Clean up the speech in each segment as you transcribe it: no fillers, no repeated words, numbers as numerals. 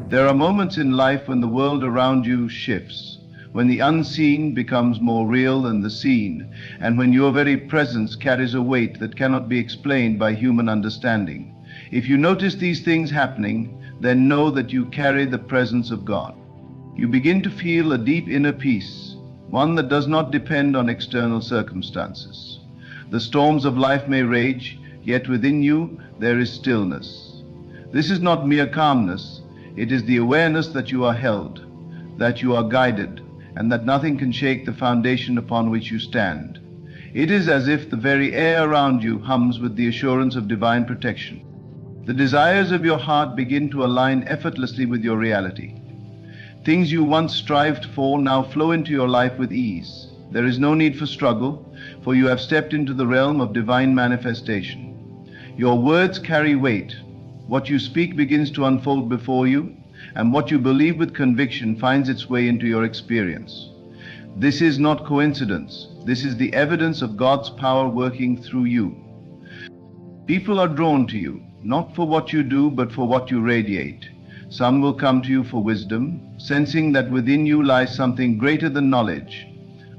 There are moments in life when the world around you shifts, when the unseen becomes more real than the seen, and when your very presence carries a weight that cannot be explained by human understanding. If you notice these things happening, then know that you carry the presence of God. You begin to feel a deep inner peace, one that does not depend on external circumstances. The storms of life may rage, yet within you there is stillness. This is not mere calmness, it is the awareness that you are held, that you are guided, and that nothing can shake the foundation upon which you stand. It is as if the very air around you hums with the assurance of divine protection. The desires of your heart begin to align effortlessly with your reality. Things you once strived for now flow into your life with ease. There is no need for struggle, for you have stepped into the realm of divine manifestation. Your words carry weight. What you speak begins to unfold before you, and what you believe with conviction finds its way into your experience. This is not coincidence. This is the evidence of God's power working through you. People are drawn to you, not for what you do, but for what you radiate. Some will come to you for wisdom, sensing that within you lies something greater than knowledge,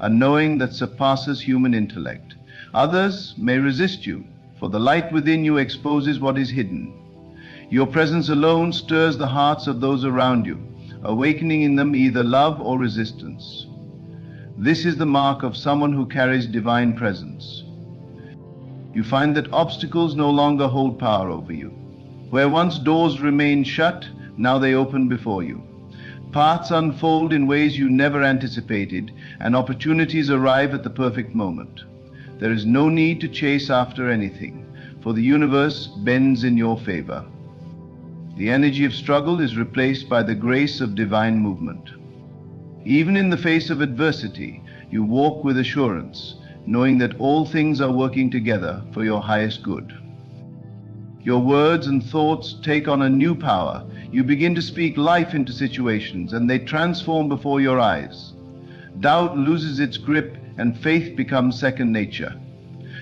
a knowing that surpasses human intellect. Others may resist you, for the light within you exposes what is hidden. Your presence alone stirs the hearts of those around you, awakening in them either love or resistance. This is the mark of someone who carries divine presence. You find that obstacles no longer hold power over you. Where once doors remained shut, now they open before you. Paths unfold in ways you never anticipated, and opportunities arrive at the perfect moment. There is no need to chase after anything, for the universe bends in your favor. The energy of struggle is replaced by the grace of divine movement. Even in the face of adversity, you walk with assurance, knowing that all things are working together for your highest good. Your words and thoughts take on a new power. You begin to speak life into situations, and they transform before your eyes. Doubt loses its grip, and faith becomes second nature.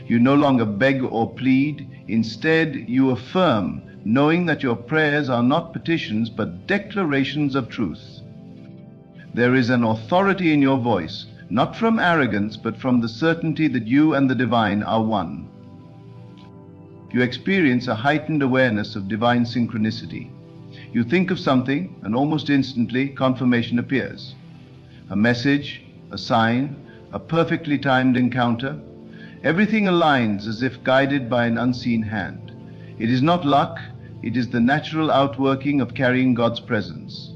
You no longer beg or plead. Instead, you affirm, knowing that your prayers are not petitions but declarations of truth. There is an authority in your voice, not from arrogance but from the certainty that you and the divine are one. You experience a heightened awareness of divine synchronicity. You think of something and almost instantly confirmation appears. A message, a sign, a perfectly timed encounter. Everything aligns as if guided by an unseen hand. It is not luck, it is the natural outworking of carrying God's presence.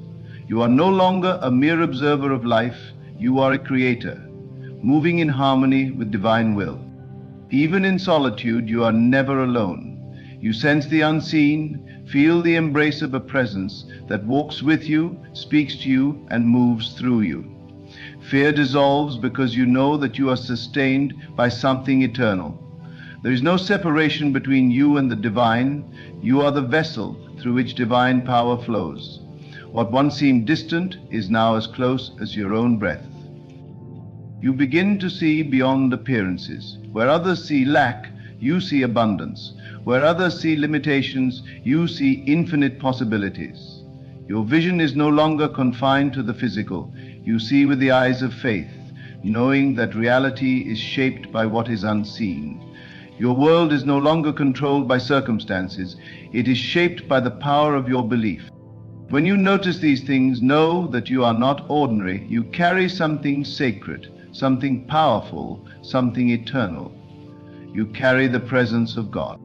You are no longer a mere observer of life, you are a creator, moving in harmony with divine will. Even in solitude, you are never alone. You sense the unseen, feel the embrace of a presence that walks with you, speaks to you, and moves through you. Fear dissolves because you know that you are sustained by something eternal. There is no separation between you and the divine. You are the vessel through which divine power flows. What once seemed distant is now as close as your own breath. You begin to see beyond appearances. Where others see lack, you see abundance. Where others see limitations, you see infinite possibilities. Your vision is no longer confined to the physical. You see with the eyes of faith, knowing that reality is shaped by what is unseen. Your world is no longer controlled by circumstances. It is shaped by the power of your belief. When you notice these things, know that you are not ordinary. You carry something sacred, something powerful, something eternal. You carry the presence of God.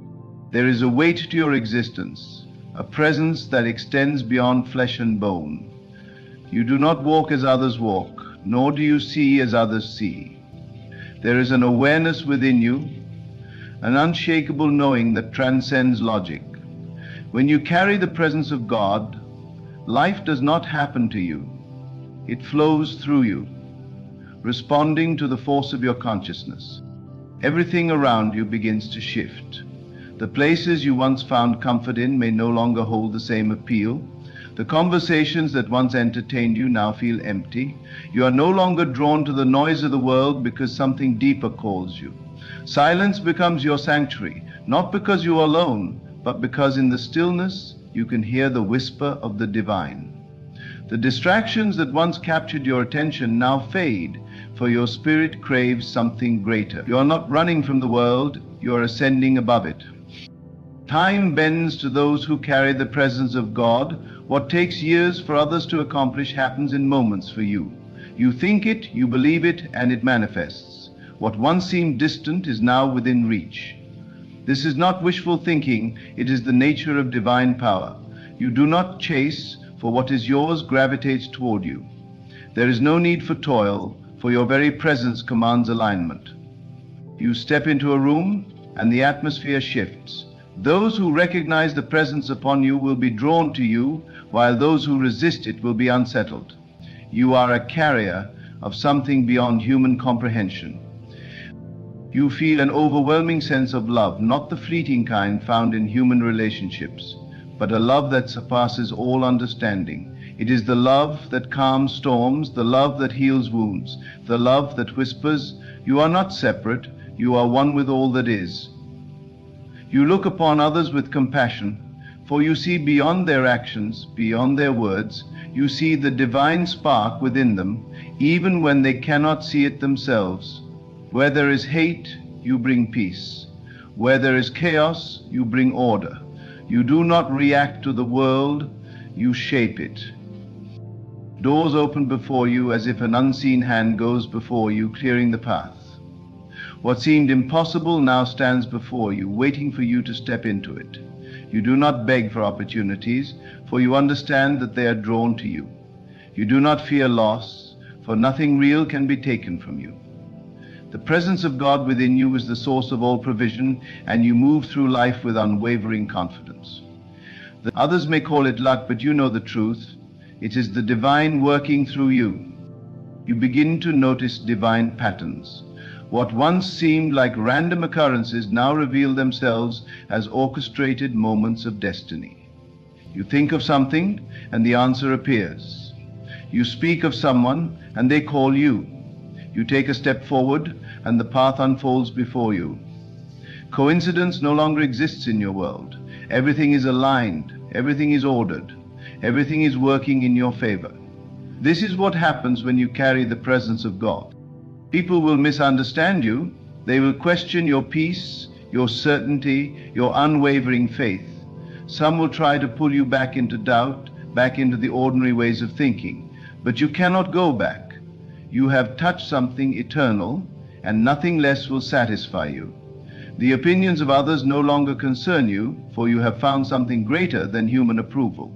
There is a weight to your existence, a presence that extends beyond flesh and bone. You do not walk as others walk, nor do you see as others see. There is an awareness within you, an unshakable knowing that transcends logic. When you carry the presence of God, life does not happen to you. It flows through you, responding to the force of your consciousness. Everything around you begins to shift. The places you once found comfort in may no longer hold the same appeal. The conversations that once entertained you now feel empty. You are no longer drawn to the noise of the world because something deeper calls you. Silence becomes your sanctuary, not because you are alone, but because in the stillness you can hear the whisper of the divine. The distractions that once captured your attention now fade, for your spirit craves something greater. You are not running from the world, you are ascending above it. Time bends to those who carry the presence of God. What takes years for others to accomplish happens in moments for you. You think it, you believe it, and it manifests. What once seemed distant is now within reach. This is not wishful thinking, it is the nature of divine power. You do not chase, for what is yours gravitates toward you. There is no need for toil, for your very presence commands alignment. You step into a room, and the atmosphere shifts. Those who recognize the presence upon you will be drawn to you, while those who resist it will be unsettled. You are a carrier of something beyond human comprehension. You feel an overwhelming sense of love, not the fleeting kind found in human relationships, but a love that surpasses all understanding. It is the love that calms storms, the love that heals wounds, the love that whispers, "You are not separate, you are one with all that is." You look upon others with compassion, for you see beyond their actions, beyond their words. You see the divine spark within them, even when they cannot see it themselves. Where there is hate, you bring peace. Where there is chaos, you bring order. You do not react to the world, you shape it. Doors open before you as if an unseen hand goes before you, clearing the path. What seemed impossible now stands before you, waiting for you to step into it. You do not beg for opportunities, for you understand that they are drawn to you. You do not fear loss, for nothing real can be taken from you. The presence of God within you is the source of all provision, and you move through life with unwavering confidence. Others may call it luck, but you know the truth. It is the divine working through you. You begin to notice divine patterns. What once seemed like random occurrences now reveal themselves as orchestrated moments of destiny. You think of something, and the answer appears. You speak of someone, and they call you. You take a step forward, and the path unfolds before you. Coincidence no longer exists in your world. Everything is aligned, everything is ordered, everything is working in your favor. This is what happens when you carry the presence of God. People will misunderstand you. They will question your peace, your certainty, your unwavering faith. Some will try to pull you back into doubt, back into the ordinary ways of thinking. But you cannot go back. You have touched something eternal, and nothing less will satisfy you. The opinions of others no longer concern you, for you have found something greater than human approval.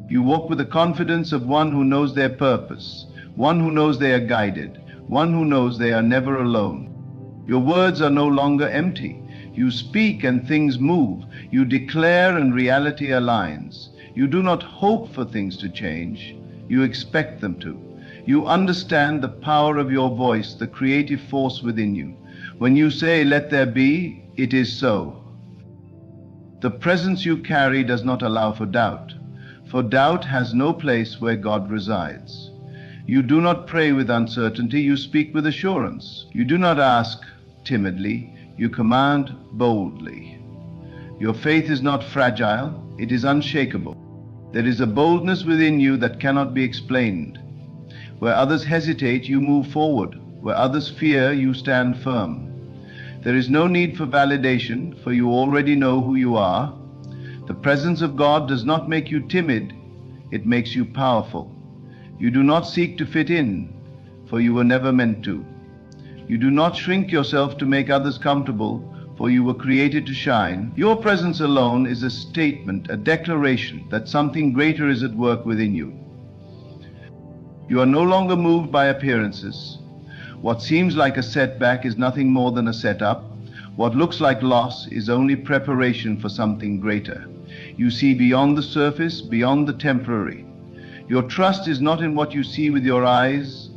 You walk with the confidence of one who knows their purpose, one who knows they are guided, one who knows they are never alone. Your words are no longer empty. You speak and things move. You declare and reality aligns. You do not hope for things to change. You expect them to. You understand the power of your voice, the creative force within you. When you say, "Let there be," it is so. The presence you carry does not allow for doubt has no place where God resides. You do not pray with uncertainty, you speak with assurance. You do not ask timidly, you command boldly. Your faith is not fragile, it is unshakable. There is a boldness within you that cannot be explained. Where others hesitate, you move forward. Where others fear, you stand firm. There is no need for validation, for you already know who you are. The presence of God does not make you timid, it makes you powerful. You do not seek to fit in, for you were never meant to. You do not shrink yourself to make others comfortable, for you were created to shine. Your presence alone is a statement, a declaration that something greater is at work within you. You are no longer moved by appearances. What seems like a setback is nothing more than a setup. What looks like loss is only preparation for something greater. You see beyond the surface, beyond the temporary. Your trust is not in what you see with your eyes,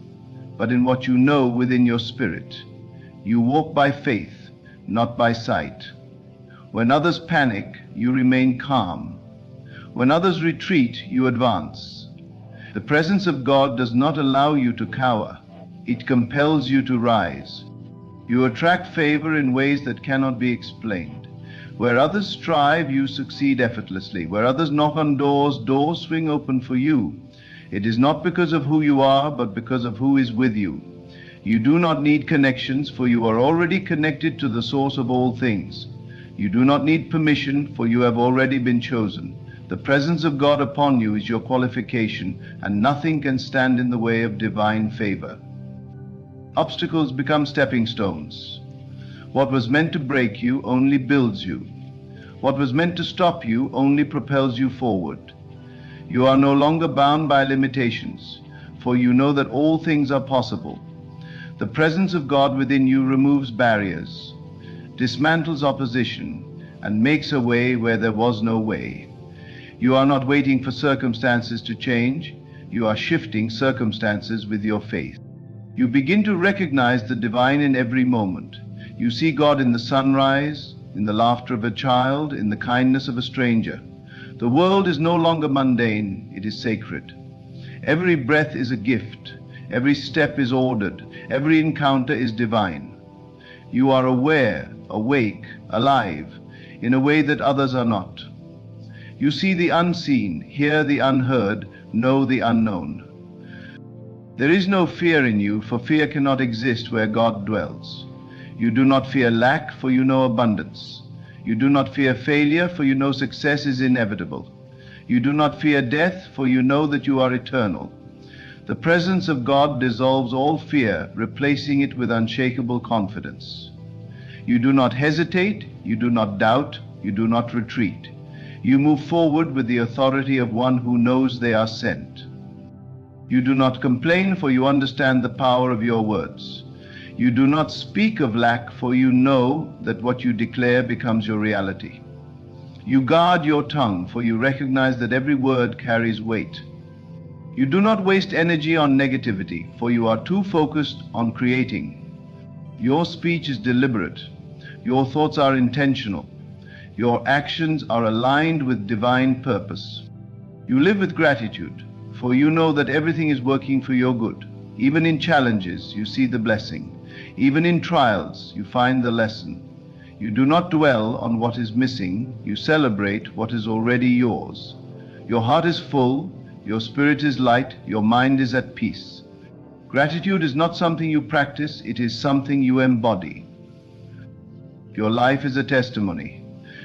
but in what you know within your spirit. You walk by faith, not by sight. When others panic, you remain calm. When others retreat, you advance. The presence of God does not allow you to cower. It compels you to rise. You attract favor in ways that cannot be explained. Where others strive, you succeed effortlessly. Where others knock on doors, doors swing open for you. It is not because of who you are, but because of who is with you. You do not need connections, for you are already connected to the source of all things. You do not need permission, for you have already been chosen. The presence of God upon you is your qualification, and nothing can stand in the way of divine favor. Obstacles become stepping stones. What was meant to break you only builds you. What was meant to stop you only propels you forward. You are no longer bound by limitations, for you know that all things are possible. The presence of God within you removes barriers, dismantles opposition, and makes a way where there was no way. You are not waiting for circumstances to change. You are shifting circumstances with your faith. You begin to recognize the divine in every moment. You see God in the sunrise, in the laughter of a child, in the kindness of a stranger. The world is no longer mundane, it is sacred. Every breath is a gift. Every step is ordered. Every encounter is divine. You are aware, awake, alive, in a way that others are not. You see the unseen, hear the unheard, know the unknown. There is no fear in you, for fear cannot exist where God dwells. You do not fear lack, for you know abundance. You do not fear failure, for you know success is inevitable. You do not fear death, for you know that you are eternal. The presence of God dissolves all fear, replacing it with unshakable confidence. You do not hesitate, you do not doubt, you do not retreat. You move forward with the authority of one who knows they are sent. You do not complain, for you understand the power of your words. You do not speak of lack, for you know that what you declare becomes your reality. You guard your tongue, for you recognize that every word carries weight. You do not waste energy on negativity, for you are too focused on creating. Your speech is deliberate. Your thoughts are intentional. Your actions are aligned with divine purpose. You live with gratitude, for you know that everything is working for your good. Even in challenges, you see the blessing. Even in trials, you find the lesson. You do not dwell on what is missing. You celebrate what is already yours. Your heart is full. Your spirit is light. Your mind is at peace. Gratitude is not something you practice. It is something you embody. Your life is a testimony.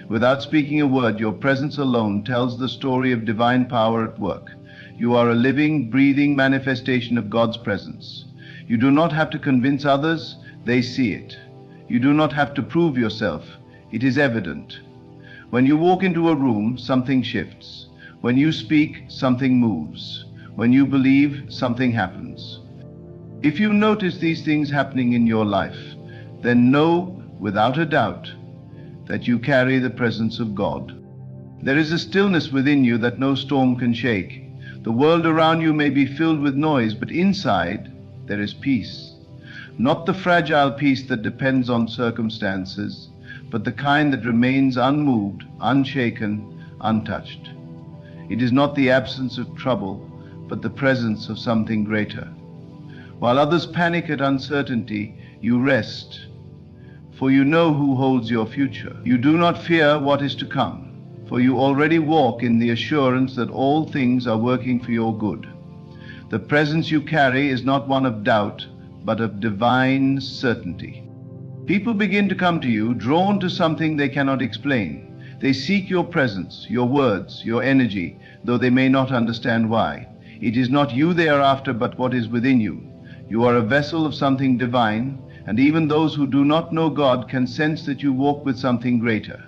Without speaking a word, your presence alone tells the story of divine power at work. You are a living, breathing manifestation of God's presence. You do not have to convince others, they see it. You do not have to prove yourself, it is evident. When you walk into a room, something shifts. When you speak, something moves. When you believe, something happens. If you notice these things happening in your life, then know without a doubt that you carry the presence of God. There is a stillness within you that no storm can shake. The world around you may be filled with noise, but inside there is peace. Not the fragile peace that depends on circumstances, but the kind that remains unmoved, unshaken, untouched. It is not the absence of trouble, but the presence of something greater. While others panic at uncertainty, you rest, for you know who holds your future. You do not fear what is to come, for you already walk in the assurance that all things are working for your good. The presence you carry is not one of doubt, but of divine certainty. People begin to come to you, drawn to something they cannot explain. They seek your presence, your words, your energy, though they may not understand why. It is not you they are after, but what is within you. You are a vessel of something divine, and even those who do not know God can sense that you walk with something greater.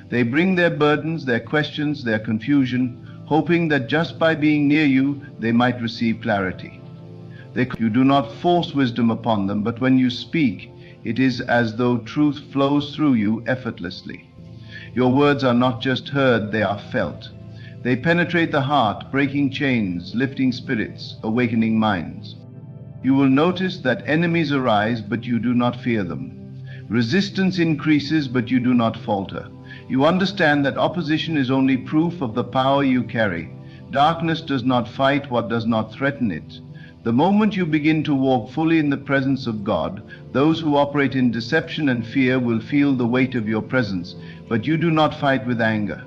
They bring their burdens, their questions, their confusion, hoping that just by being near you, they might receive clarity. You do not force wisdom upon them, but when you speak, it is as though truth flows through you effortlessly. Your words are not just heard, they are felt. They penetrate the heart, breaking chains, lifting spirits, awakening minds. You will notice that enemies arise, but you do not fear them. Resistance increases, but you do not falter. You understand that opposition is only proof of the power you carry. Darkness does not fight what does not threaten it. The moment you begin to walk fully in the presence of God, those who operate in deception and fear will feel the weight of your presence, but you do not fight with anger.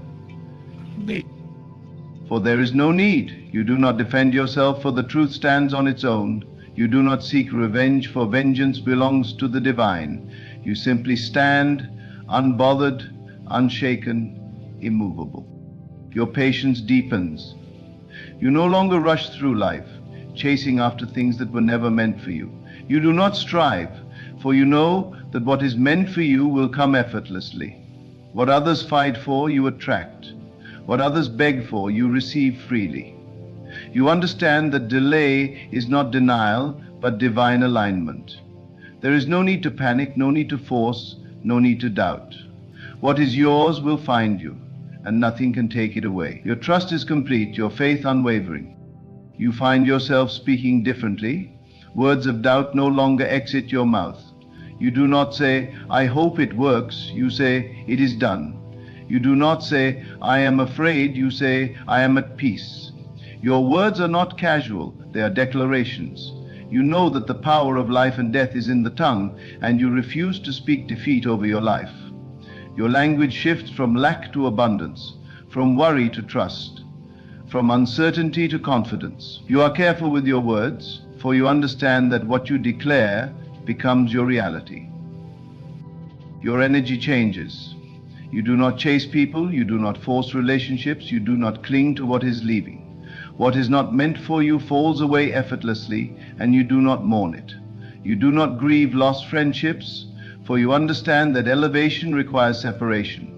For there is no need. You do not defend yourself, for the truth stands on its own. You do not seek revenge, for vengeance belongs to the divine. You simply stand, unbothered, unshaken, immovable. Your patience deepens. You no longer rush through life, chasing after things that were never meant for you. You do not strive, for you know that what is meant for you will come effortlessly. What others fight for, you attract. What others beg for, you receive freely. You understand that delay is not denial, but divine alignment. There is no need to panic, no need to force, no need to doubt. What is yours will find you, and nothing can take it away. Your trust is complete, your faith unwavering. You find yourself speaking differently. Words of doubt no longer exit your mouth. You do not say, "I hope it works." You say, "It is done." You do not say, "I am afraid." You say, "I am at peace." Your words are not casual, they are declarations. You know that the power of life and death is in the tongue, and you refuse to speak defeat over your life. Your language shifts from lack to abundance, from worry to trust, from uncertainty to confidence. You are careful with your words, for you understand that what you declare becomes your reality. Your energy changes. You do not chase people, you do not force relationships, you do not cling to what is leaving. What is not meant for you falls away effortlessly, and you do not mourn it. You do not grieve lost friendships, for you understand that elevation requires separation.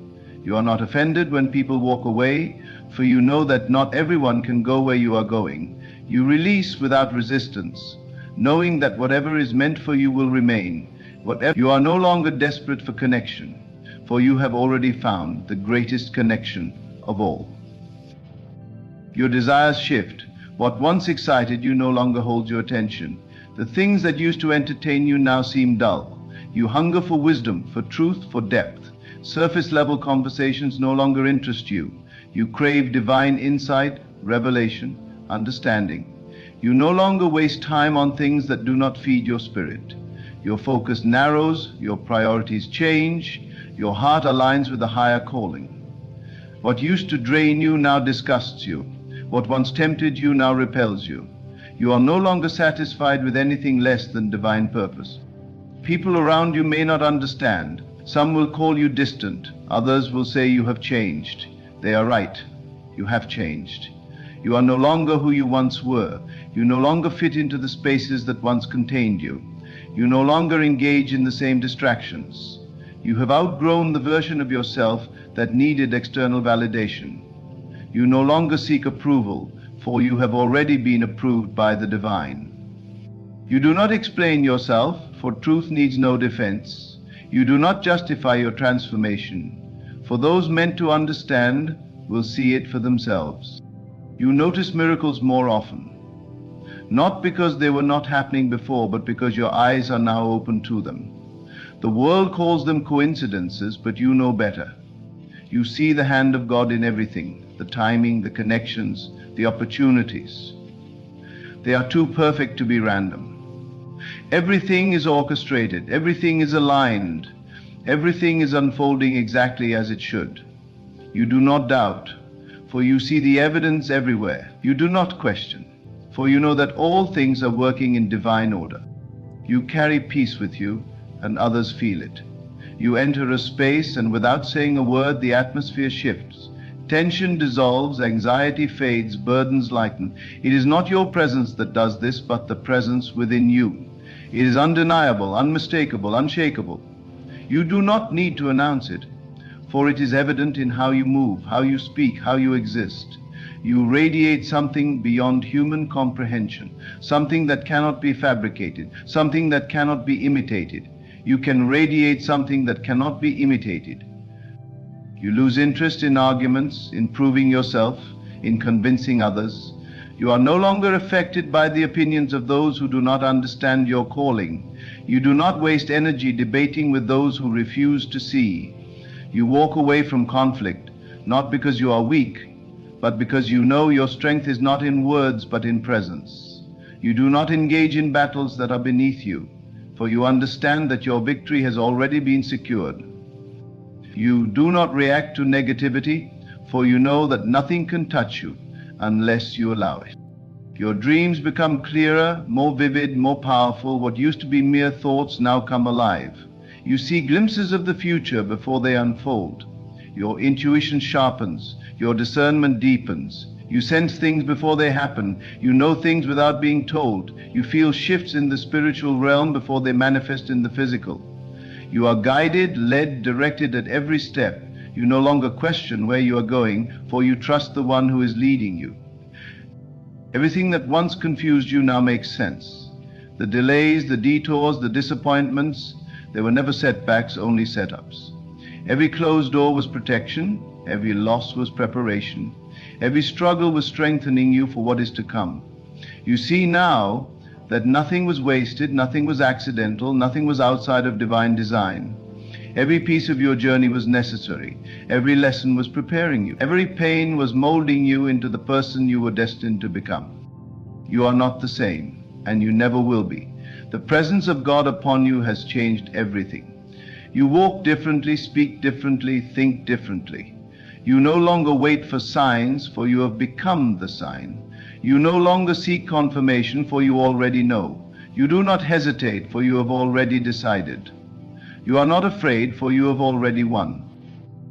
You are not offended when people walk away, for you know that not everyone can go where you are going. You release without resistance, knowing that whatever is meant for you will remain. You are no longer desperate for connection, for you have already found the greatest connection of all. Your desires shift. What once excited you no longer holds your attention. The things that used to entertain you now seem dull. You hunger for wisdom, for truth, for depth. Surface-level conversations no longer interest you. You crave divine insight, revelation, understanding. You no longer waste time on things that do not feed your spirit. Your focus narrows, your priorities change, your heart aligns with a higher calling. What used to drain you now disgusts you. What once tempted you now repels you. You are no longer satisfied with anything less than divine purpose. People around you may not understand. Some will call you distant. Others will say you have changed. They are right. You have changed. You are no longer who you once were. You no longer fit into the spaces that once contained you. You no longer engage in the same distractions. You have outgrown the version of yourself that needed external validation. You no longer seek approval, for you have already been approved by the divine. You do not explain yourself, for truth needs no defense. You do not justify your transformation, for those meant to understand will see it for themselves. You notice miracles more often, not because they were not happening before, but because your eyes are now open to them. The world calls them coincidences, but you know better. You see the hand of God in everything, the timing, the connections, the opportunities. They are too perfect to be random. Everything is orchestrated, everything is aligned, everything is unfolding exactly as it should. You do not doubt, for you see the evidence everywhere. You do not question, for you know that all things are working in divine order. You carry peace with you, and others feel it. You enter a space, and without saying a word, the atmosphere shifts. Tension dissolves, anxiety fades, burdens lighten. It is not your presence that does this, but the presence within you. It is undeniable, unmistakable, unshakable. You do not need to announce it, for it is evident in how you move, how you speak, how you exist. You radiate something beyond human comprehension, something that cannot be fabricated, something that cannot be imitated. You can radiate something that cannot be imitated. You lose interest in arguments, in proving yourself, in convincing others. You are no longer affected by the opinions of those who do not understand your calling. You do not waste energy debating with those who refuse to see. You walk away from conflict, not because you are weak, but because you know your strength is not in words but in presence. You do not engage in battles that are beneath you, for you understand that your victory has already been secured. You do not react to negativity, for you know that nothing can touch you unless you allow it. Your dreams become clearer, more vivid, more powerful. What used to be mere thoughts now come alive. You see glimpses of the future before they unfold. Your intuition sharpens, your discernment deepens. You sense things before they happen. You know things without being told. You feel shifts in the spiritual realm before they manifest in the physical. You are guided, led, directed at every step. You no longer question where you are going, for you trust the one who is leading you. Everything that once confused you now makes sense. The delays, the detours, the disappointments, they were never setbacks, only setups. Every closed door was protection. Every loss was preparation. Every struggle was strengthening you for what is to come. You see now that nothing was wasted, nothing was accidental, nothing was outside of divine design. Every piece of your journey was necessary. Every lesson was preparing you. Every pain was molding you into the person you were destined to become. You are not the same, and you never will be. The presence of God upon you has changed everything. You walk differently, speak differently, think differently. You no longer wait for signs, for you have become the sign. You no longer seek confirmation, for you already know. You do not hesitate, for you have already decided. You are not afraid, for you have already won.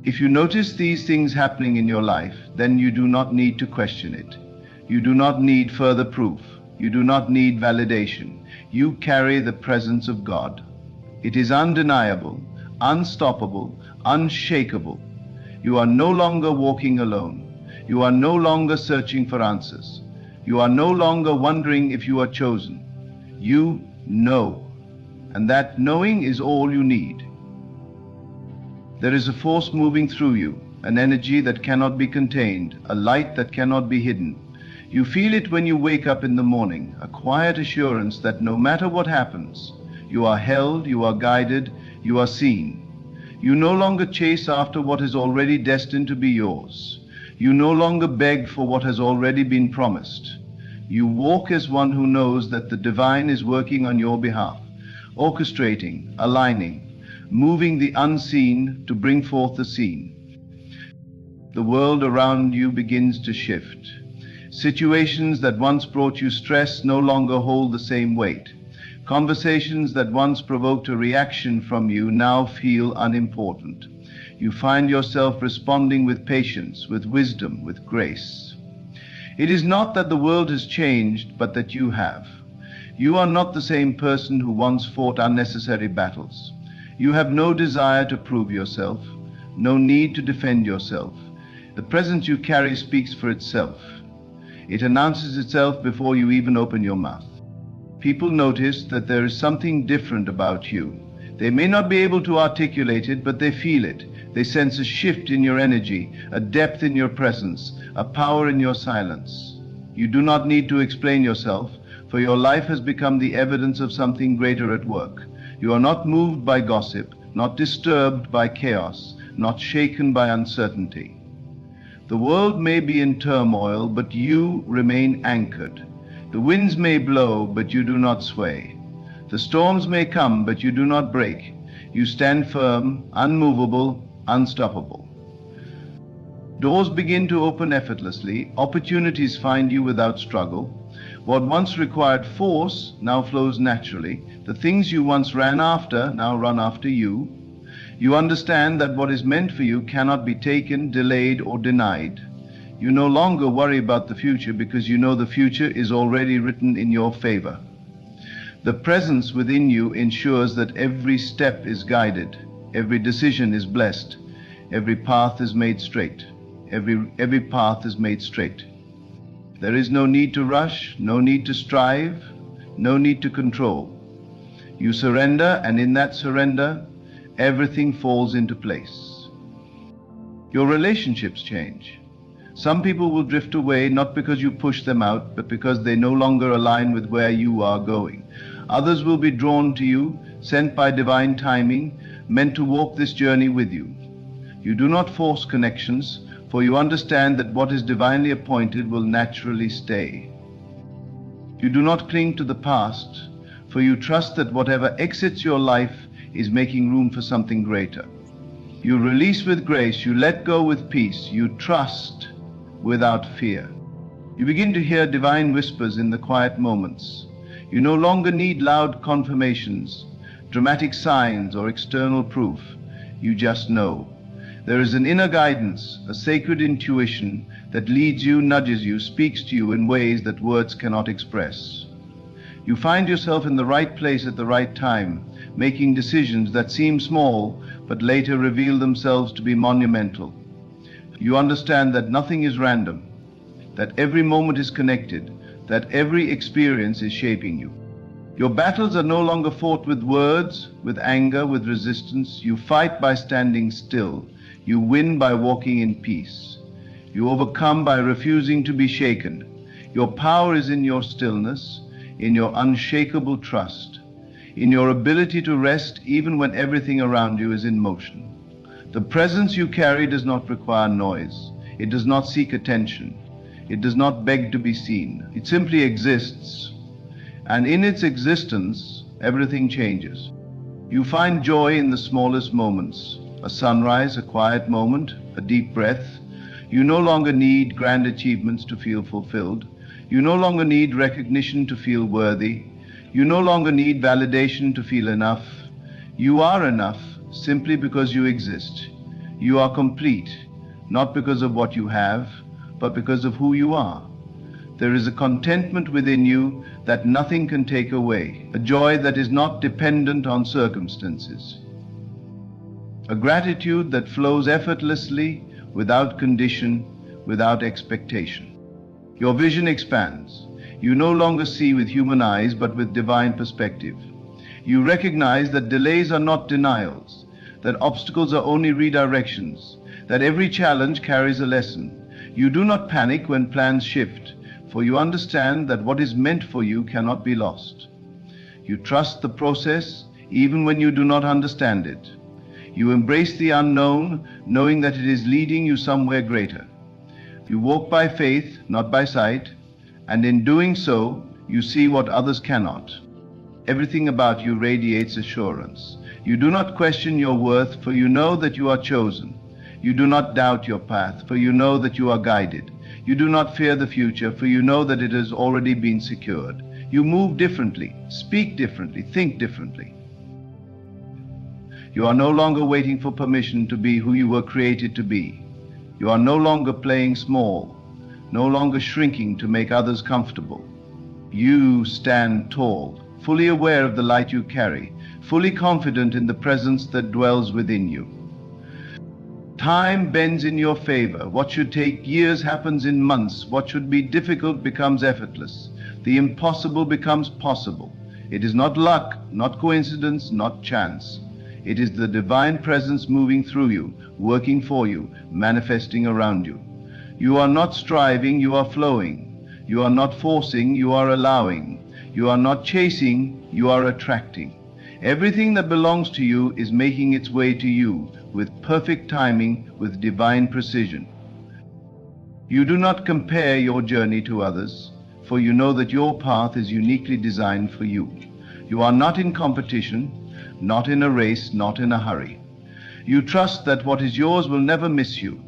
If you notice these things happening in your life, then you do not need to question it. You do not need further proof. You do not need validation. You carry the presence of God. It is undeniable, unstoppable, unshakable. You are no longer walking alone. You are no longer searching for answers. You are no longer wondering if you are chosen. You know. And that knowing is all you need. There is a force moving through you, an energy that cannot be contained, a light that cannot be hidden. You feel it when you wake up in the morning, a quiet assurance that no matter what happens, you are held, you are guided, you are seen. You no longer chase after what is already destined to be yours. You no longer beg for what has already been promised. You walk as one who knows that the divine is working on your behalf, orchestrating, aligning, moving the unseen to bring forth the seen. The world around you begins to shift. Situations that once brought you stress no longer hold the same weight. Conversations that once provoked a reaction from you now feel unimportant. You find yourself responding with patience, with wisdom, with grace. It is not that the world has changed, but that you have. You are not the same person who once fought unnecessary battles. You have no desire to prove yourself, no need to defend yourself. The presence you carry speaks for itself. It announces itself before you even open your mouth. People notice that there is something different about you. They may not be able to articulate it, but they feel it. They sense a shift in your energy, a depth in your presence, a power in your silence. You do not need to explain yourself, for your life has become the evidence of something greater at work. You are not moved by gossip, not disturbed by chaos, not shaken by uncertainty. The world may be in turmoil, but you remain anchored. The winds may blow, but you do not sway. The storms may come, but you do not break. You stand firm, unmovable, unstoppable. Doors begin to open effortlessly. Opportunities find you without struggle. What once required force now flows naturally. The things you once ran after now run after you. You understand that what is meant for you cannot be taken, delayed, or denied. You no longer worry about the future because you know the future is already written in your favor. The presence within you ensures that every step is guided, every decision is blessed, every path is made straight. Every path is made straight. There is no need to rush, no need to strive, no need to control. You surrender, and in that surrender, everything falls into place. Your relationships change. Some people will drift away not because you push them out, but because they no longer align with where you are going. Others will be drawn to you, sent by divine timing, meant to walk this journey with you. You do not force connections, for you understand that what is divinely appointed will naturally stay. You do not cling to the past, for you trust that whatever exits your life is making room for something greater. You release with grace, you let go with peace, you trust without fear. You begin to hear divine whispers in the quiet moments. You no longer need loud confirmations, dramatic signs, or external proof. You just know. There is an inner guidance, a sacred intuition that leads you, nudges you, speaks to you in ways that words cannot express. You find yourself in the right place at the right time, making decisions that seem small, but later reveal themselves to be monumental. You understand that nothing is random, that every moment is connected, that every experience is shaping you. Your battles are no longer fought with words, with anger, with resistance. You fight by standing still. You win by walking in peace. You overcome by refusing to be shaken. Your power is in your stillness, in your unshakable trust, in your ability to rest even when everything around you is in motion. The presence you carry does not require noise. It does not seek attention. It does not beg to be seen. It simply exists. And in its existence, everything changes. You find joy in the smallest moments. A sunrise, a quiet moment, a deep breath. You no longer need grand achievements to feel fulfilled. You no longer need recognition to feel worthy. You no longer need validation to feel enough. You are enough simply because you exist. You are complete, not because of what you have, but because of who you are. There is a contentment within you that nothing can take away, a joy that is not dependent on circumstances, a gratitude that flows effortlessly, without condition, without expectation. Your vision expands. You no longer see with human eyes, but with divine perspective. You recognize that delays are not denials, that obstacles are only redirections, that every challenge carries a lesson. You do not panic when plans shift, for you understand that what is meant for you cannot be lost. You trust the process even when you do not understand it. You embrace the unknown, knowing that it is leading you somewhere greater. You walk by faith, not by sight, and in doing so, you see what others cannot. Everything about you radiates assurance. You do not question your worth, for you know that you are chosen. You do not doubt your path, for you know that you are guided. You do not fear the future, for you know that it has already been secured. You move differently, speak differently, think differently. You are no longer waiting for permission to be who you were created to be. You are no longer playing small, no longer shrinking to make others comfortable. You stand tall, fully aware of the light you carry, fully confident in the presence that dwells within you. Time bends in your favor. What should take years happens in months. What should be difficult becomes effortless. The impossible becomes possible. It is not luck, not coincidence, not chance. It is the divine presence moving through you, working for you, manifesting around you. You are not striving, you are flowing. You are not forcing, you are allowing. You are not chasing, you are attracting. Everything that belongs to you is making its way to you with perfect timing, with divine precision. You do not compare your journey to others, for you know that your path is uniquely designed for you. You are not in competition, not in a race, not in a hurry. You trust that what is yours will never miss you.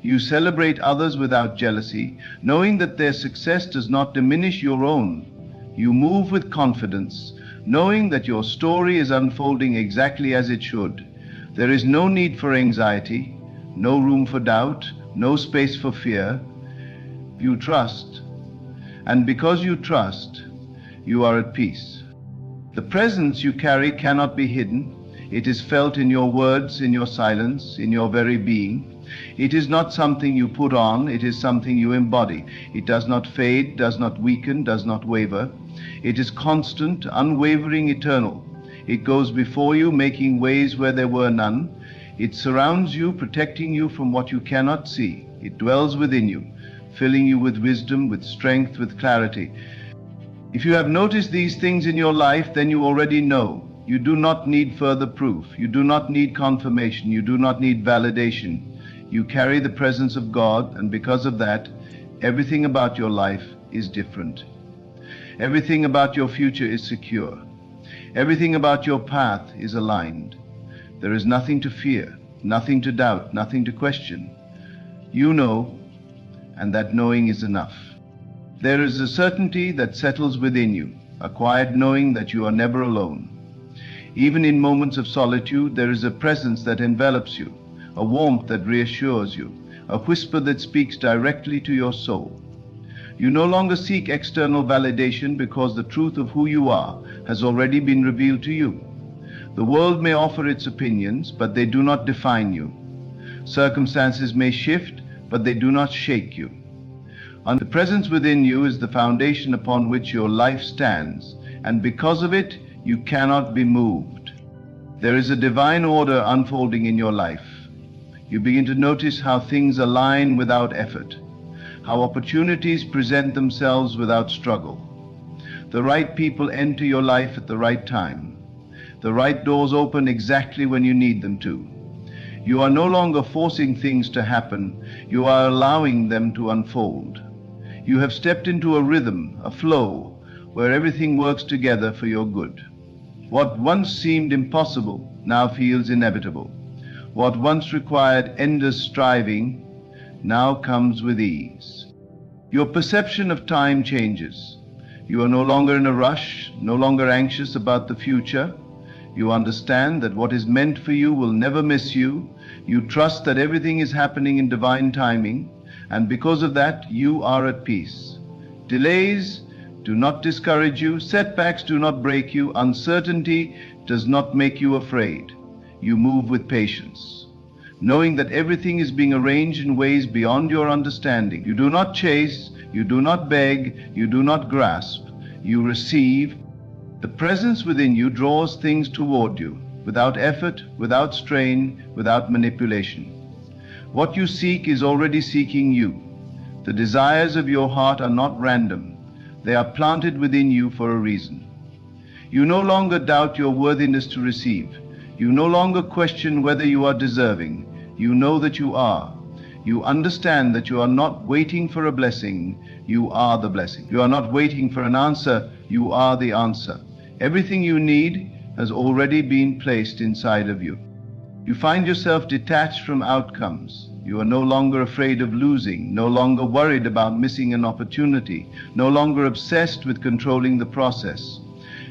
You celebrate others without jealousy, knowing that their success does not diminish your own. You move with confidence, knowing that your story is unfolding exactly as it should. There is no need for anxiety, no room for doubt, no space for fear. You trust, and because you trust, you are at peace. The presence you carry cannot be hidden. It is felt in your words, in your silence, in your very being. It is not something you put on, it is something you embody. It does not fade, does not weaken, does not waver. It is constant, unwavering, eternal. It goes before you, making ways where there were none. It surrounds you, protecting you from what you cannot see. It dwells within you, filling you with wisdom, with strength, with clarity. If you have noticed these things in your life, then you already know. You do not need further proof. You do not need confirmation. You do not need validation. You carry the presence of God, and because of that, everything about your life is different. Everything about your future is secure. Everything about your path is aligned. There is nothing to fear, nothing to doubt, nothing to question. You know, and that knowing is enough. There is a certainty that settles within you, a quiet knowing that you are never alone. Even in moments of solitude, there is a presence that envelops you, a warmth that reassures you, a whisper that speaks directly to your soul. You no longer seek external validation because the truth of who you are has already been revealed to you. The world may offer its opinions, but they do not define you. Circumstances may shift, but they do not shake you. And the presence within you is the foundation upon which your life stands, and because of it, you cannot be moved. There is a divine order unfolding in your life. You begin to notice how things align without effort, how opportunities present themselves without struggle. The right people enter your life at the right time. The right doors open exactly when you need them to. You are no longer forcing things to happen, you are allowing them to unfold. You have stepped into a rhythm, a flow, where everything works together for your good. What once seemed impossible now feels inevitable. What once required endless striving now comes with ease. Your perception of time changes. You are no longer in a rush, no longer anxious about the future. You understand that what is meant for you will never miss you. You trust that everything is happening in divine timing, and because of that, you are at peace. Delays do not discourage you. Setbacks do not break you. Uncertainty does not make you afraid. You move with patience, knowing that everything is being arranged in ways beyond your understanding. You do not chase, you do not beg, you do not grasp, you receive. The presence within you draws things toward you, without effort, without strain, without manipulation. What you seek is already seeking you. The desires of your heart are not random. They are planted within you for a reason. You no longer doubt your worthiness to receive. You no longer question whether you are deserving. You know that you are. You understand that you are not waiting for a blessing. You are the blessing. You are not waiting for an answer. You are the answer. Everything you need has already been placed inside of you. You find yourself detached from outcomes. You are no longer afraid of losing, no longer worried about missing an opportunity, no longer obsessed with controlling the process.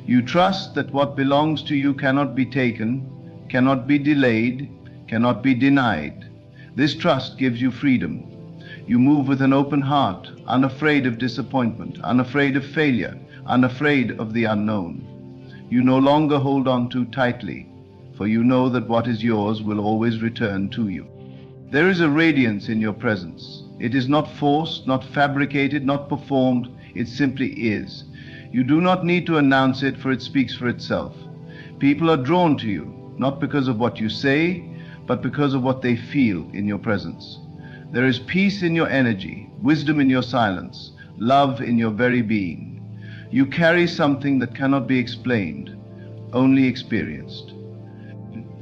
You trust that what belongs to you cannot be taken, cannot be delayed, cannot be denied. This trust gives you freedom. You move with an open heart, unafraid of disappointment, unafraid of failure, unafraid of the unknown. You no longer hold on too tightly, for you know that what is yours will always return to you. There is a radiance in your presence. It is not forced, not fabricated, not performed. It simply is. You do not need to announce it, for it speaks for itself. People are drawn to you, not because of what you say, but because of what they feel in your presence. There is peace in your energy, wisdom in your silence, love in your very being. You carry something that cannot be explained, only experienced.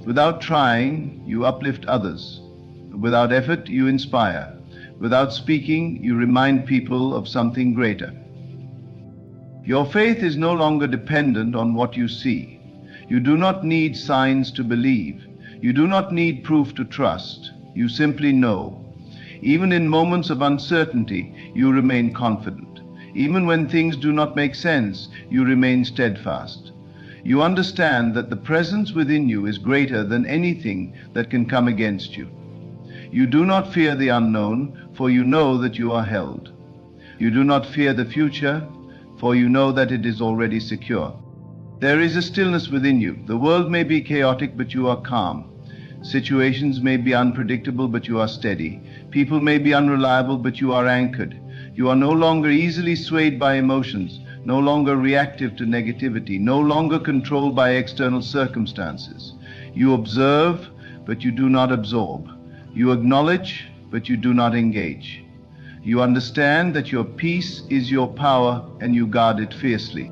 Without trying, you uplift others. Without effort, you inspire. Without speaking, you remind people of something greater. Your faith is no longer dependent on what you see. You do not need signs to believe. You do not need proof to trust. You simply know. Even in moments of uncertainty, you remain confident. Even when things do not make sense, you remain steadfast. You understand that the presence within you is greater than anything that can come against you. You do not fear the unknown, for you know that you are held. You do not fear the future, for you know that it is already secure. There is a stillness within you. The world may be chaotic, but you are calm. Situations may be unpredictable, but you are steady. People may be unreliable, but you are anchored. You are no longer easily swayed by emotions, no longer reactive to negativity, no longer controlled by external circumstances. You observe, but you do not absorb. You acknowledge, but you do not engage. You understand that your peace is your power, and you guard it fiercely.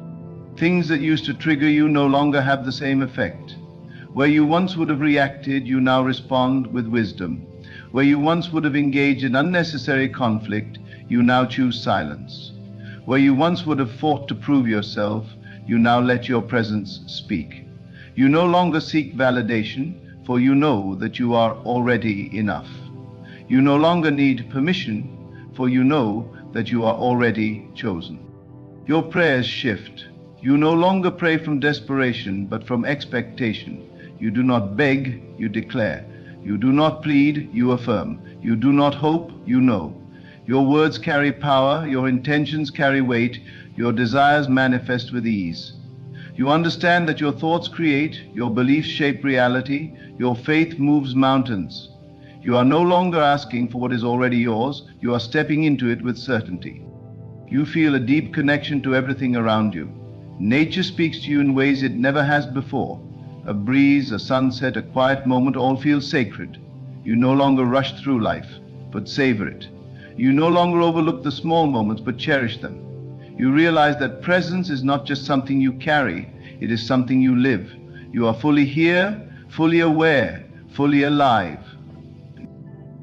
Things that used to trigger you no longer have the same effect. Where you once would have reacted, you now respond with wisdom. Where you once would have engaged in unnecessary conflict, you now choose silence. Where you once would have fought to prove yourself, you now let your presence speak. You no longer seek validation, for you know that you are already enough. You no longer need permission, for you know that you are already chosen. Your prayers shift. You no longer pray from desperation, but from expectation. You do not beg, you declare. You do not plead, you affirm. You do not hope, you know. Your words carry power, your intentions carry weight, your desires manifest with ease. You understand that your thoughts create, your beliefs shape reality, your faith moves mountains. You are no longer asking for what is already yours, you are stepping into it with certainty. You feel a deep connection to everything around you. Nature speaks to you in ways it never has before. A breeze, a sunset, a quiet moment all feel sacred. You no longer rush through life, but savor it. You no longer overlook the small moments, but cherish them. You realize that presence is not just something you carry, it is something you live. You are fully here, fully aware, fully alive.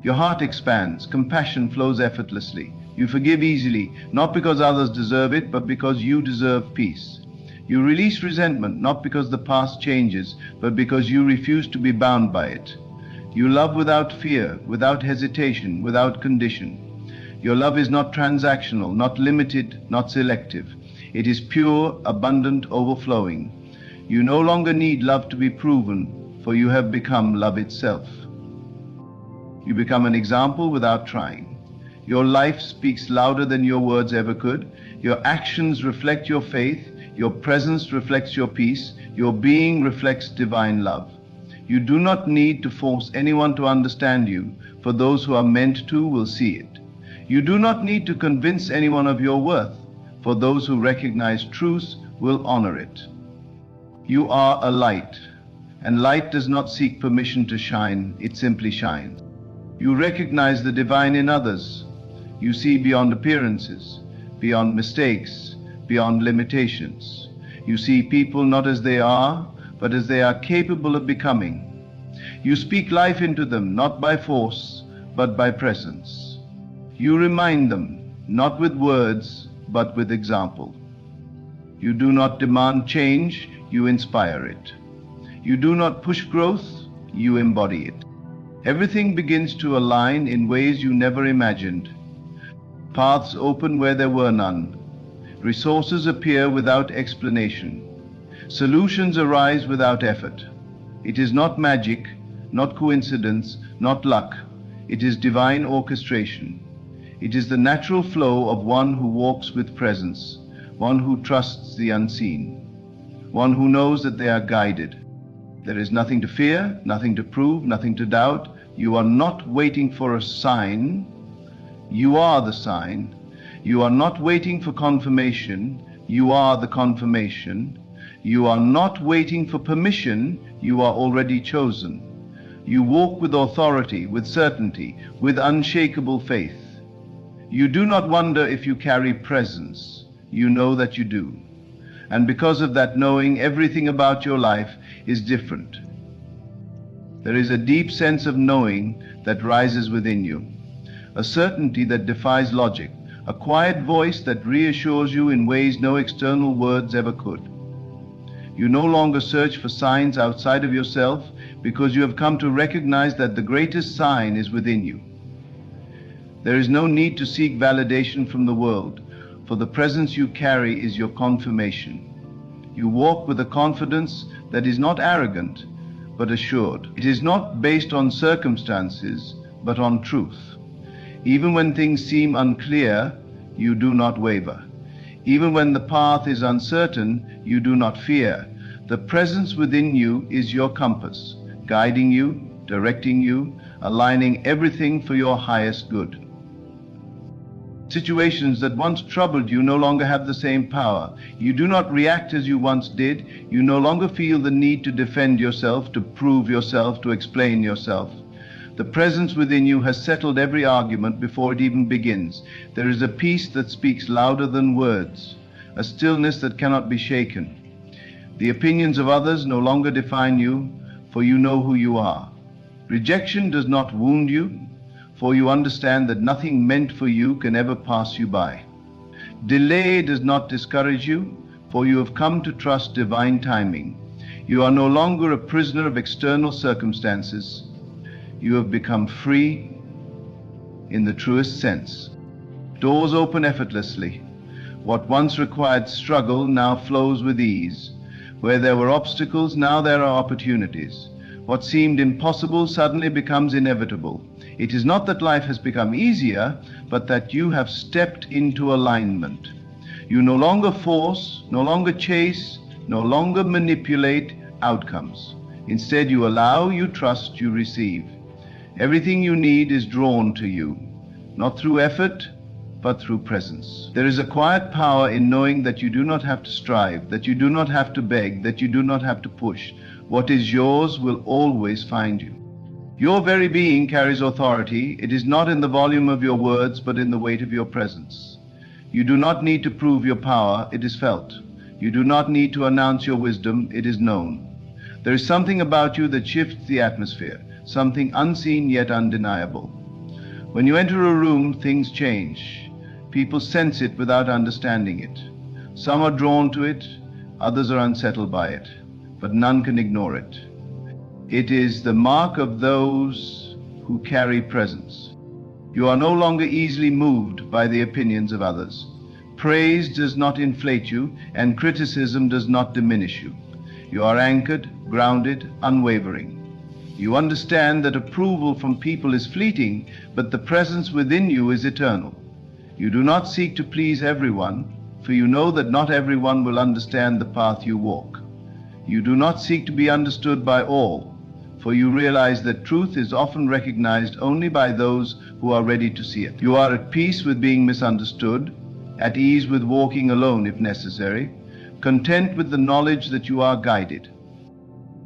Your heart expands, compassion flows effortlessly. You forgive easily, not because others deserve it, but because you deserve peace. You release resentment, not because the past changes, but because you refuse to be bound by it. You love without fear, without hesitation, without condition. Your love is not transactional, not limited, not selective. It is pure, abundant, overflowing. You no longer need love to be proven, for you have become love itself. You become an example without trying. Your life speaks louder than your words ever could. Your actions reflect your faith. Your presence reflects your peace. Your being reflects divine love. You do not need to force anyone to understand you, for those who are meant to will see it. You do not need to convince anyone of your worth, for those who recognize truth will honor it. You are a light, and light does not seek permission to shine, it simply shines. You recognize the divine in others. You see beyond appearances, beyond mistakes, beyond limitations. You see people not as they are, but as they are capable of becoming. You speak life into them, not by force, but by presence. You remind them, not with words, but with example. You do not demand change, you inspire it. You do not push growth, you embody it. Everything begins to align in ways you never imagined. Paths open where there were none. Resources appear without explanation. Solutions arise without effort. It is not magic, not coincidence, not luck. It is divine orchestration. It is the natural flow of one who walks with presence, one who trusts the unseen, one who knows that they are guided. There is nothing to fear, nothing to prove, nothing to doubt. You are not waiting for a sign. You are the sign. You are not waiting for confirmation. You are the confirmation. You are not waiting for permission. You are already chosen. You walk with authority, with certainty, with unshakable faith. You do not wonder if you carry presence. You know that you do. And because of that knowing, everything about your life is different. There is a deep sense of knowing that rises within you, a certainty that defies logic, a quiet voice that reassures you in ways no external words ever could. You no longer search for signs outside of yourself because you have come to recognize that the greatest sign is within you. There is no need to seek validation from the world, for the presence you carry is your confirmation. You walk with a confidence that is not arrogant, but assured. It is not based on circumstances, but on truth. Even when things seem unclear, you do not waver. Even when the path is uncertain, you do not fear. The presence within you is your compass, guiding you, directing you, aligning everything for your highest good. Situations that once troubled you no longer have the same power. You do not react as you once did. You no longer feel the need to defend yourself, to prove yourself, to explain yourself. The presence within you has settled every argument before it even begins. There is a peace that speaks louder than words, a stillness that cannot be shaken. The opinions of others no longer define you, for you know who you are. Rejection does not wound you, for you understand that nothing meant for you can ever pass you by. Delay does not discourage you, for you have come to trust divine timing. You are no longer a prisoner of external circumstances. You have become free in the truest sense. Doors open effortlessly. What once required struggle now flows with ease. Where there were obstacles, now there are opportunities. What seemed impossible suddenly becomes inevitable. It is not that life has become easier, but that you have stepped into alignment. You no longer force, no longer chase, no longer manipulate outcomes. Instead, you allow, you trust, you receive. Everything you need is drawn to you, not through effort, but through presence. There is a quiet power in knowing that you do not have to strive, that you do not have to beg, that you do not have to push. What is yours will always find you. Your very being carries authority. It is not in the volume of your words, but in the weight of your presence. You do not need to prove your power, it is felt. You do not need to announce your wisdom, it is known. There is something about you that shifts the atmosphere, something unseen yet undeniable. When you enter a room, things change. People sense it without understanding it. Some are drawn to it, others are unsettled by it, but none can ignore it. It is the mark of those who carry presence. You are no longer easily moved by the opinions of others. Praise does not inflate you, and criticism does not diminish you. You are anchored, grounded, unwavering. You understand that approval from people is fleeting, but the presence within you is eternal. You do not seek to please everyone, for you know that not everyone will understand the path you walk. You do not seek to be understood by all, for you realize that truth is often recognized only by those who are ready to see it. You are at peace with being misunderstood, at ease with walking alone if necessary, content with the knowledge that you are guided.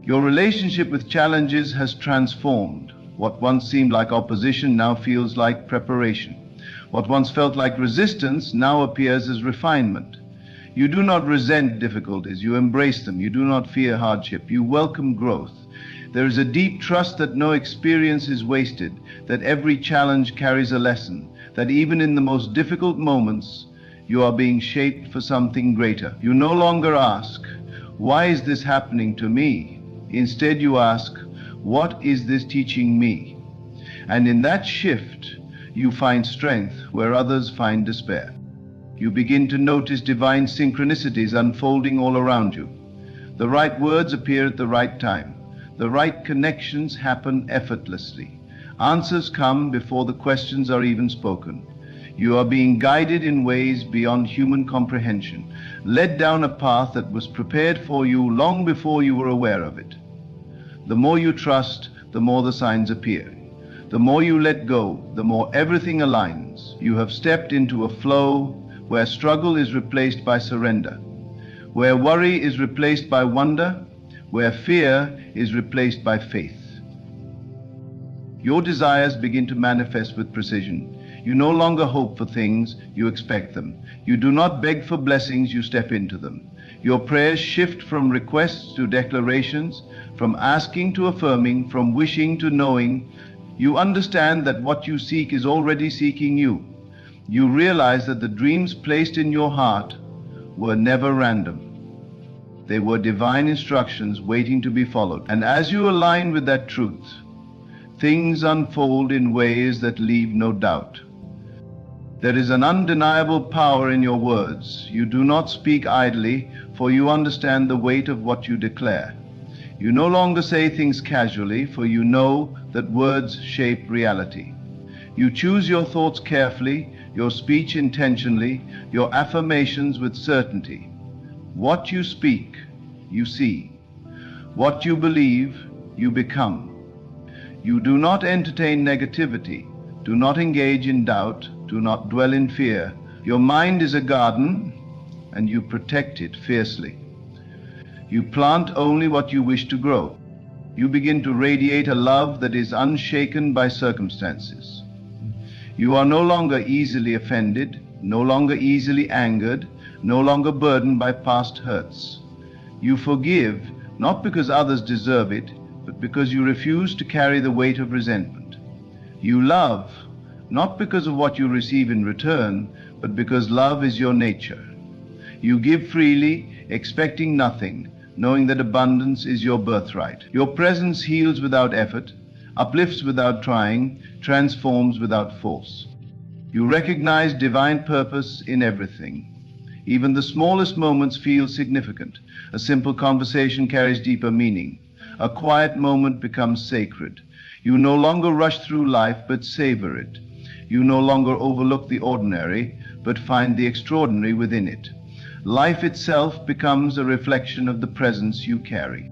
Your relationship with challenges has transformed. What once seemed like opposition now feels like preparation. What once felt like resistance now appears as refinement. You do not resent difficulties, you embrace them. You do not fear hardship, you welcome growth. There is a deep trust that no experience is wasted, that every challenge carries a lesson, that even in the most difficult moments, you are being shaped for something greater. You no longer ask, "Why is this happening to me?" Instead, you ask, "What is this teaching me?" And in that shift, you find strength where others find despair. You begin to notice divine synchronicities unfolding all around you. The right words appear at the right time. The right connections happen effortlessly. Answers come before the questions are even spoken. You are being guided in ways beyond human comprehension, led down a path that was prepared for you long before you were aware of it. The more you trust, the more the signs appear. The more you let go, the more everything aligns. You have stepped into a flow where struggle is replaced by surrender, where worry is replaced by wonder, where fear is replaced by faith. Your desires begin to manifest with precision. You no longer hope for things, you expect them. You do not beg for blessings, you step into them. Your prayers shift from requests to declarations, from asking to affirming, from wishing to knowing. You understand that what you seek is already seeking you. You realize that the dreams placed in your heart were never random. They were divine instructions waiting to be followed. And as you align with that truth, things unfold in ways that leave no doubt. There is an undeniable power in your words. You do not speak idly, for you understand the weight of what you declare. You no longer say things casually, for you know that words shape reality. You choose your thoughts carefully, your speech intentionally, your affirmations with certainty. What you speak, you see. What you believe, you become. You do not entertain negativity. Do not engage in doubt. Do not dwell in fear. Your mind is a garden, and you protect it fiercely. You plant only what you wish to grow. You begin to radiate a love that is unshaken by circumstances. You are no longer easily offended, no longer easily angered, no longer burdened by past hurts. You forgive, not because others deserve it, but because you refuse to carry the weight of resentment. You love, not because of what you receive in return, but because love is your nature. You give freely, expecting nothing, knowing that abundance is your birthright. Your presence heals without effort, uplifts without trying, transforms without force. You recognize divine purpose in everything. Even the smallest moments feel significant. A simple conversation carries deeper meaning. A quiet moment becomes sacred. You no longer rush through life, but savor it. You no longer overlook the ordinary, but find the extraordinary within it. Life itself becomes a reflection of the presence you carry.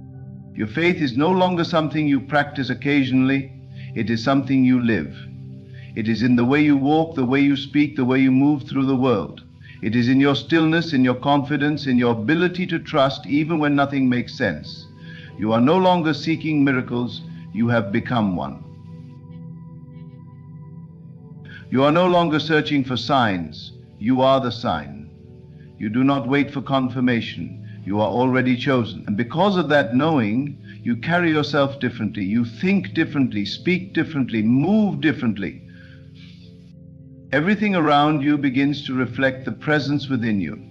Your faith is no longer something you practice occasionally, it is something you live. It is in the way you walk, the way you speak, the way you move through the world. It is in your stillness, in your confidence, in your ability to trust even when nothing makes sense. You are no longer seeking miracles, you have become one. You are no longer searching for signs, you are the sign. You do not wait for confirmation, you are already chosen. And because of that knowing, you carry yourself differently, you think differently, speak differently, move differently. Everything around you begins to reflect the presence within you.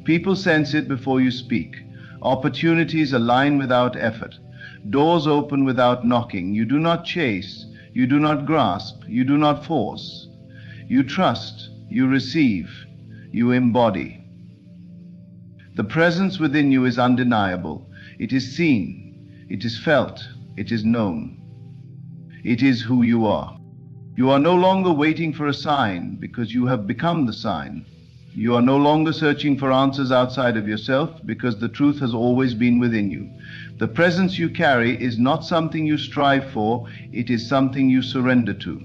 People sense it before you speak. Opportunities align without effort. Doors open without knocking. You do not chase, you do not grasp, you do not force. You trust, you receive, you embody. The presence within you is undeniable. It is seen, it is felt, it is known. It is who you are. You are no longer waiting for a sign because you have become the sign. You are no longer searching for answers outside of yourself because the truth has always been within you. The presence you carry is not something you strive for, it is something you surrender to.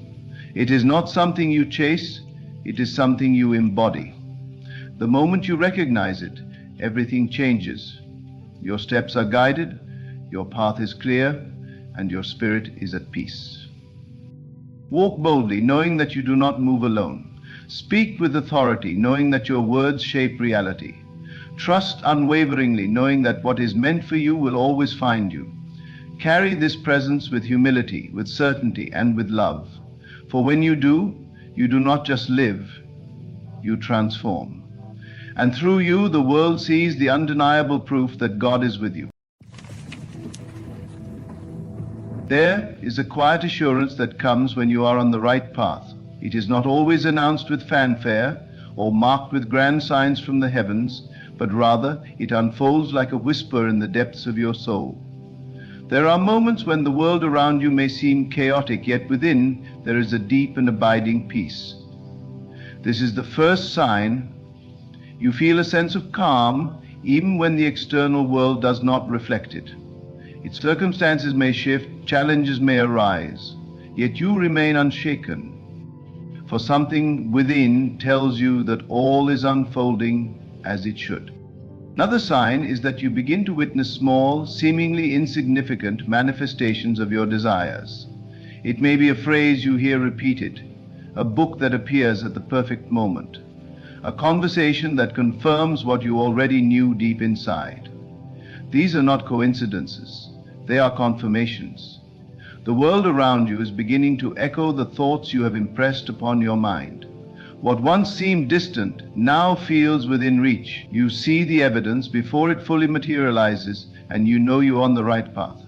It is not something you chase, it is something you embody. The moment you recognize it, everything changes. Your steps are guided, your path is clear, and your spirit is at peace. Walk boldly, knowing that you do not move alone. Speak with authority, knowing that your words shape reality. Trust unwaveringly, knowing that what is meant for you will always find you. Carry this presence with humility, with certainty, and with love. For when you do not just live, you transform. And through you, the world sees the undeniable proof that God is with you. There is a quiet assurance that comes when you are on the right path. It is not always announced with fanfare or marked with grand signs from the heavens, but rather it unfolds like a whisper in the depths of your soul. There are moments when the world around you may seem chaotic, yet within there is a deep and abiding peace. This is the first sign. You feel a sense of calm even when the external world does not reflect it. Its circumstances may shift, challenges may arise, yet you remain unshaken. For something within tells you that all is unfolding as it should. Another sign is that you begin to witness small, seemingly insignificant manifestations of your desires. It may be a phrase you hear repeated, a book that appears at the perfect moment, a conversation that confirms what you already knew deep inside. These are not coincidences, they are confirmations. The world around you is beginning to echo the thoughts you have impressed upon your mind. What once seemed distant now feels within reach. You see the evidence before it fully materializes, and you know you're on the right path.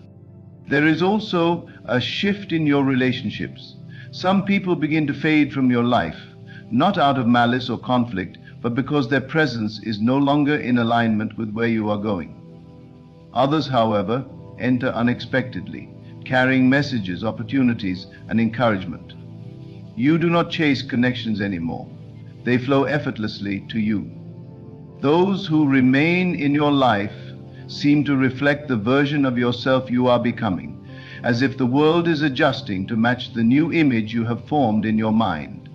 There is also a shift in your relationships. Some people begin to fade from your life, not out of malice or conflict, but because their presence is no longer in alignment with where you are going. Others, however, enter unexpectedly, carrying messages, opportunities, and encouragement. You do not chase connections anymore. They flow effortlessly to you. Those who remain in your life seem to reflect the version of yourself you are becoming, as if the world is adjusting to match the new image you have formed in your mind.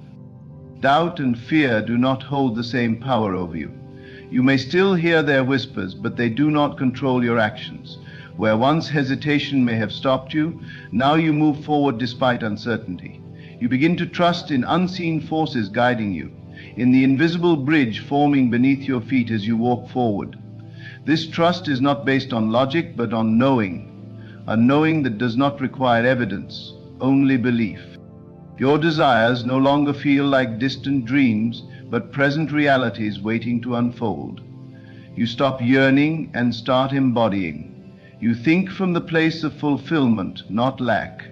Doubt and fear do not hold the same power over you. You may still hear their whispers, but they do not control your actions. Where once hesitation may have stopped you, now you move forward despite uncertainty. You begin to trust in unseen forces guiding you, in the invisible bridge forming beneath your feet as you walk forward. This trust is not based on logic, but on knowing, a knowing that does not require evidence, only belief. Your desires no longer feel like distant dreams, but present realities waiting to unfold. You stop yearning and start embodying. You think from the place of fulfillment, not lack.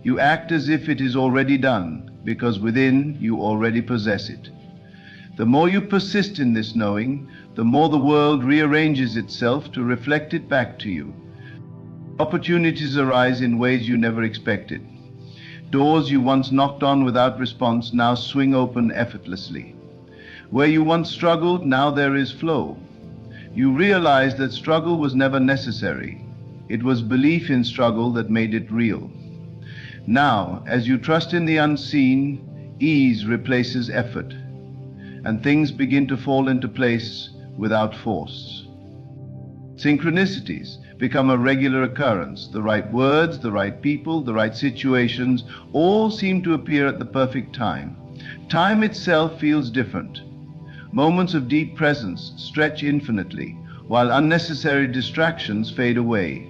You act as if it is already done, because within you already possess it. The more you persist in this knowing, the more the world rearranges itself to reflect it back to you. Opportunities arise in ways you never expected. Doors you once knocked on without response now swing open effortlessly. Where you once struggled, now there is flow. You realize that struggle was never necessary. It was belief in struggle that made it real. Now, as you trust in the unseen, ease replaces effort, and things begin to fall into place without force. Synchronicities become a regular occurrence. The right words, the right people, the right situations, all seem to appear at the perfect time. Time itself feels different. Moments of deep presence stretch infinitely, while unnecessary distractions fade away.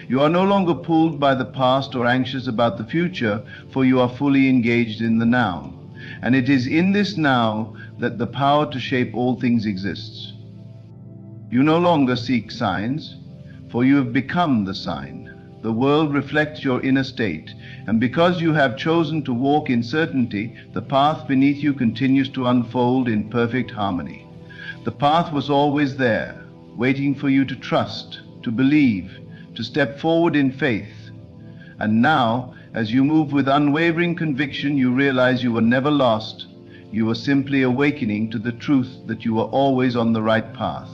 You are no longer pulled by the past or anxious about the future, for you are fully engaged in the now. And it is in this now that the power to shape all things exists. You no longer seek signs, for you have become the sign. The world reflects your inner state, and because you have chosen to walk in certainty, the path beneath you continues to unfold in perfect harmony. The path was always there, waiting for you to trust, to believe, to step forward in faith. And now, as you move with unwavering conviction, you realize you were never lost. You were simply awakening to the truth that you were always on the right path.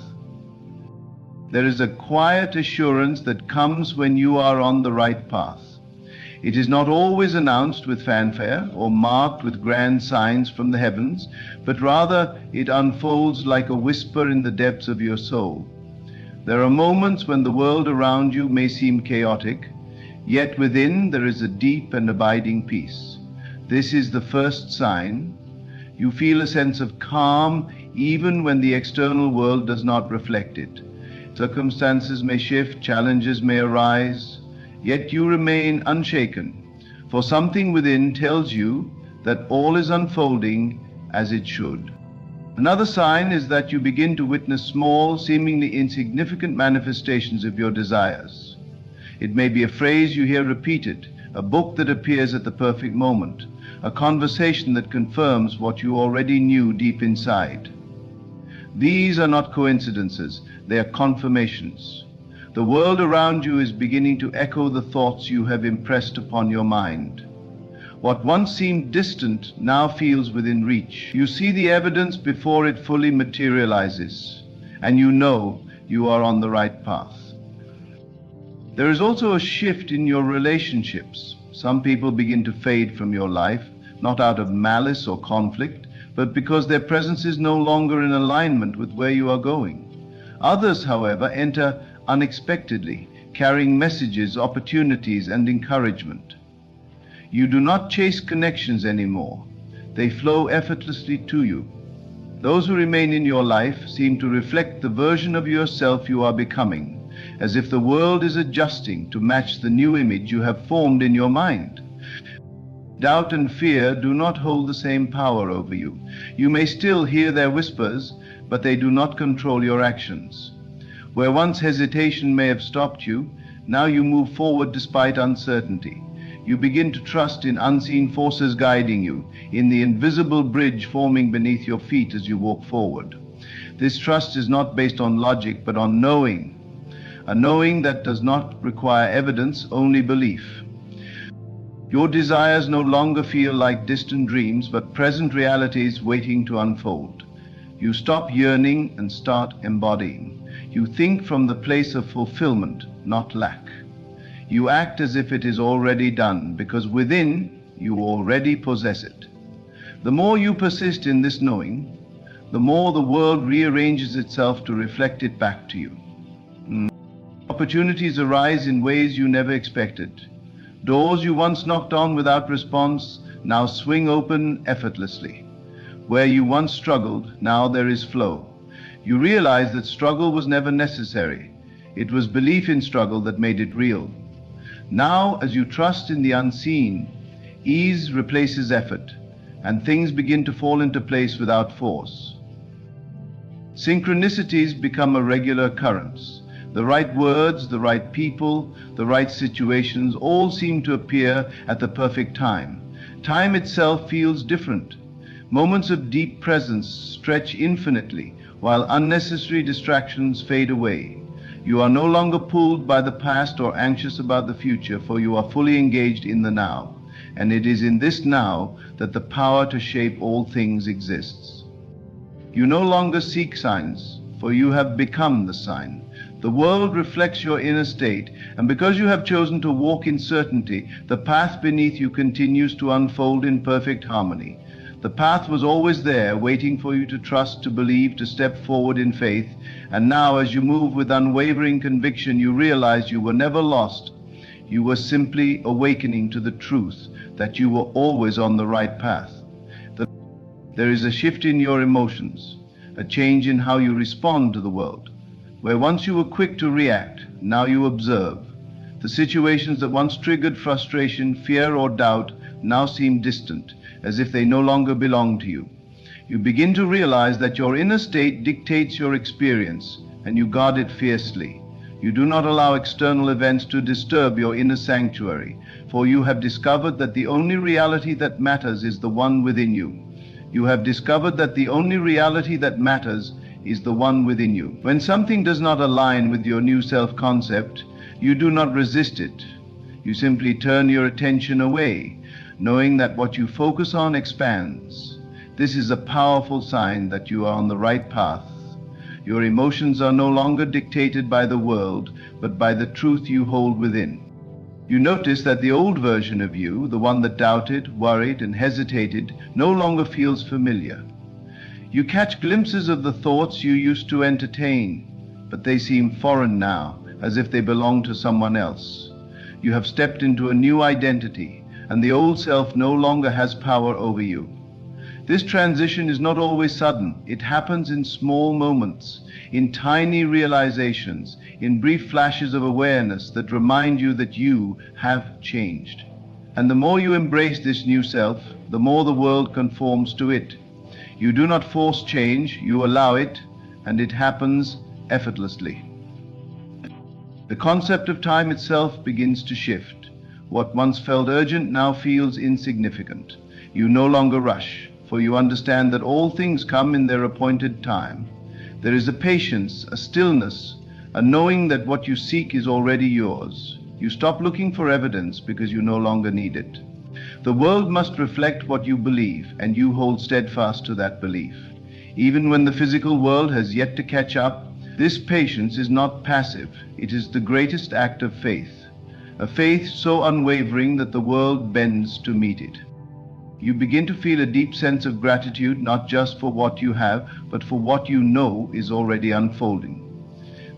There is a quiet assurance that comes when you are on the right path. It is not always announced with fanfare or marked with grand signs from the heavens, but rather it unfolds like a whisper in the depths of your soul. There are moments when the world around you may seem chaotic, yet within there is a deep and abiding peace. This is the first sign. You feel a sense of calm even when the external world does not reflect it. Circumstances may shift, challenges may arise, yet you remain unshaken, for something within tells you that all is unfolding as it should. Another sign is that you begin to witness small, seemingly insignificant manifestations of your desires. It may be a phrase you hear repeated, a book that appears at the perfect moment, a conversation that confirms what you already knew deep inside. These are not coincidences, they are confirmations. The world around you is beginning to echo the thoughts you have impressed upon your mind. What once seemed distant now feels within reach. You see the evidence before it fully materializes, and you know you are on the right path. There is also a shift in your relationships. Some people begin to fade from your life, not out of malice or conflict, but because their presence is no longer in alignment with where you are going. Others, however, enter unexpectedly, carrying messages, opportunities, and encouragement. You do not chase connections anymore. They flow effortlessly to you. Those who remain in your life seem to reflect the version of yourself you are becoming, as if the world is adjusting to match the new image you have formed in your mind. Doubt and fear do not hold the same power over you. You may still hear their whispers, but they do not control your actions. Where once hesitation may have stopped you, now you move forward despite uncertainty. You begin to trust in unseen forces guiding you, in the invisible bridge forming beneath your feet as you walk forward. This trust is not based on logic, but on knowing. A knowing that does not require evidence, only belief. Your desires no longer feel like distant dreams, but present realities waiting to unfold. You stop yearning and start embodying. You think from the place of fulfillment, not lack. You act as if it is already done, because within you already possess it. The more you persist in this knowing, the more the world rearranges itself to reflect it back to you. Opportunities arise in ways you never expected. Doors you once knocked on without response now swing open effortlessly. Where you once struggled, now there is flow. You realize that struggle was never necessary. It was belief in struggle that made it real. Now, as you trust in the unseen, ease replaces effort, and things begin to fall into place without force. Synchronicities become a regular occurrence. The right words, the right people, the right situations all seem to appear at the perfect time. Time itself feels different. Moments of deep presence stretch infinitely, while unnecessary distractions fade away. You are no longer pulled by the past or anxious about the future, for you are fully engaged in the now. And it is in this now that the power to shape all things exists. You no longer seek signs, for you have become the sign. The world reflects your inner state, and because you have chosen to walk in certainty, the path beneath you continues to unfold in perfect harmony. The path was always there, waiting for you to trust, to believe, to step forward in faith. And now, as you move with unwavering conviction, you realize you were never lost. You were simply awakening to the truth that you were always on the right path. There is a shift in your emotions, a change in how you respond to the world. Where once you were quick to react, now you observe. The situations that once triggered frustration, fear, or doubt now seem distant, as if they no longer belong to you. You begin to realize that your inner state dictates your experience, and you guard it fiercely. You do not allow external events to disturb your inner sanctuary, for you have discovered that the only reality that matters is the one within you. You have discovered that the only reality that matters is the one within you. When something does not align with your new self-concept, you do not resist it. You simply turn your attention away, knowing that what you focus on expands. This is a powerful sign that you are on the right path. Your emotions are no longer dictated by the world, but by the truth you hold within. You notice that the old version of you, the one that doubted, worried, and hesitated, no longer feels familiar. You catch glimpses of the thoughts you used to entertain, but they seem foreign now, as if they belong to someone else. You have stepped into a new identity, and the old self no longer has power over you. This transition is not always sudden. It happens in small moments, in tiny realizations, in brief flashes of awareness that remind you that you have changed. And the more you embrace this new self, the more the world conforms to it. You do not force change, you allow it, and it happens effortlessly. The concept of time itself begins to shift. What once felt urgent now feels insignificant. You no longer rush, for you understand that all things come in their appointed time. There is a patience, a stillness, a knowing that what you seek is already yours. You stop looking for evidence because you no longer need it. The world must reflect what you believe, and you hold steadfast to that belief. Even when the physical world has yet to catch up, this patience is not passive. It is the greatest act of faith, a faith so unwavering that the world bends to meet it. You begin to feel a deep sense of gratitude, not just for what you have, but for what you know is already unfolding.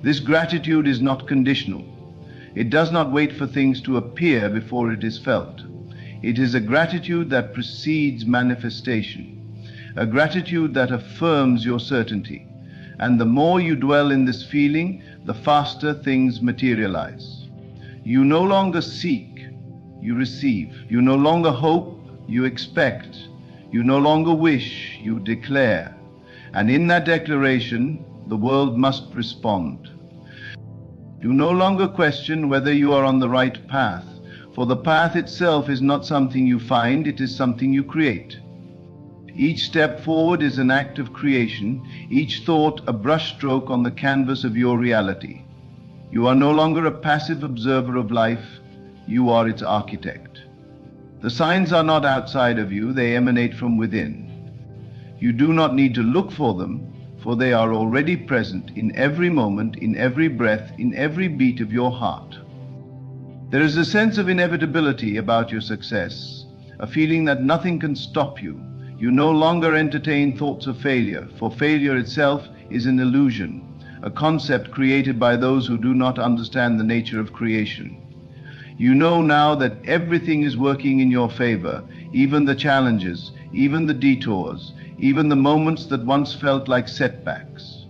This gratitude is not conditional. It does not wait for things to appear before it is felt. It is a gratitude that precedes manifestation, a gratitude that affirms your certainty. And the more you dwell in this feeling, the faster things materialize. You no longer seek, you receive. You no longer hope, you expect. You no longer wish, you declare. And in that declaration, the world must respond. You no longer question whether you are on the right path, for the path itself is not something you find, it is something you create. Each step forward is an act of creation, each thought a brushstroke on the canvas of your reality. You are no longer a passive observer of life, you are its architect. The signs are not outside of you, they emanate from within. You do not need to look for them, for they are already present in every moment, in every breath, in every beat of your heart. There is a sense of inevitability about your success, a feeling that nothing can stop you. You no longer entertain thoughts of failure, for failure itself is an illusion, a concept created by those who do not understand the nature of creation. You know now that everything is working in your favor, even the challenges, even the detours, even the moments that once felt like setbacks.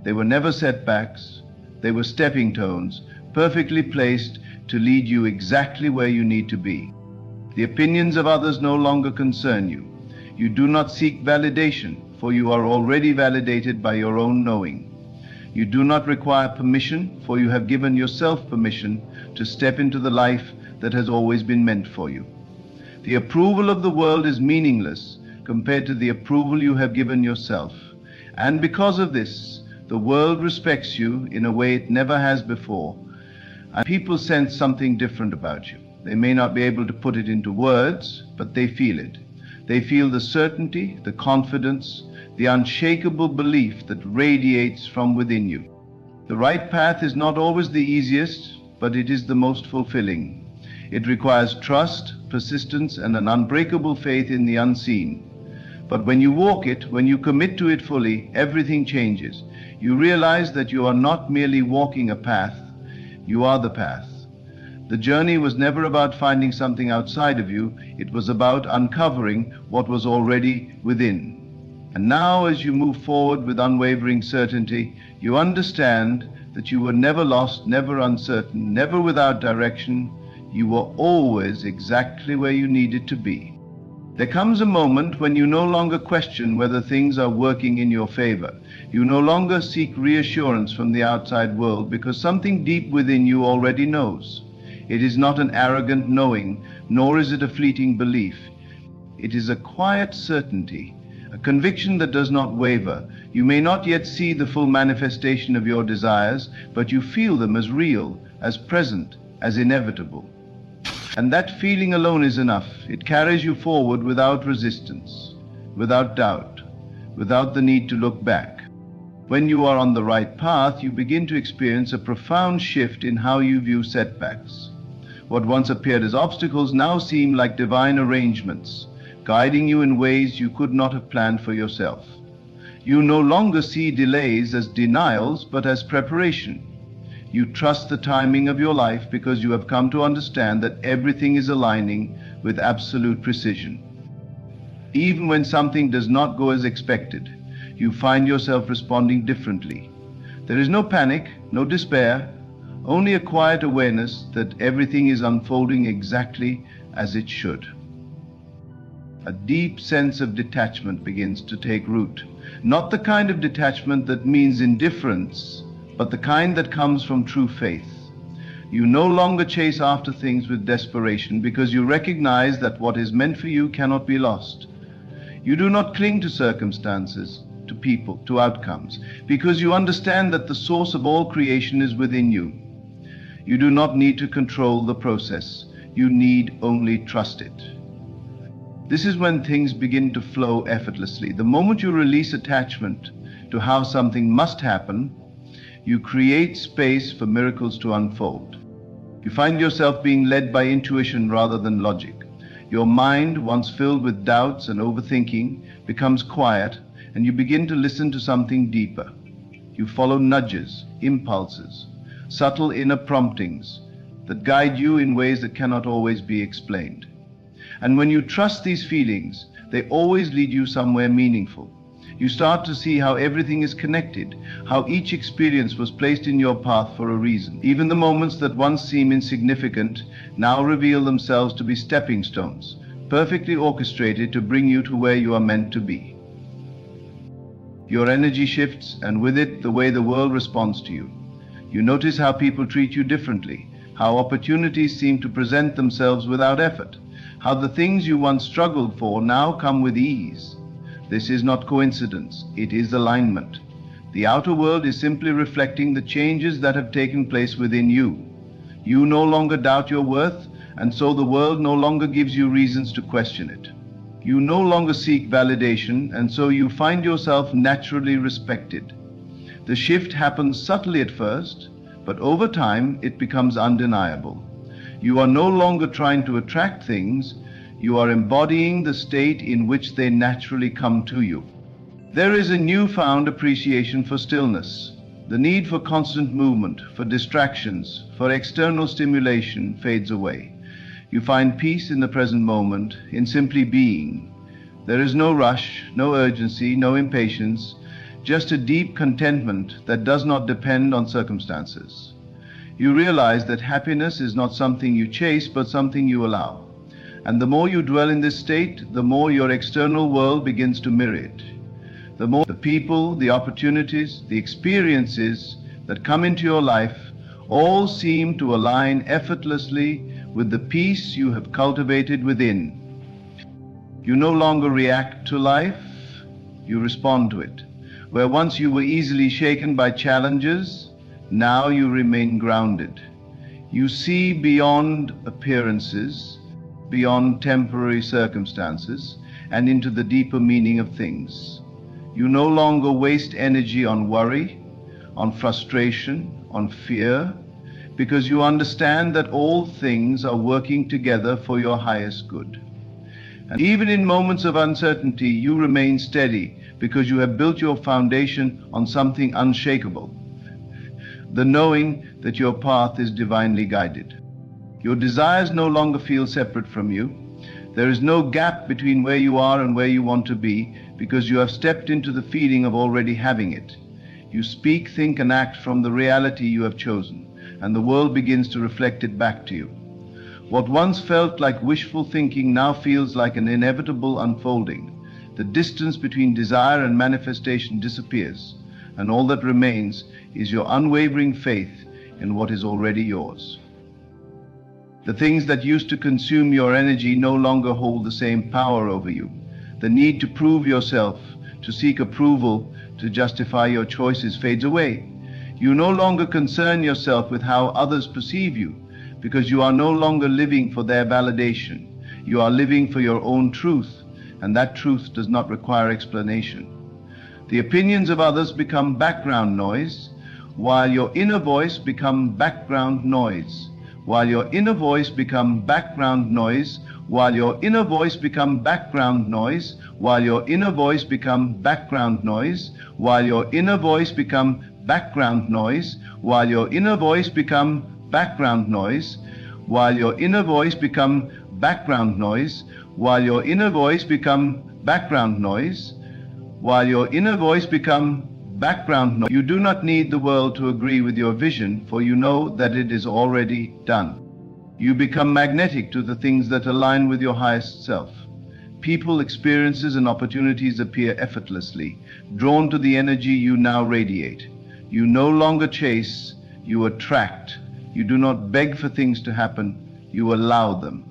They were never setbacks, they were stepping stones, perfectly placed to lead you exactly where you need to be. The opinions of others no longer concern you. You do not seek validation, for you are already validated by your own knowing. You do not require permission, for you have given yourself permission to step into the life that has always been meant for you. The approval of the world is meaningless compared to the approval you have given yourself. And because of this, the world respects you in a way it never has before. And people sense something different about you. They may not be able to put it into words, but they feel it. They feel the certainty, the confidence, the unshakable belief that radiates from within you. The right path is not always the easiest, but it is the most fulfilling. It requires trust, persistence, and an unbreakable faith in the unseen. But when you walk it, when you commit to it fully, everything changes. You realize that you are not merely walking a path, you are the path. The journey was never about finding something outside of you, it was about uncovering what was already within. And now, as you move forward with unwavering certainty, you understand that you were never lost, never uncertain, never without direction. You were always exactly where you needed to be. There comes a moment when you no longer question whether things are working in your favor. You no longer seek reassurance from the outside world because something deep within you already knows. It is not an arrogant knowing, nor is it a fleeting belief. It is a quiet certainty, a conviction that does not waver. You may not yet see the full manifestation of your desires, but you feel them as real, as present, as inevitable. And that feeling alone is enough. It carries you forward without resistance, without doubt, without the need to look back. When you are on the right path, you begin to experience a profound shift in how you view setbacks. What once appeared as obstacles now seem like divine arrangements, guiding you in ways you could not have planned for yourself. You no longer see delays as denials, but as preparation. You trust the timing of your life because you have come to understand that everything is aligning with absolute precision. Even when something does not go as expected, you find yourself responding differently. There is no panic, no despair, only a quiet awareness that everything is unfolding exactly as it should. A deep sense of detachment begins to take root. Not the kind of detachment that means indifference, but the kind that comes from true faith. You no longer chase after things with desperation because you recognize that what is meant for you cannot be lost. You do not cling to circumstances, to people, to outcomes, because you understand that the source of all creation is within you. You do not need to control the process. You need only trust it. This is when things begin to flow effortlessly. The moment you release attachment to how something must happen, you create space for miracles to unfold. You find yourself being led by intuition rather than logic. Your mind, once filled with doubts and overthinking, becomes quiet, and you begin to listen to something deeper. You follow nudges, impulses, subtle inner promptings that guide you in ways that cannot always be explained. And when you trust these feelings, they always lead you somewhere meaningful. You start to see how everything is connected, how each experience was placed in your path for a reason. Even the moments that once seem insignificant now reveal themselves to be stepping stones, perfectly orchestrated to bring you to where you are meant to be. Your energy shifts, and with it, the way the world responds to you. You notice how people treat you differently, how opportunities seem to present themselves without effort, how the things you once struggled for now come with ease. This is not coincidence, it is alignment. The outer world is simply reflecting the changes that have taken place within you. You no longer doubt your worth, and so the world no longer gives you reasons to question it. You no longer seek validation, and so you find yourself naturally respected. The shift happens subtly at first, but over time it becomes undeniable. You are no longer trying to attract things, you are embodying the state in which they naturally come to you. There is a newfound appreciation for stillness. The need for constant movement, for distractions, for external stimulation fades away. You find peace in the present moment, in simply being. There is no rush, no urgency, no impatience, just a deep contentment that does not depend on circumstances. You realize that happiness is not something you chase, but something you allow. And the more you dwell in this state, the more your external world begins to mirror it. The more the people, the opportunities, the experiences that come into your life all seem to align effortlessly with the peace you have cultivated within. You no longer react to life, you respond to it. Where once you were easily shaken by challenges, now you remain grounded. You see beyond appearances, beyond temporary circumstances, and into the deeper meaning of things. You no longer waste energy on worry, on frustration, on fear, because you understand that all things are working together for your highest good. And even in moments of uncertainty, you remain steady because you have built your foundation on something unshakable, the knowing that your path is divinely guided. Your desires no longer feel separate from you. There is no gap between where you are and where you want to be, because you have stepped into the feeling of already having it. You speak, think, and act from the reality you have chosen, and the world begins to reflect it back to you. What once felt like wishful thinking now feels like an inevitable unfolding. The distance between desire and manifestation disappears, and all that remains is your unwavering faith in what is already yours. The things that used to consume your energy no longer hold the same power over you. The need to prove yourself, to seek approval, to justify your choices fades away. You no longer concern yourself with how others perceive you, because you are no longer living for their validation. You are living for your own truth, and that truth does not require explanation. The opinions of others become background noise, while your inner voice becomes background noise. While your inner voice becomes background noise, while your inner voice becomes background noise, while your inner voice becomes background noise, while your inner voice becomes background noise, while your inner voice becomes background noise, while your inner voice becomes background noise, while your inner voice becomes background noise, while your inner voice becomes background noise. You do not need the world to agree with your vision, for you know that it is already done. You become magnetic to the things that align with your highest self. People, experiences, and opportunities appear effortlessly, drawn to the energy you now radiate. You no longer chase, you attract. You do not beg for things to happen, you allow them.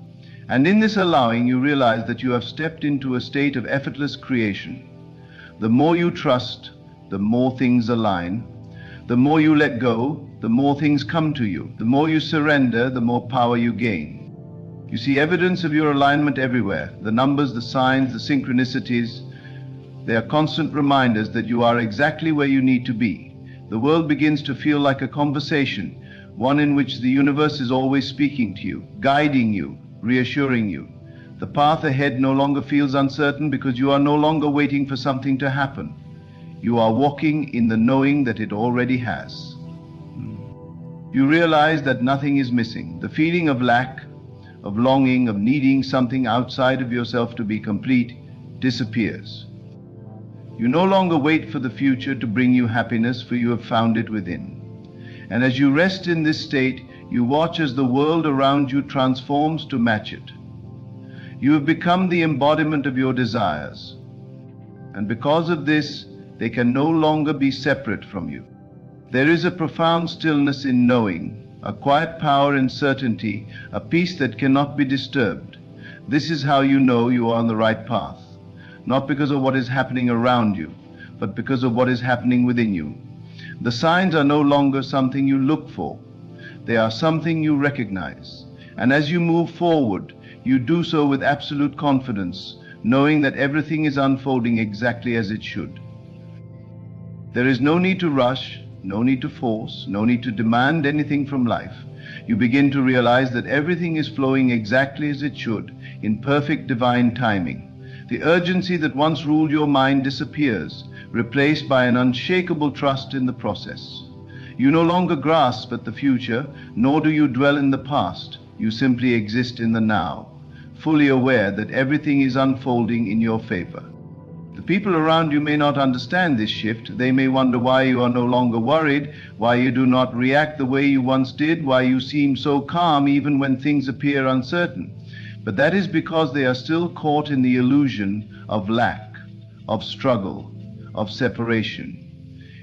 And in this allowing, you realize that you have stepped into a state of effortless creation. The more you trust, the more things align. The more you let go, the more things come to you. The more you surrender, the more power you gain. You see evidence of your alignment everywhere. The numbers, the signs, the synchronicities. They are constant reminders that you are exactly where you need to be. The world begins to feel like a conversation, one in which the universe is always speaking to you, guiding you, reassuring you. The path ahead no longer feels uncertain because you are no longer waiting for something to happen. You are walking in the knowing that it already has. You realize that nothing is missing. The feeling of lack, of longing, of needing something outside of yourself to be complete disappears. You no longer wait for the future to bring you happiness, for you have found it within. And as you rest in this state, you watch as the world around you transforms to match it. You have become the embodiment of your desires. And because of this, they can no longer be separate from you. There is a profound stillness in knowing, a quiet power in certainty, a peace that cannot be disturbed. This is how you know you are on the right path, not because of what is happening around you, but because of what is happening within you. The signs are no longer something you look for. They are something you recognize. And as you move forward, you do so with absolute confidence, knowing that everything is unfolding exactly as it should. There is no need to rush, no need to force, no need to demand anything from life. You begin to realize that everything is flowing exactly as it should, in perfect divine timing. The urgency that once ruled your mind disappears, replaced by an unshakable trust in the process. You no longer grasp at the future, nor do you dwell in the past. You simply exist in the now, fully aware that everything is unfolding in your favor. The people around you may not understand this shift. They may wonder why you are no longer worried, why you do not react the way you once did, why you seem so calm even when things appear uncertain. But that is because they are still caught in the illusion of lack, of struggle, of separation.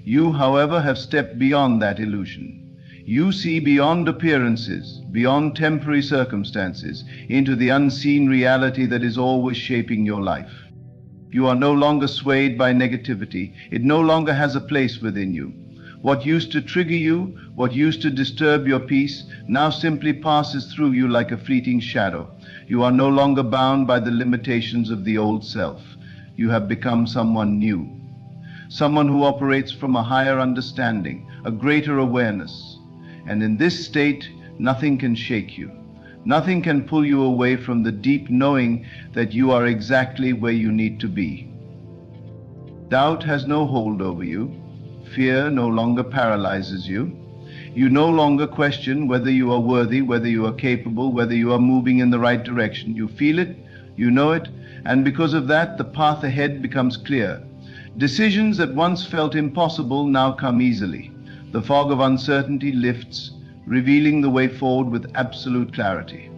You, however, have stepped beyond that illusion. You see beyond appearances, beyond temporary circumstances, into the unseen reality that is always shaping your life. You are no longer swayed by negativity. It no longer has a place within you. What used to trigger you, what used to disturb your peace, now simply passes through you like a fleeting shadow. You are no longer bound by the limitations of the old self. You have become someone new. Someone who operates from a higher understanding, a greater awareness. And in this state, nothing can shake you. Nothing can pull you away from the deep knowing that you are exactly where you need to be. Doubt has no hold over you. Fear no longer paralyzes you. You no longer question whether you are worthy, whether you are capable, whether you are moving in the right direction. You feel it, you know it, and because of that, the path ahead becomes clear. Decisions that once felt impossible now come easily. The fog of uncertainty lifts, revealing the way forward with absolute clarity.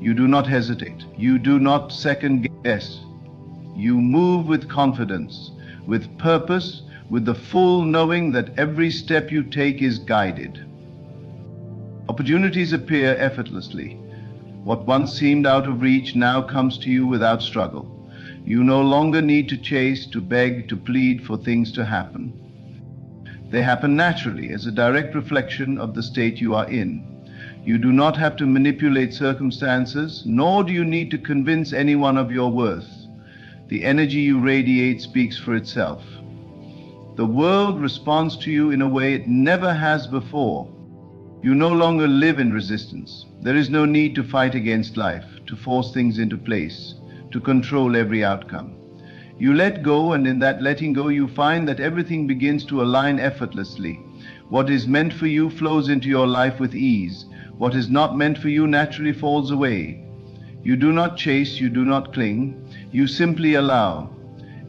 You do not hesitate. You do not second guess. You move with confidence, with purpose, with the full knowing that every step you take is guided. Opportunities appear effortlessly. What once seemed out of reach now comes to you without struggle. You no longer need to chase, to beg, to plead for things to happen. They happen naturally as a direct reflection of the state you are in. You do not have to manipulate circumstances, nor do you need to convince anyone of your worth. The energy you radiate speaks for itself. The world responds to you in a way it never has before. You no longer live in resistance. There is no need to fight against life, to force things into place, to control every outcome. You let go, and in that letting go, you find that everything begins to align effortlessly. What is meant for you flows into your life with ease. What is not meant for you naturally falls away. You do not chase, you do not cling, you simply allow.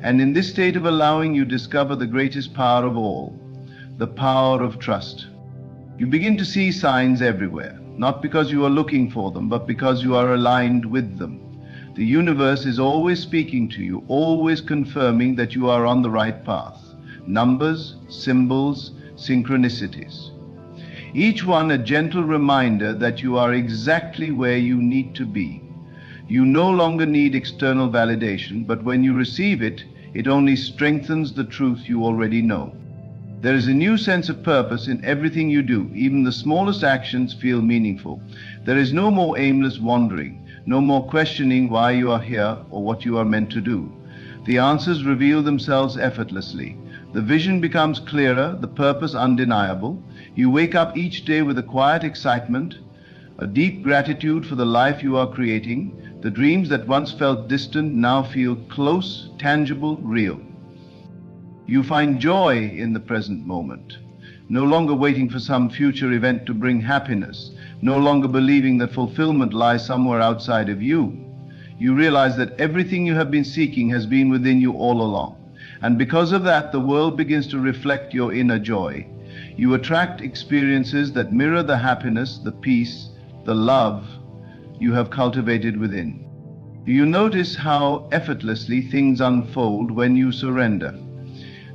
And in this state of allowing, you discover the greatest power of all, the power of trust. You begin to see signs everywhere, not because you are looking for them, but because you are aligned with them. The universe is always speaking to you, always confirming that you are on the right path. Numbers, symbols, synchronicities. Each one a gentle reminder that you are exactly where you need to be. You no longer need external validation, but when you receive it, it only strengthens the truth you already know. There is a new sense of purpose in everything you do. Even the smallest actions feel meaningful. There is no more aimless wandering. No more questioning why you are here or what you are meant to do. The answers reveal themselves effortlessly. The vision becomes clearer, the purpose undeniable. You wake up each day with a quiet excitement, a deep gratitude for the life you are creating. The dreams that once felt distant now feel close, tangible, real. You find joy in the present moment, no longer waiting for some future event to bring happiness, no longer believing that fulfillment lies somewhere outside of you. You realize that everything you have been seeking has been within you all along. And because of that, the world begins to reflect your inner joy. You attract experiences that mirror the happiness, the peace, the love you have cultivated within. Do you notice how effortlessly things unfold when you surrender?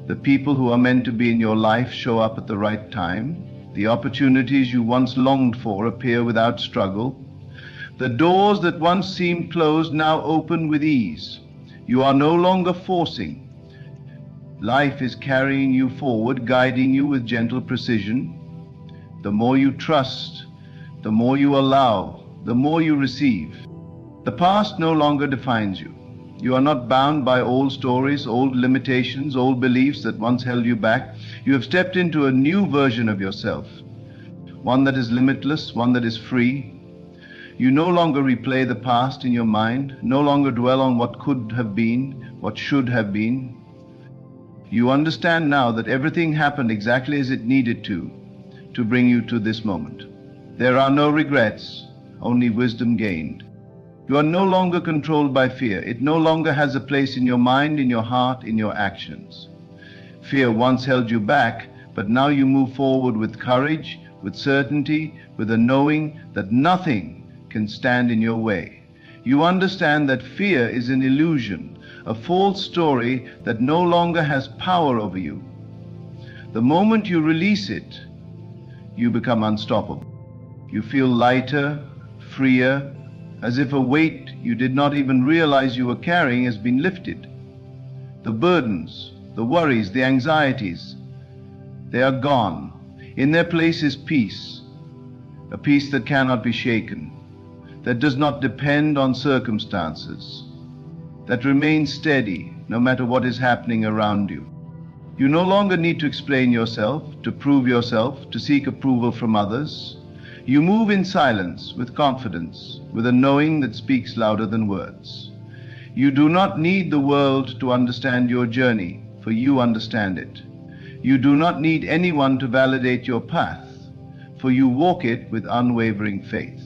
The people who are meant to be in your life show up at the right time. The opportunities you once longed for appear without struggle. The doors that once seemed closed now open with ease. You are no longer forcing. Life is carrying you forward, guiding you with gentle precision. The more you trust, the more you allow, the more you receive. The past no longer defines you. You are not bound by old stories, old limitations, old beliefs that once held you back. You have stepped into a new version of yourself, one that is limitless, one that is free. You no longer replay the past in your mind, no longer dwell on what could have been, what should have been. You understand now that everything happened exactly as it needed to bring you to this moment. There are no regrets, only wisdom gained. You are no longer controlled by fear. It no longer has a place in your mind, in your heart, in your actions. Fear once held you back, but now you move forward with courage, with certainty, with a knowing that nothing can stand in your way. You understand that fear is an illusion, a false story that no longer has power over you. The moment you release it, you become unstoppable. You feel lighter, freer, as if a weight you did not even realize you were carrying has been lifted. The burdens, the worries, the anxieties, they are gone. In their place is peace, a peace that cannot be shaken, that does not depend on circumstances, that remains steady no matter what is happening around you. You no longer need to explain yourself, to prove yourself, to seek approval from others. You move in silence, with confidence, with a knowing that speaks louder than words. You do not need the world to understand your journey, for you understand it. You do not need anyone to validate your path, for you walk it with unwavering faith.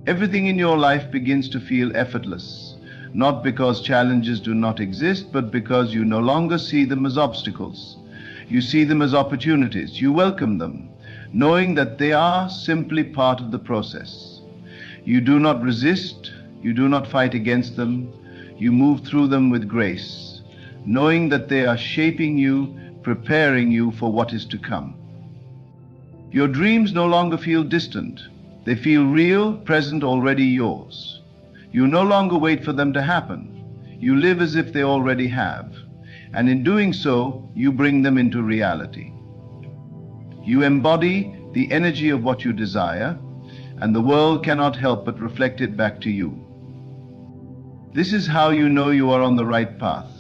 Everything in your life begins to feel effortless, not because challenges do not exist, but because you no longer see them as obstacles. You see them as opportunities. You welcome them, knowing that they are simply part of the process. You do not resist, you do not fight against them, you move through them with grace, knowing that they are shaping you, preparing you for what is to come. Your dreams no longer feel distant. They feel real, present, already yours. You no longer wait for them to happen. You live as if they already have, and in doing so, you bring them into reality. You embody the energy of what you desire, and the world cannot help but reflect it back to you. This is how you know you are on the right path,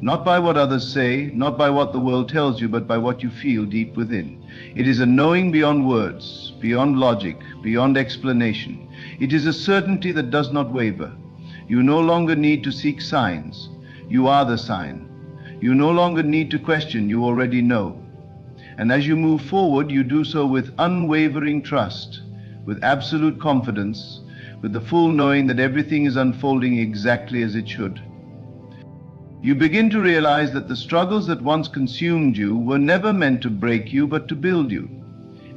not by what others say, not by what the world tells you, but by what you feel deep within. It is a knowing beyond words, beyond logic, beyond explanation. It is a certainty that does not waver. You no longer need to seek signs. You are the sign. You no longer need to question. You already know. And as you move forward, you do so with unwavering trust, with absolute confidence, with the full knowing that everything is unfolding exactly as it should. You begin to realize that the struggles that once consumed you were never meant to break you, but to build you.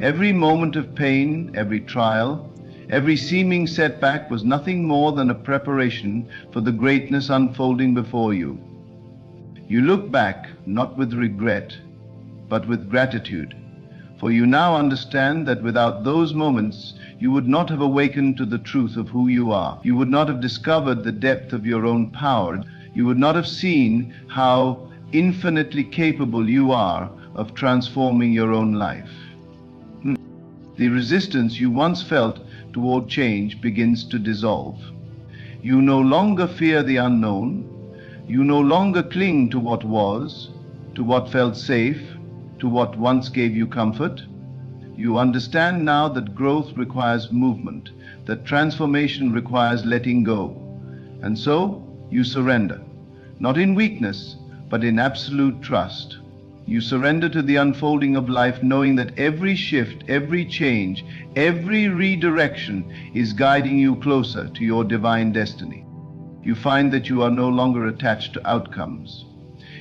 Every moment of pain, every trial, every seeming setback was nothing more than a preparation for the greatness unfolding before you. You look back, not with regret, but with gratitude, for you now understand that without those moments, you would not have awakened to the truth of who you are. You would not have discovered the depth of your own power. You would not have seen how infinitely capable you are of transforming your own life. The resistance you once felt toward change begins to dissolve. You no longer fear the unknown. You no longer cling to what was, to what felt safe, to what once gave you comfort. You understand now that growth requires movement, that transformation requires letting go. And so you surrender, not in weakness, but in absolute trust. You surrender to the unfolding of life, knowing that every shift, every change, every redirection is guiding you closer to your divine destiny. You find that you are no longer attached to outcomes.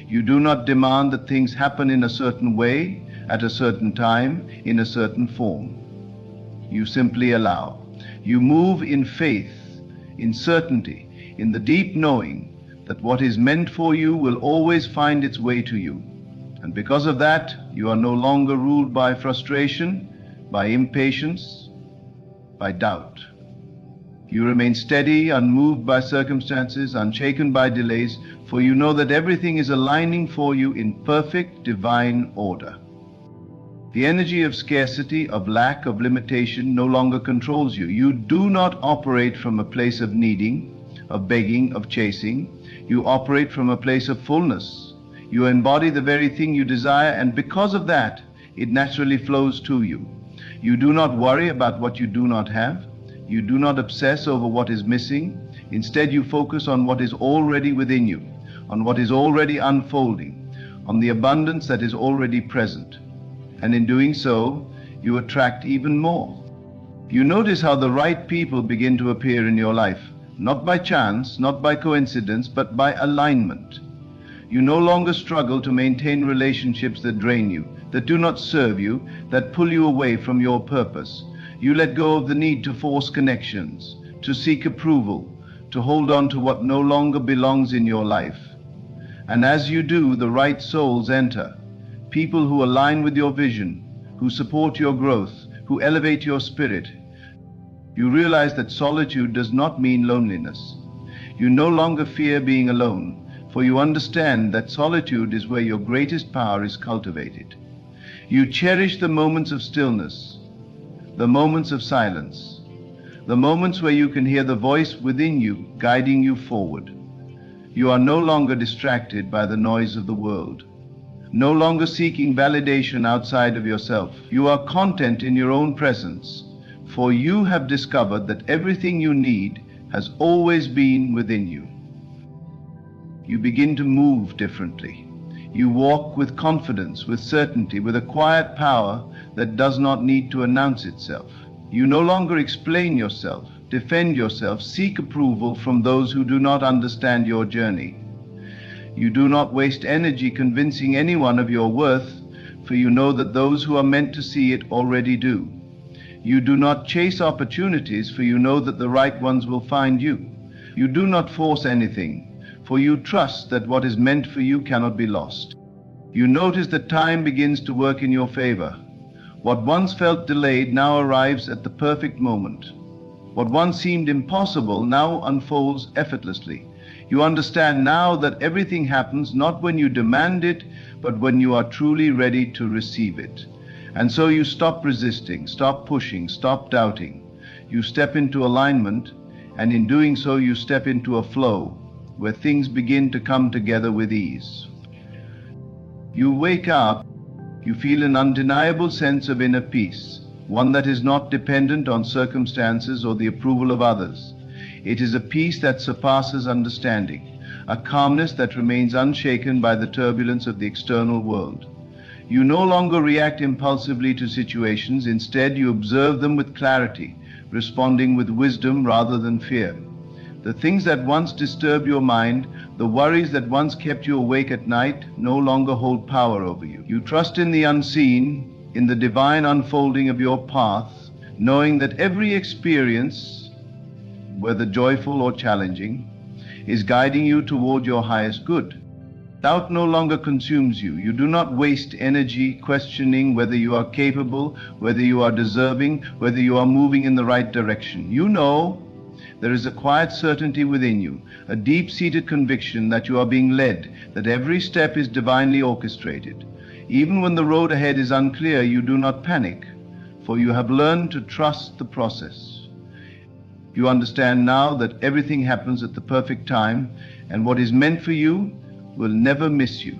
You do not demand that things happen in a certain way, at a certain time, in a certain form. You simply allow. You move in faith, in certainty, in the deep knowing that what is meant for you will always find its way to you. And because of that, you are no longer ruled by frustration, by impatience, by doubt. You remain steady, unmoved by circumstances, unshaken by delays, for you know that everything is aligning for you in perfect divine order. The energy of scarcity, of lack, of limitation no longer controls you. You do not operate from a place of needing, of begging, of chasing. You operate from a place of fullness. You embody the very thing you desire, and because of that, it naturally flows to you. You do not worry about what you do not have. You do not obsess over what is missing. Instead, you focus on what is already within you, on what is already unfolding, on the abundance that is already present. And in doing so, you attract even more. You notice how the right people begin to appear in your life, not by chance, not by coincidence, but by alignment. You no longer struggle to maintain relationships that drain you, that do not serve you, that pull you away from your purpose. You let go of the need to force connections, to seek approval, to hold on to what no longer belongs in your life. And as you do, the right souls enter, people who align with your vision, who support your growth, who elevate your spirit. You realize that solitude does not mean loneliness. You no longer fear being alone, for you understand that solitude is where your greatest power is cultivated. You cherish the moments of stillness, the moments of silence, the moments where you can hear the voice within you guiding you forward. You are no longer distracted by the noise of the world, no longer seeking validation outside of yourself. You are content in your own presence, for you have discovered that everything you need has always been within you. You begin to move differently. You walk with confidence, with certainty, with a quiet power that does not need to announce itself. You no longer explain yourself, defend yourself, seek approval from those who do not understand your journey. You do not waste energy convincing anyone of your worth, for you know that those who are meant to see it already do. You do not chase opportunities, for you know that the right ones will find you. You do not force anything, for you trust that what is meant for you cannot be lost. You notice that time begins to work in your favor. What once felt delayed now arrives at the perfect moment. What once seemed impossible now unfolds effortlessly. You understand now that everything happens not when you demand it, but when you are truly ready to receive it. And so you stop resisting, stop pushing, stop doubting. You step into alignment, and in doing so you step into a flow where things begin to come together with ease. You wake up, you feel an undeniable sense of inner peace, one that is not dependent on circumstances or the approval of others. It is a peace that surpasses understanding, a calmness that remains unshaken by the turbulence of the external world. You no longer react impulsively to situations. Instead, you observe them with clarity, responding with wisdom rather than fear. The things that once disturbed your mind, the worries that once kept you awake at night, no longer hold power over you. You trust in the unseen, in the divine unfolding of your path, knowing that every experience, whether joyful or challenging, is guiding you toward your highest good. Doubt no longer consumes you. You do not waste energy questioning whether you are capable, whether you are deserving, whether you are moving in the right direction. You know there is a quiet certainty within you, a deep-seated conviction that you are being led, that every step is divinely orchestrated. Even when the road ahead is unclear, you do not panic, for you have learned to trust the process. You understand now that everything happens at the perfect time, and what is meant for you will never miss you.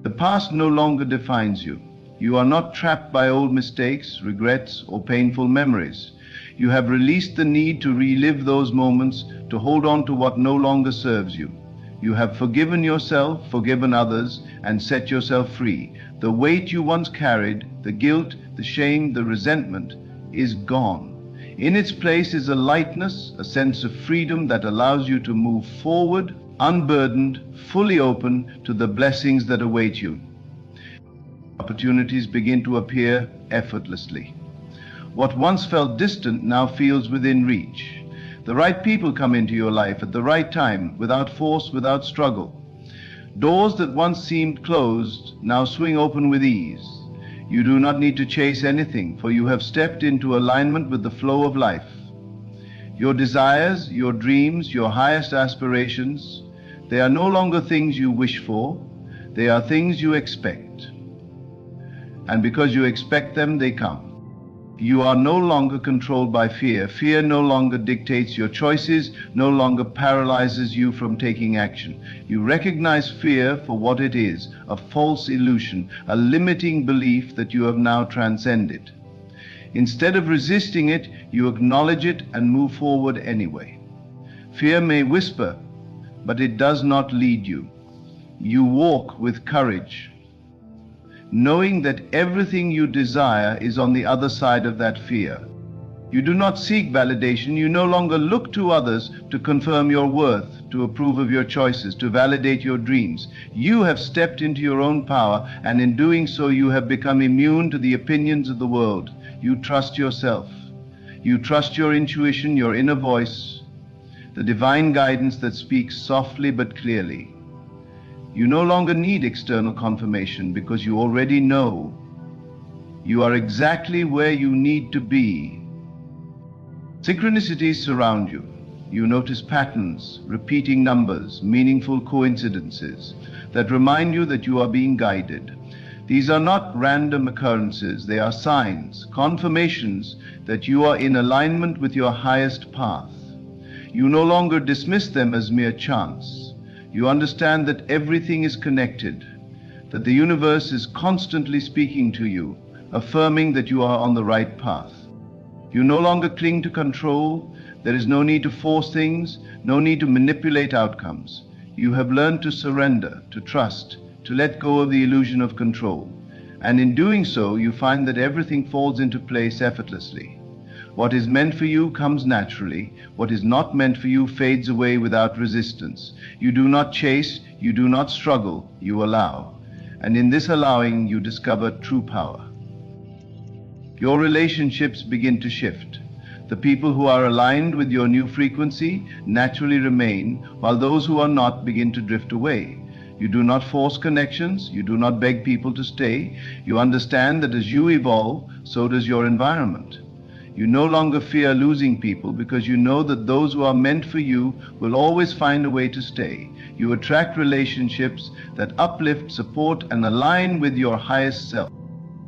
The past no longer defines you. You are not trapped by old mistakes, regrets, or painful memories. You have released the need to relive those moments, to hold on to what no longer serves you. You have forgiven yourself, forgiven others, and set yourself free. The weight you once carried, the guilt, the shame, the resentment, is gone. In its place is a lightness, a sense of freedom that allows you to move forward, unburdened, fully open to the blessings that await you. Opportunities begin to appear effortlessly. What once felt distant now feels within reach. The right people come into your life at the right time, without force, without struggle. Doors that once seemed closed now swing open with ease. You do not need to chase anything, for you have stepped into alignment with the flow of life. Your desires, your dreams, your highest aspirations, they are no longer things you wish for, they are things you expect. And because you expect them, they come. You are no longer controlled by fear. Fear no longer dictates your choices, no longer paralyzes you from taking action. You recognize fear for what it is, a false illusion, a limiting belief that you have now transcended. Instead of resisting it, you acknowledge it and move forward anyway. Fear may whisper, but it does not lead you. You walk with courage, knowing that everything you desire is on the other side of that fear. You do not seek validation. You no longer look to others to confirm your worth, to approve of your choices, to validate your dreams. You have stepped into your own power, and in doing so you have become immune to the opinions of the world. You trust yourself. You trust your intuition, your inner voice. the divine guidance that speaks softly but clearly. You no longer need external confirmation because you already know. You are exactly where you need to be. Synchronicities surround you. You notice patterns, repeating numbers, meaningful coincidences that remind you that you are being guided. These are not random occurrences, they are signs, confirmations that you are in alignment with your highest path. You no longer dismiss them as mere chance. You understand that everything is connected, that the universe is constantly speaking to you, affirming that you are on the right path. You no longer cling to control. There is no need to force things, no need to manipulate outcomes. You have learned to surrender, to trust, to let go of the illusion of control. And in doing so, you find that everything falls into place effortlessly. What is meant for you comes naturally. What is not meant for you fades away without resistance. You do not chase, you do not struggle, you allow. And in this allowing, you discover true power. Your relationships begin to shift. The people who are aligned with your new frequency naturally remain, while those who are not begin to drift away. You do not force connections, you do not beg people to stay. You understand that as you evolve, so does your environment. You no longer fear losing people because you know that those who are meant for you will always find a way to stay. You attract relationships that uplift, support, and align with your highest self.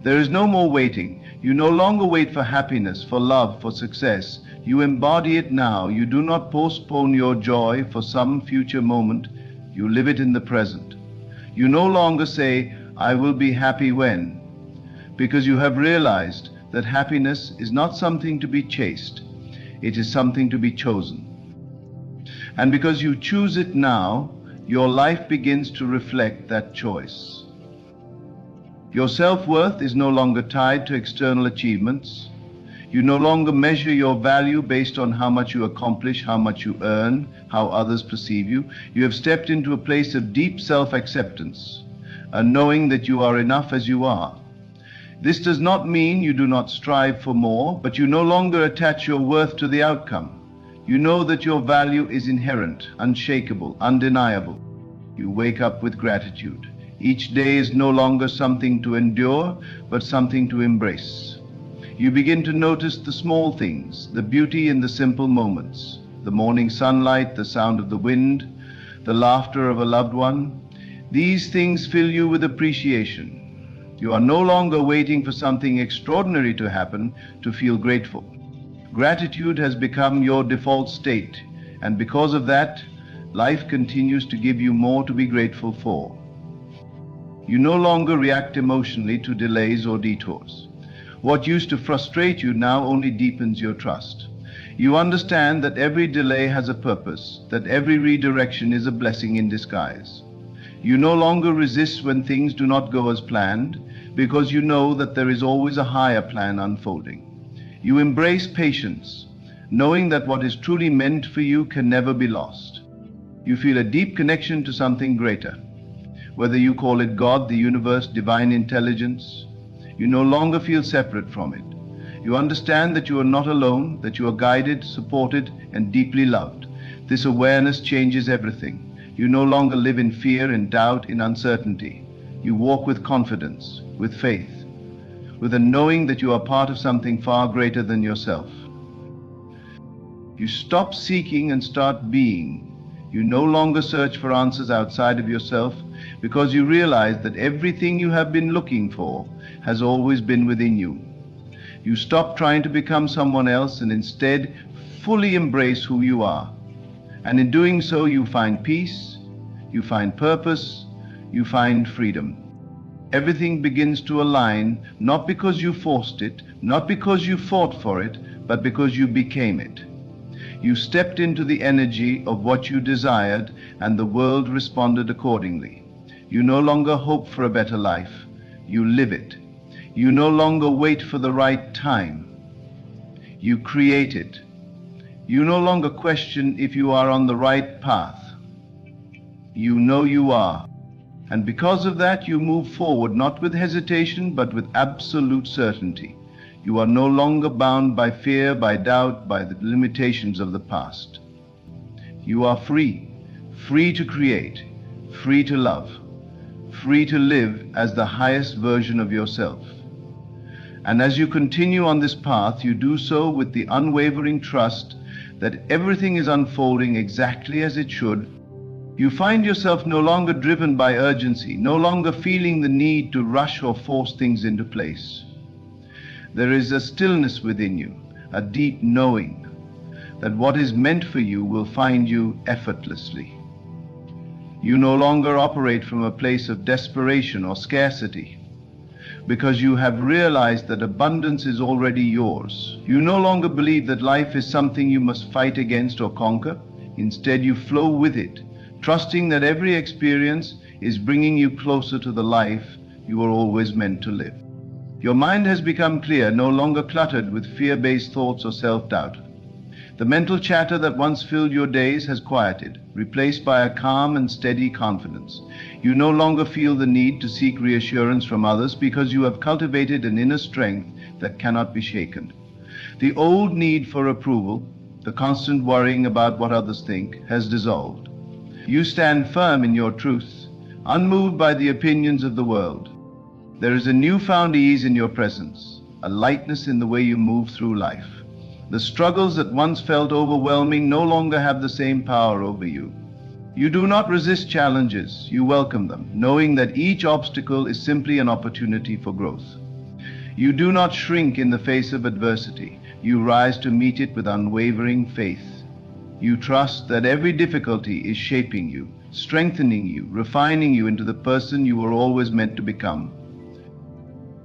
There is no more waiting. You no longer wait for happiness, for love, for success. You embody it now. You do not postpone your joy for some future moment. You live it in the present. You no longer say, "I will be happy when," because you have realized that happiness is not something to be chased. It is something to be chosen. And because you choose it now, your life begins to reflect that choice. Your self-worth is no longer tied to external achievements. You no longer measure your value based on how much you accomplish, how much you earn, how others perceive you. You have stepped into a place of deep self-acceptance, a knowing that you are enough as you are. This does not mean you do not strive for more, but you no longer attach your worth to the outcome. You know that your value is inherent, unshakable, undeniable. You wake up with gratitude. Each day is no longer something to endure, but something to embrace. You begin to notice the small things, the beauty in the simple moments, the morning sunlight, the sound of the wind, the laughter of a loved one. These things fill you with appreciation. You are no longer waiting for something extraordinary to happen to feel grateful. Gratitude has become your default state, and because of that, life continues to give you more to be grateful for. You no longer react emotionally to delays or detours. What used to frustrate you now only deepens your trust. You understand that every delay has a purpose, that every redirection is a blessing in disguise. You no longer resist when things do not go as planned, because you know that there is always a higher plan unfolding. You embrace patience, knowing that what is truly meant for you can never be lost. You feel a deep connection to something greater. Whether you call it God, the universe, divine intelligence, you no longer feel separate from it. You understand that you are not alone, that you are guided, supported, and deeply loved. This awareness changes everything. You no longer live in fear, in doubt, in uncertainty. You walk with confidence, with faith, with a knowing that you are part of something far greater than yourself. You stop seeking and start being. You no longer search for answers outside of yourself, because you realize that everything you have been looking for has always been within you. You stop trying to become someone else and instead fully embrace who you are. And in doing so, you find peace, you find purpose, you find freedom. Everything begins to align, not because you forced it, not because you fought for it, but because you became it. You stepped into the energy of what you desired, and the world responded accordingly. You no longer hope for a better life, you live it. You no longer wait for the right time, you create it. You no longer question if you are on the right path. You know you are. And because of that, you move forward, not with hesitation, but with absolute certainty. You are no longer bound by fear, by doubt, by the limitations of the past. You are free, free to create, free to love, free to live as the highest version of yourself. And as you continue on this path, you do so with the unwavering trust that everything is unfolding exactly as it should. You find yourself no longer driven by urgency, no longer feeling the need to rush or force things into place. There is a stillness within you, a deep knowing that what is meant for you will find you effortlessly. You no longer operate from a place of desperation or scarcity, because you have realized that abundance is already yours. You no longer believe that life is something you must fight against or conquer. Instead, you flow with it, trusting that every experience is bringing you closer to the life you were always meant to live. Your mind has become clear, no longer cluttered with fear-based thoughts or self-doubt. The mental chatter that once filled your days has quieted, replaced by a calm and steady confidence. You no longer feel the need to seek reassurance from others because you have cultivated an inner strength that cannot be shaken. The old need for approval, the constant worrying about what others think, has dissolved. You stand firm in your truth, unmoved by the opinions of the world. There is a newfound ease in your presence, a lightness in the way you move through life. The struggles that once felt overwhelming no longer have the same power over you. You do not resist challenges, you welcome them, knowing that each obstacle is simply an opportunity for growth. You do not shrink in the face of adversity, you rise to meet it with unwavering faith. You trust that every difficulty is shaping you, strengthening you, refining you into the person you were always meant to become.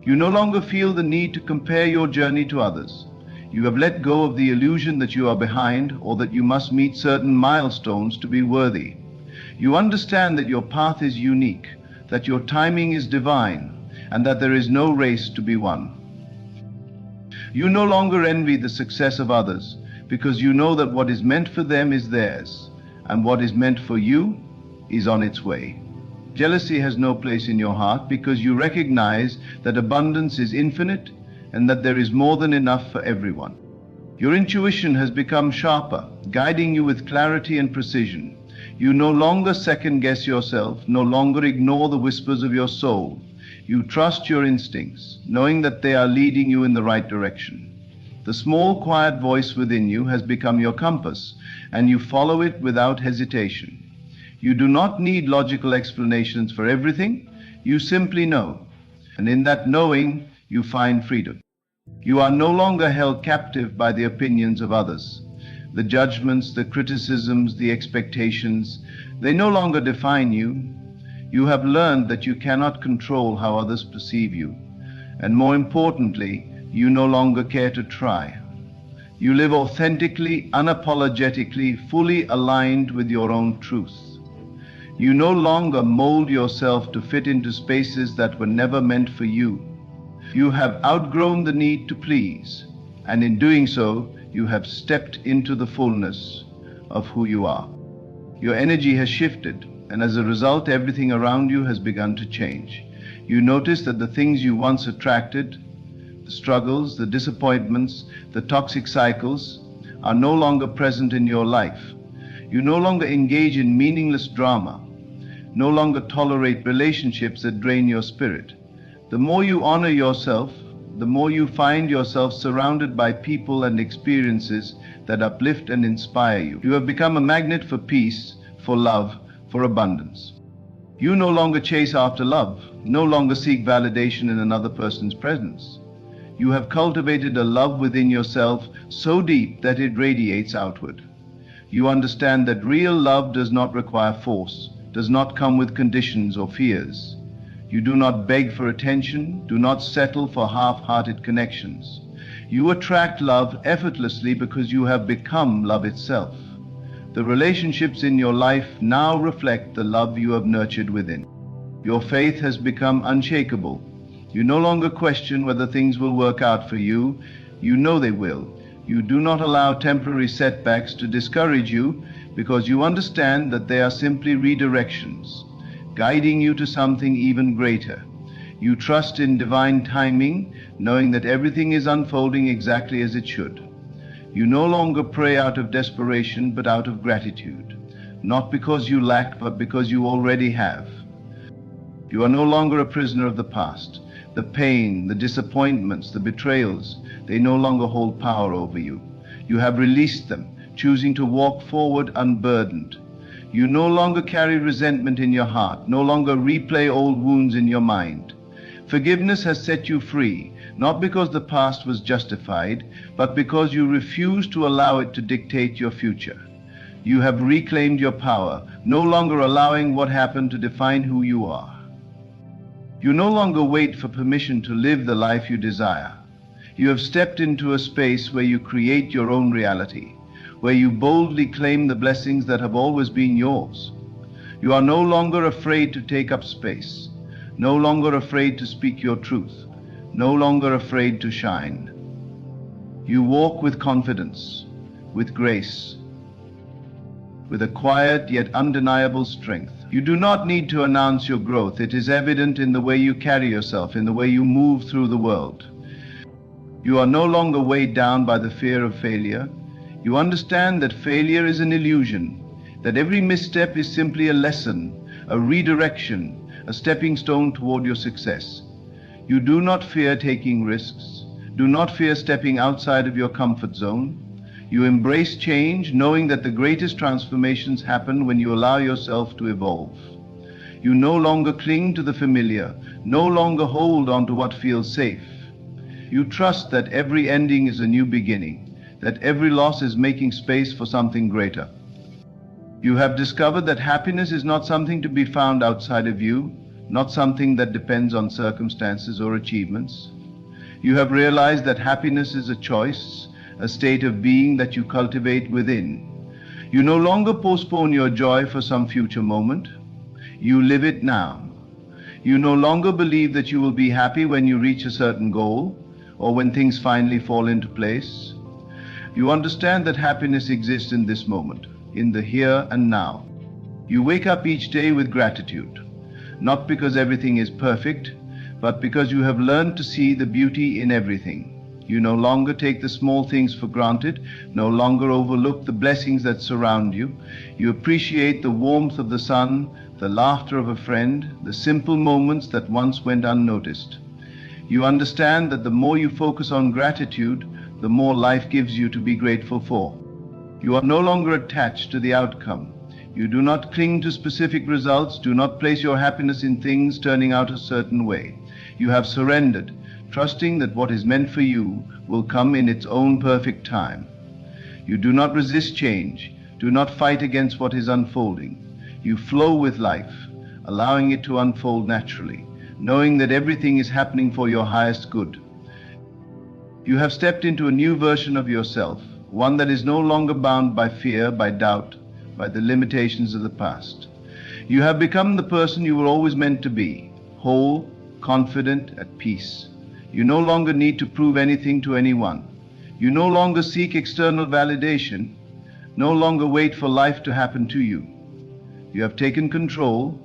You no longer feel the need to compare your journey to others. You have let go of the illusion that you are behind or that you must meet certain milestones to be worthy. You understand that your path is unique, that your timing is divine, and that there is no race to be won. You no longer envy the success of others because you know that what is meant for them is theirs, and what is meant for you is on its way. Jealousy has no place in your heart because you recognize that abundance is infinite and that there is more than enough for everyone. Your intuition has become sharper, guiding you with clarity and precision. You no longer second-guess yourself, no longer ignore the whispers of your soul. You trust your instincts, knowing that they are leading you in the right direction. The small, quiet voice within you has become your compass, and you follow it without hesitation. You do not need logical explanations for everything. You simply know, and in that knowing, you find freedom. You are no longer held captive by the opinions of others. The judgments, the criticisms, the expectations, they no longer define you. You have learned that you cannot control how others perceive you. And more importantly, you no longer care to try. You live authentically, unapologetically, fully aligned with your own truth. You no longer mold yourself to fit into spaces that were never meant for you. You have outgrown the need to please, and in doing so, you have stepped into the fullness of who you are. Your energy has shifted, and as a result, everything around you has begun to change. You notice that the things you once attracted, the struggles, the disappointments, the toxic cycles, are no longer present in your life. You no longer engage in meaningless drama, no longer tolerate relationships that drain your spirit. The more you honor yourself, the more you find yourself surrounded by people and experiences that uplift and inspire you. You have become a magnet for peace, for love, for abundance. You no longer chase after love, no longer seek validation in another person's presence. You have cultivated a love within yourself so deep that it radiates outward. You understand that real love does not require force, does not come with conditions or fears. You do not beg for attention, do not settle for half-hearted connections. You attract love effortlessly because you have become love itself. The relationships in your life now reflect the love you have nurtured within. Your faith has become unshakable. You no longer question whether things will work out for you. You know they will. You do not allow temporary setbacks to discourage you because you understand that they are simply redirections, guiding you to something even greater. You trust in divine timing, knowing that everything is unfolding exactly as it should. You no longer pray out of desperation, but out of gratitude, not because you lack, but because you already have. You are no longer a prisoner of the past. The pain, the disappointments, the betrayals, they no longer hold power over you. You have released them, choosing to walk forward unburdened. You no longer carry resentment in your heart, no longer replay old wounds in your mind. Forgiveness has set you free, not because the past was justified, but because you refuse to allow it to dictate your future. You have reclaimed your power, no longer allowing what happened to define who you are. You no longer wait for permission to live the life you desire. You have stepped into a space where you create your own reality, where you boldly claim the blessings that have always been yours. You are no longer afraid to take up space, no longer afraid to speak your truth, no longer afraid to shine. You walk with confidence, with grace, with a quiet yet undeniable strength. You do not need to announce your growth. It is evident in the way you carry yourself, in the way you move through the world. You are no longer weighed down by the fear of failure. You understand that failure is an illusion, that every misstep is simply a lesson, a redirection, a stepping stone toward your success. You do not fear taking risks. Do not fear stepping outside of your comfort zone. You embrace change, knowing that the greatest transformations happen when you allow yourself to evolve. You no longer cling to the familiar, no longer hold on to what feels safe. You trust that every ending is a new beginning, that every loss is making space for something greater. You have discovered that happiness is not something to be found outside of you, not something that depends on circumstances or achievements. You have realized that happiness is a choice, a state of being that you cultivate within. You no longer postpone your joy for some future moment. You live it now. You no longer believe that you will be happy when you reach a certain goal or when things finally fall into place. You understand that happiness exists in this moment, in the here and now. You wake up each day with gratitude, not because everything is perfect, but because you have learned to see the beauty in everything. You no longer take the small things for granted, no longer overlook the blessings that surround you. You appreciate the warmth of the sun, the laughter of a friend, the simple moments that once went unnoticed. You understand that the more you focus on gratitude, the more life gives you to be grateful for. You are no longer attached to the outcome. You do not cling to specific results, do not place your happiness in things turning out a certain way. You have surrendered, trusting that what is meant for you will come in its own perfect time. You do not resist change, do not fight against what is unfolding. You flow with life, allowing it to unfold naturally, knowing that everything is happening for your highest good. You have stepped into a new version of yourself, one that is no longer bound by fear, by doubt, by the limitations of the past. You have become the person you were always meant to be, whole, confident, at peace. You no longer need to prove anything to anyone. You no longer seek external validation, no longer wait for life to happen to you. You have taken control,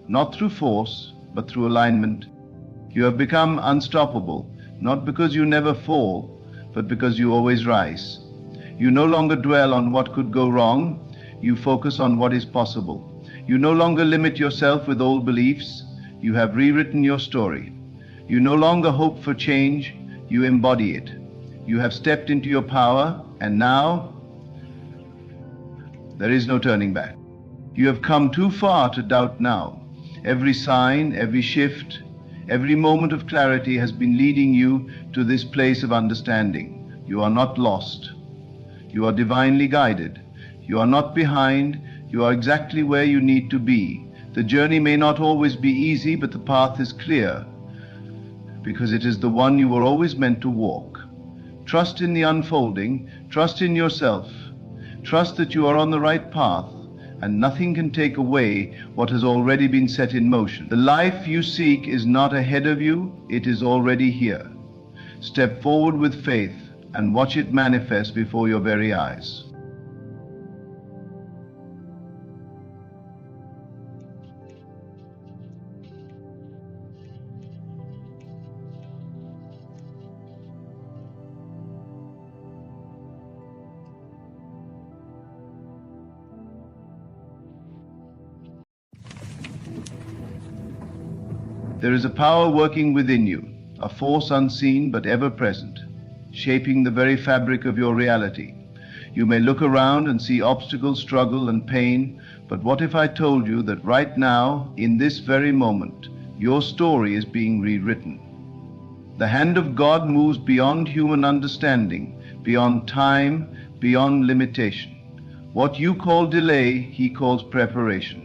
not through force, but through alignment. You have become unstoppable, not because you never fall, but because you always rise. You no longer dwell on what could go wrong, you focus on what is possible. You no longer limit yourself with old beliefs, you have rewritten your story. You no longer hope for change, you embody it. You have stepped into your power, and now there is no turning back. You have come too far to doubt now. Every sign, every shift, every moment of clarity has been leading you to this place of understanding. You are not lost. You are divinely guided. You are not behind. You are exactly where you need to be. The journey may not always be easy, but the path is clear, because it is the one you were always meant to walk. Trust in the unfolding. Trust in yourself. Trust that you are on the right path, and nothing can take away what has already been set in motion. The life you seek is not ahead of you, it is already here. Step forward with faith and watch it manifest before your very eyes. There is a power working within you, a force unseen but ever present, shaping the very fabric of your reality. You may look around and see obstacles, struggle, and pain, but what if I told you that right now, in this very moment, your story is being rewritten? The hand of God moves beyond human understanding, beyond time, beyond limitation. What you call delay, He calls preparation.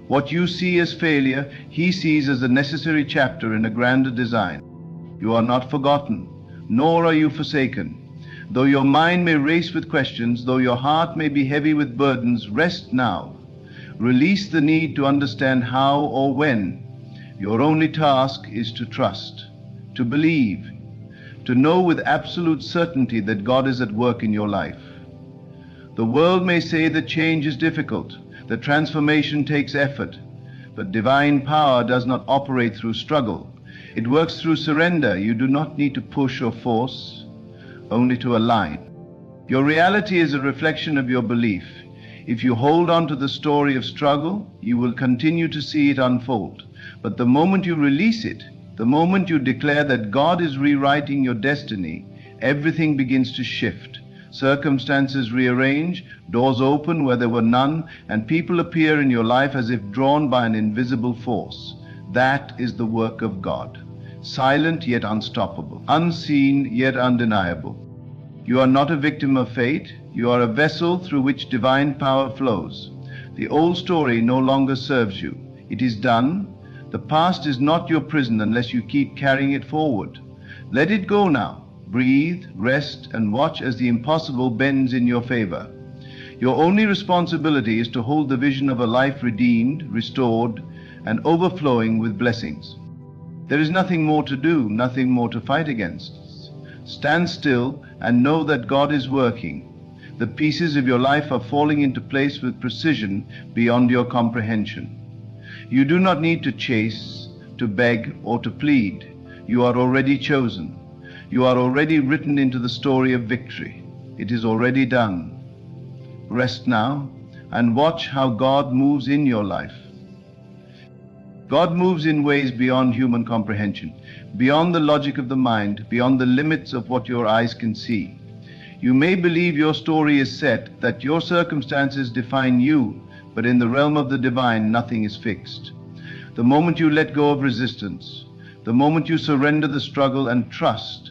What you see as failure, He sees as a necessary chapter in a grander design. You are not forgotten, nor are you forsaken. Though your mind may race with questions, though your heart may be heavy with burdens, rest now. Release the need to understand how or when. Your only task is to trust, to believe, to know with absolute certainty that God is at work in your life. The world may say that change is difficult, that transformation takes effort, but divine power does not operate through struggle. It works through surrender. You do not need to push or force, only to align. Your reality is a reflection of your belief. If you hold on to the story of struggle, you will continue to see it unfold. But the moment you release it, the moment you declare that God is rewriting your destiny, everything begins to shift. Circumstances rearrange, doors open where there were none, and people appear in your life as if drawn by an invisible force. That is the work of God. Silent yet unstoppable, unseen yet undeniable. You are not a victim of fate. You are a vessel through which divine power flows. The old story no longer serves you. It is done. The past is not your prison unless you keep carrying it forward. Let it go now. Breathe, rest, and watch as the impossible bends in your favor. Your only responsibility is to hold the vision of a life redeemed, restored, and overflowing with blessings. There is nothing more to do, nothing more to fight against. Stand still and know that God is working. The pieces of your life are falling into place with precision beyond your comprehension. You do not need to chase, to beg, or to plead. You are already chosen. You are already written into the story of victory. It is already done. Rest now and watch how God moves in your life. God moves in ways beyond human comprehension, beyond the logic of the mind, beyond the limits of what your eyes can see. You may believe your story is set, that your circumstances define you, but in the realm of the divine, nothing is fixed. The moment you let go of resistance, the moment you surrender the struggle and trust,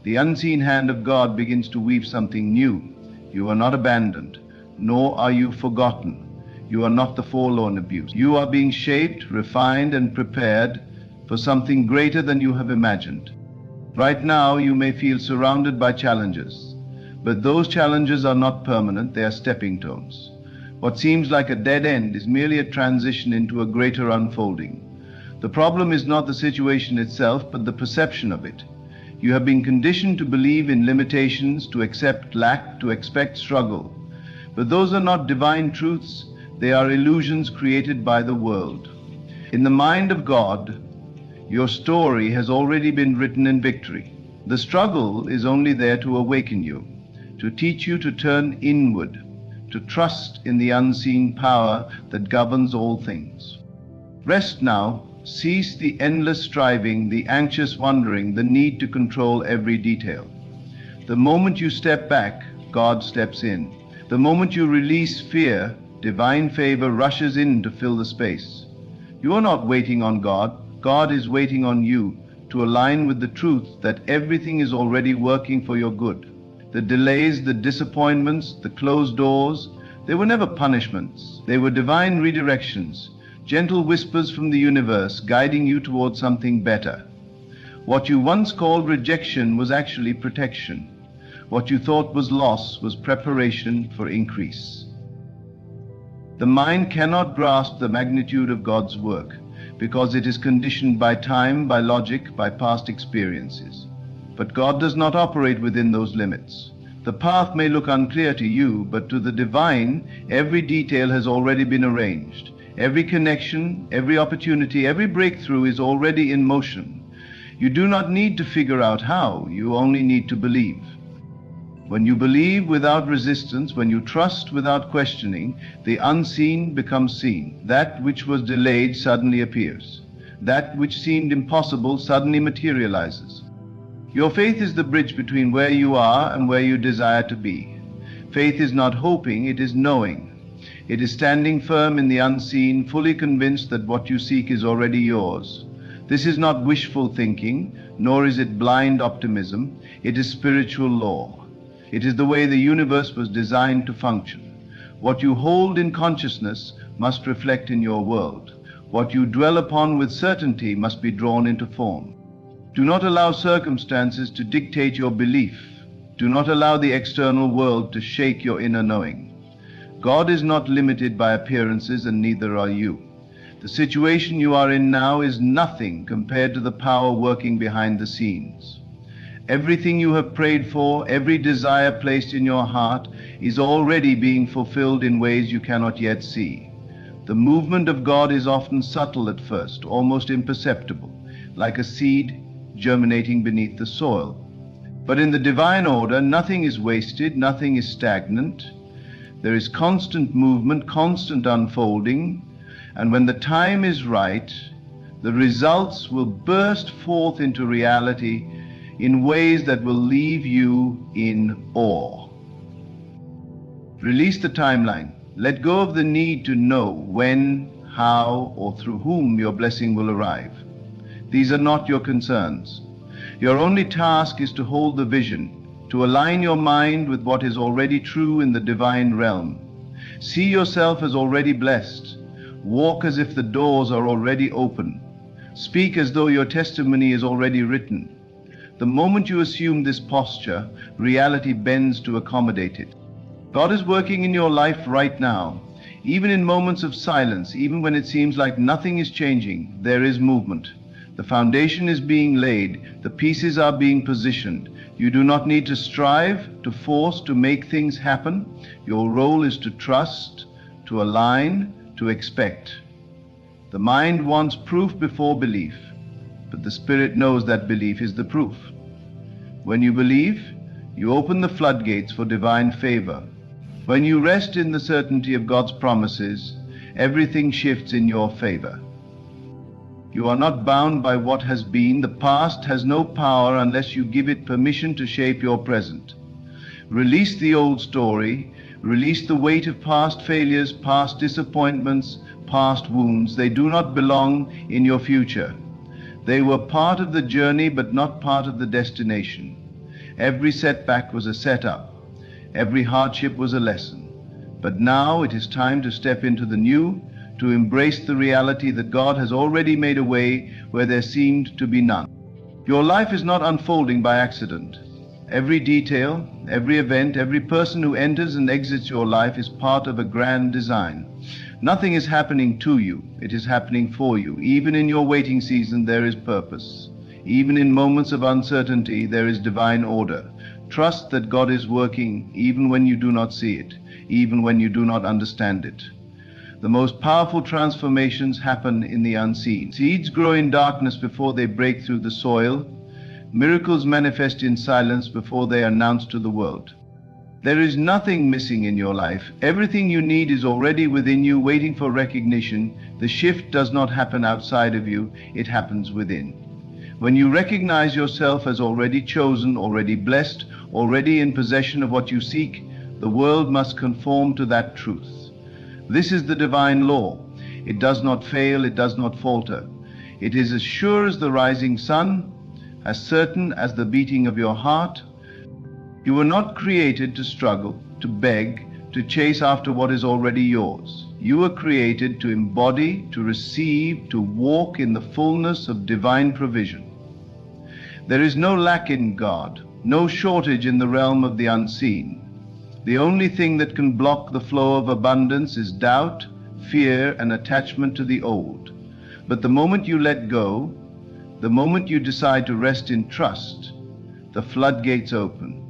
the unseen hand of God begins to weave something new. You are not abandoned, nor are you forgotten. You are not the forlorn abused. You are being shaped, refined, and prepared for something greater than you have imagined. Right now, you may feel surrounded by challenges, but those challenges are not permanent. They are stepping stones. What seems like a dead end is merely a transition into a greater unfolding. The problem is not the situation itself, but the perception of it. You have been conditioned to believe in limitations, to accept lack, to expect struggle. But those are not divine truths. They are illusions created by the world. In the mind of God, your story has already been written in victory. The struggle is only there to awaken you, to teach you to turn inward, to trust in the unseen power that governs all things. Rest now. Cease the endless striving, the anxious wondering, the need to control every detail. The moment you step back, God steps in. The moment you release fear, divine favor rushes in to fill the space. You are not waiting on God. God is waiting on you to align with the truth that everything is already working for your good. The delays, the disappointments, the closed doors, they were never punishments. They were divine redirections. Gentle whispers from the universe guiding you towards something better. What you once called rejection was actually protection. What you thought was loss was preparation for increase. The mind cannot grasp the magnitude of God's work because it is conditioned by time, by logic, by past experiences. But God does not operate within those limits. The path may look unclear to you, but to the divine, every detail has already been arranged. Every connection, every opportunity, every breakthrough is already in motion. You do not need to figure out how, you only need to believe. When you believe without resistance, when you trust without questioning, the unseen becomes seen. That which was delayed suddenly appears. That which seemed impossible suddenly materializes. Your faith is the bridge between where you are and where you desire to be. Faith is not hoping, it is knowing. It is standing firm in the unseen, fully convinced that what you seek is already yours. This is not wishful thinking, nor is it blind optimism. It is spiritual law. It is the way the universe was designed to function. What you hold in consciousness must reflect in your world. What you dwell upon with certainty must be drawn into form. Do not allow circumstances to dictate your belief. Do not allow the external world to shake your inner knowing. God is not limited by appearances, and neither are you. The situation you are in now is nothing compared to the power working behind the scenes. Everything you have prayed for, every desire placed in your heart, is already being fulfilled in ways you cannot yet see. The movement of God is often subtle at first, almost imperceptible, like a seed germinating beneath the soil. But in the divine order, nothing is wasted, nothing is stagnant. There is constant movement, constant unfolding, and when the time is right, the results will burst forth into reality in ways that will leave you in awe. Release the timeline. Let go of the need to know when, how, or through whom your blessing will arrive. These are not your concerns. Your only task is to hold the vision, to align your mind with what is already true in the divine realm. See yourself as already blessed. Walk as if the doors are already open. Speak as though your testimony is already written. The moment you assume this posture, reality bends to accommodate it. God is working in your life right now. Even in moments of silence, even when it seems like nothing is changing, there is movement. The foundation is being laid. The pieces are being positioned. You do not need to strive, to force, to make things happen. Your role is to trust, to align, to expect. The mind wants proof before belief, but the spirit knows that belief is the proof. When you believe, you open the floodgates for divine favor. When you rest in the certainty of God's promises, everything shifts in your favor. You are not bound by what has been. The past has no power unless you give it permission to shape your present. Release the old story. Release the weight of past failures, past disappointments, past wounds. They do not belong in your future. They were part of the journey, but not part of the destination. Every setback was a setup. Every hardship was a lesson. But now it is time to step into the new, to embrace the reality that God has already made a way where there seemed to be none. Your life is not unfolding by accident. Every detail, every event, every person who enters and exits your life is part of a grand design. Nothing is happening to you, it is happening for you. Even in your waiting season, there is purpose. Even in moments of uncertainty, there is divine order. Trust that God is working even when you do not see it, even when you do not understand it. The most powerful transformations happen in the unseen. Seeds grow in darkness before they break through the soil. Miracles manifest in silence before they are announced to the world. There is nothing missing in your life. Everything you need is already within you, waiting for recognition. The shift does not happen outside of you, it happens within. When you recognize yourself as already chosen, already blessed, already in possession of what you seek, the world must conform to that truth. This is the divine law. It does not fail, it does not falter. It is as sure as the rising sun, as certain as the beating of your heart. You were not created to struggle, to beg, to chase after what is already yours. You were created to embody, to receive, to walk in the fullness of divine provision. There is no lack in God, no shortage in the realm of the unseen. The only thing that can block the flow of abundance is doubt, fear, and attachment to the old. But the moment you let go, the moment you decide to rest in trust, the floodgates open.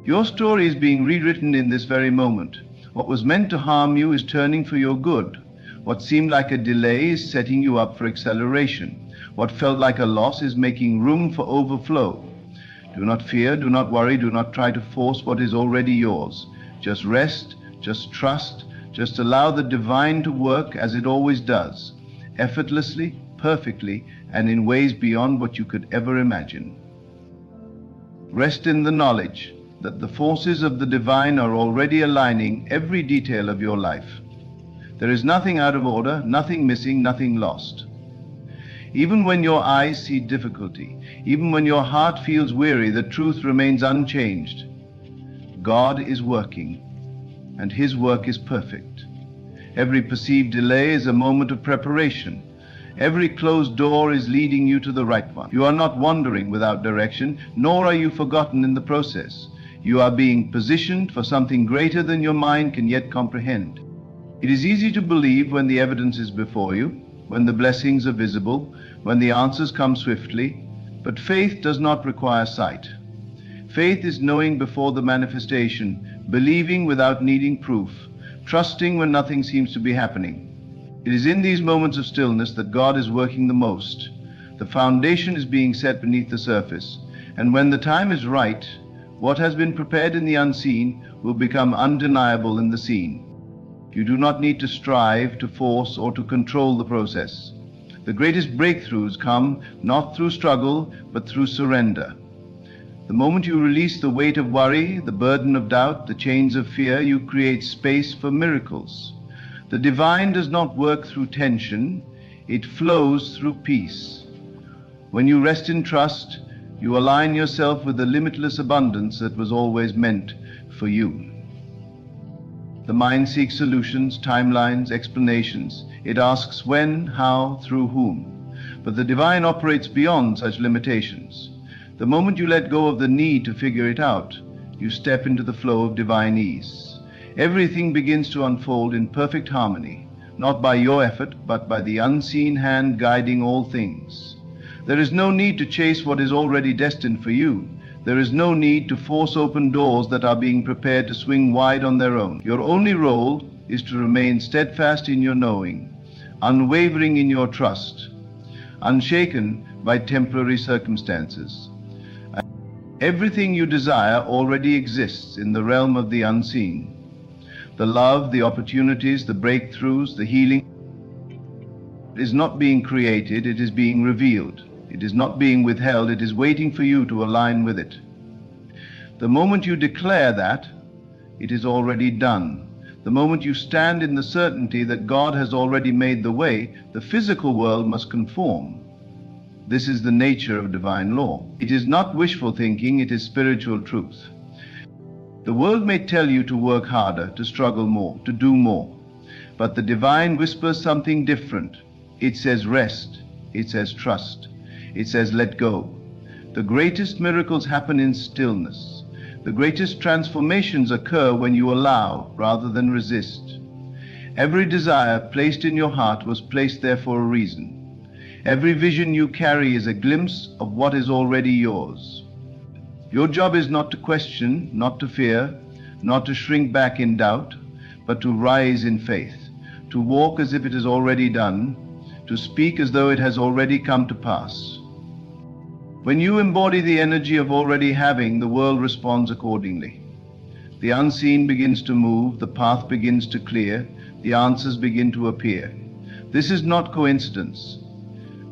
Your story is being rewritten in this very moment. What was meant to harm you is turning for your good. What seemed like a delay is setting you up for acceleration. What felt like a loss is making room for overflow. Do not fear, do not worry, do not try to force what is already yours. Just rest, just trust, just allow the divine to work as it always does, effortlessly, perfectly and in ways beyond what you could ever imagine. Rest in the knowledge that the forces of the divine are already aligning every detail of your life. There is nothing out of order, nothing missing, nothing lost. Even when your eyes see difficulty, even when your heart feels weary, the truth remains unchanged. God is working, and His work is perfect. Every perceived delay is a moment of preparation. Every closed door is leading you to the right one. You are not wandering without direction, nor are you forgotten in the process. You are being positioned for something greater than your mind can yet comprehend. It is easy to believe when the evidence is before you, when the blessings are visible, when the answers come swiftly, but faith does not require sight. Faith is knowing before the manifestation, believing without needing proof, trusting when nothing seems to be happening. It is in these moments of stillness that God is working the most. The foundation is being set beneath the surface, and when the time is right, what has been prepared in the unseen will become undeniable in the seen. You do not need to strive, to force, or to control the process. The greatest breakthroughs come not through struggle, but through surrender. The moment you release the weight of worry, the burden of doubt, the chains of fear, you create space for miracles. The divine does not work through tension, it flows through peace. When you rest in trust, you align yourself with the limitless abundance that was always meant for you. The mind seeks solutions, timelines, explanations. It asks when, how, through whom. But the divine operates beyond such limitations. The moment you let go of the need to figure it out, you step into the flow of divine ease. Everything begins to unfold in perfect harmony, not by your effort, but by the unseen hand guiding all things. There is no need to chase what is already destined for you. There is no need to force open doors that are being prepared to swing wide on their own. Your only role is to remain steadfast in your knowing, unwavering in your trust, unshaken by temporary circumstances. Everything you desire already exists in the realm of the unseen. The love, the opportunities, the breakthroughs, the healing is not being created, it is being revealed. It is not being withheld, it is waiting for you to align with it. The moment you declare that, it is already done. The moment you stand in the certainty that God has already made the way, the physical world must conform. This is the nature of divine law. It is not wishful thinking, it is spiritual truth. The world may tell you to work harder, to struggle more, to do more. But the divine whispers something different. It says rest, it says trust. It says, let go. The greatest miracles happen in stillness. The greatest transformations occur when you allow rather than resist. Every desire placed in your heart was placed there for a reason. Every vision you carry is a glimpse of what is already yours. Your job is not to question, not to fear, not to shrink back in doubt, but to rise in faith, to walk as if it is already done, to speak as though it has already come to pass. When you embody the energy of already having, the world responds accordingly. The unseen begins to move, the path begins to clear, the answers begin to appear. This is not coincidence.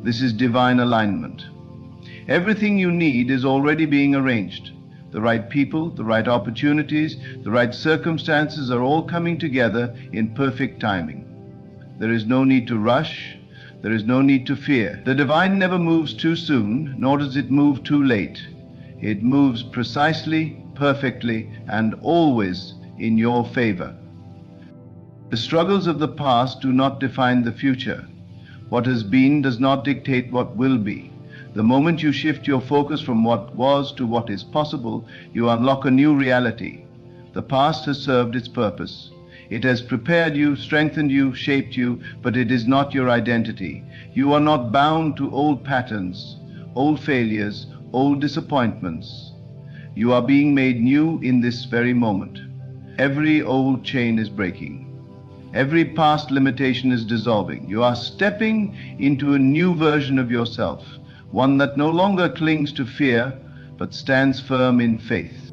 This is divine alignment. Everything you need is already being arranged. The right people, the right opportunities, the right circumstances are all coming together in perfect timing. There is no need to rush. There is no need to fear. The divine never moves too soon, nor does it move too late. It moves precisely, perfectly, and always in your favor. The struggles of the past do not define the future. What has been does not dictate what will be. The moment you shift your focus from what was to what is possible, you unlock a new reality. The past has served its purpose. It has prepared you, strengthened you, shaped you, but it is not your identity. You are not bound to old patterns, old failures, old disappointments. You are being made new in this very moment. Every old chain is breaking. Every past limitation is dissolving. You are stepping into a new version of yourself, one that no longer clings to fear, but stands firm in faith.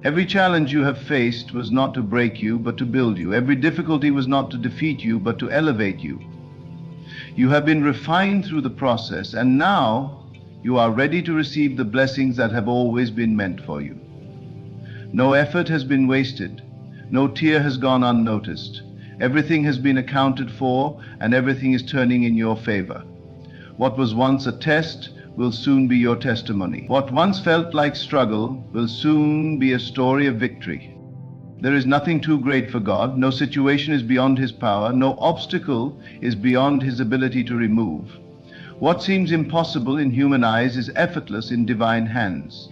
Every challenge you have faced was not to break you, but to build you. Every difficulty was not to defeat you, but to elevate you. You have been refined through the process, and now you are ready to receive the blessings that have always been meant for you. No effort has been wasted. No tear has gone unnoticed. Everything has been accounted for, and everything is turning in your favor. What was once a test will soon be your testimony. What once felt like struggle will soon be a story of victory. There is nothing too great for God. No situation is beyond His power. No obstacle is beyond His ability to remove. What seems impossible in human eyes is effortless in divine hands.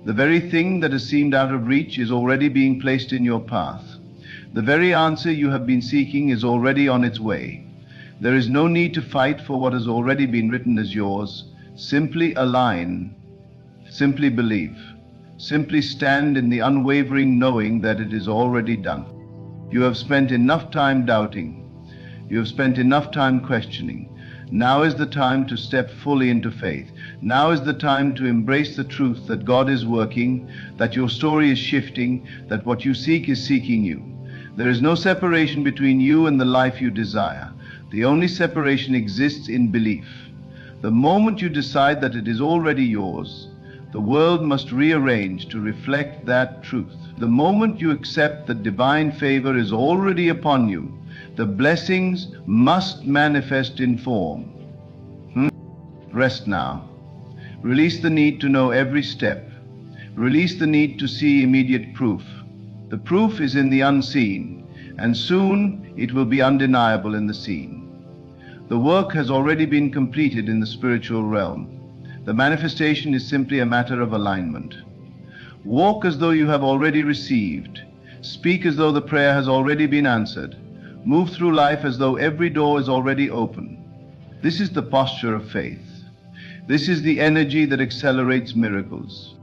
The very thing that has seemed out of reach is already being placed in your path. The very answer you have been seeking is already on its way. There is no need to fight for what has already been written as yours. Simply align, simply believe, simply stand in the unwavering knowing that it is already done. You have spent enough time doubting. You have spent enough time questioning. Now is the time to step fully into faith. Now is the time to embrace the truth that God is working, that your story is shifting, that what you seek is seeking you. There is no separation between you and the life you desire. The only separation exists in belief. The moment you decide that it is already yours, the world must rearrange to reflect that truth. The moment you accept that divine favor is already upon you, the blessings must manifest in form. Rest now. Release the need to know every step. Release the need to see immediate proof. The proof is in the unseen, and soon it will be undeniable in the seen. The work has already been completed in the spiritual realm. The manifestation is simply a matter of alignment. Walk as though you have already received. Speak as though the prayer has already been answered. Move through life as though every door is already open. This is the posture of faith. This is the energy that accelerates miracles.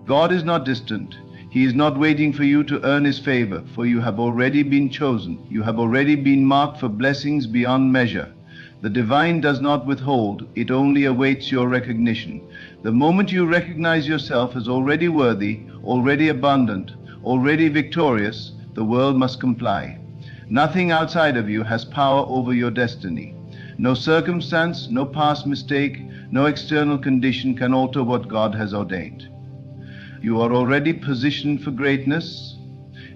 God is not distant. He is not waiting for you to earn His favor, for you have already been chosen. You have already been marked for blessings beyond measure. The divine does not withhold, it only awaits your recognition. The moment you recognize yourself as already worthy, already abundant, already victorious, the world must comply. Nothing outside of you has power over your destiny. No circumstance, no past mistake, no external condition can alter what God has ordained. You are already positioned for greatness.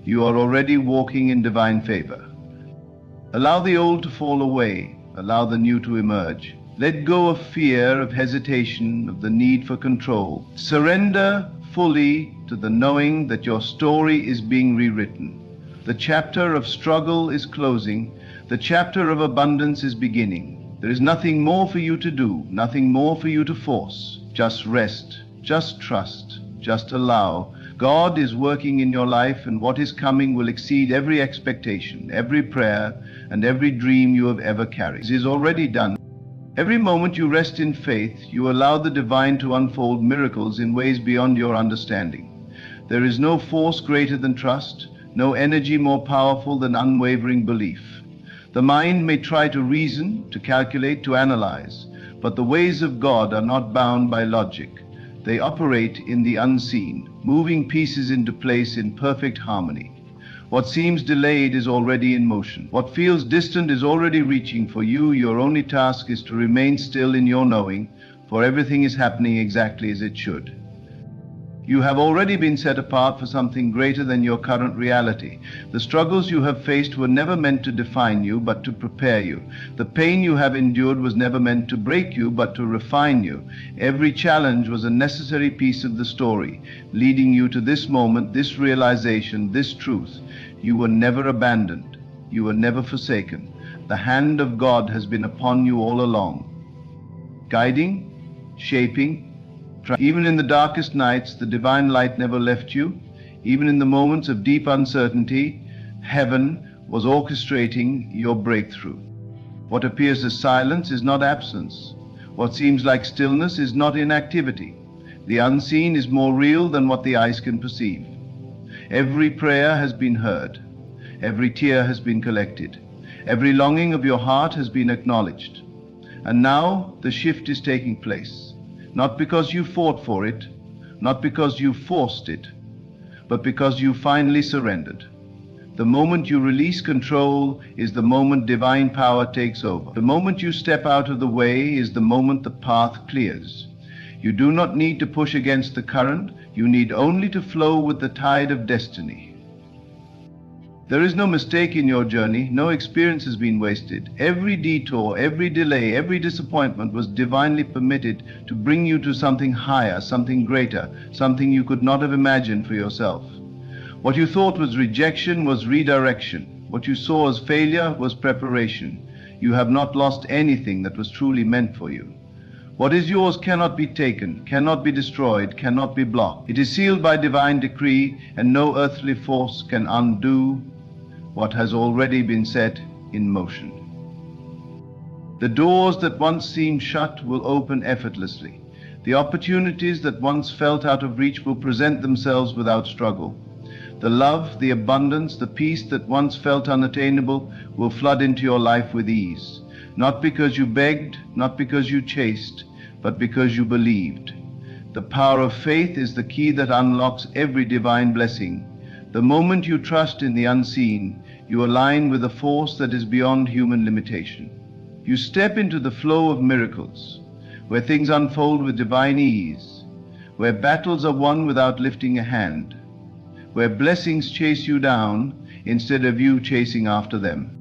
You are already walking in divine favor. Allow the old to fall away. Allow the new to emerge. Let go of fear, of hesitation, of the need for control. Surrender fully to the knowing that your story is being rewritten. The chapter of struggle is closing. The chapter of abundance is beginning. There is nothing more for you to do, nothing more for you to force. Just rest, just trust, just allow. God is working in your life, and what is coming will exceed every expectation, every prayer, and every dream you have ever carried. It is already done. Every moment you rest in faith, you allow the divine to unfold miracles in ways beyond your understanding. There is no force greater than trust, no energy more powerful than unwavering belief. The mind may try to reason, to calculate, to analyze, but the ways of God are not bound by logic. They operate in the unseen, moving pieces into place in perfect harmony. What seems delayed is already in motion. What feels distant is already reaching for you. Your only task is to remain still in your knowing, for everything is happening exactly as it should. You have already been set apart for something greater than your current reality. The struggles you have faced were never meant to define you, but to prepare you. The pain you have endured was never meant to break you, but to refine you. Every challenge was a necessary piece of the story, leading you to this moment, this realization, this truth. You were never abandoned. You were never forsaken. The hand of God has been upon you all along, guiding, shaping. Even in the darkest nights, the divine light never left you. Even in the moments of deep uncertainty, heaven was orchestrating your breakthrough. What appears as silence is not absence. What seems like stillness is not inactivity. The unseen is more real than what the eyes can perceive. Every prayer has been heard. Every tear has been collected. Every longing of your heart has been acknowledged. And now the shift is taking place. Not because you fought for it, not because you forced it, but because you finally surrendered. The moment you release control is the moment divine power takes over. The moment you step out of the way is the moment the path clears. You do not need to push against the current, you need only to flow with the tide of destiny. There is no mistake in your journey, no experience has been wasted. Every detour, every delay, every disappointment was divinely permitted to bring you to something higher, something greater, something you could not have imagined for yourself. What you thought was rejection was redirection. What you saw as failure was preparation. You have not lost anything that was truly meant for you. What is yours cannot be taken, cannot be destroyed, cannot be blocked. It is sealed by divine decree, and no earthly force can undo what has already been set in motion. The doors that once seemed shut will open effortlessly. The opportunities that once felt out of reach will present themselves without struggle. The love, the abundance, the peace that once felt unattainable will flood into your life with ease. Not because you begged, not because you chased, but because you believed. The power of faith is the key that unlocks every divine blessing. The moment you trust in the unseen, you align with a force that is beyond human limitation. You step into the flow of miracles, where things unfold with divine ease, where battles are won without lifting a hand, where blessings chase you down instead of you chasing after them.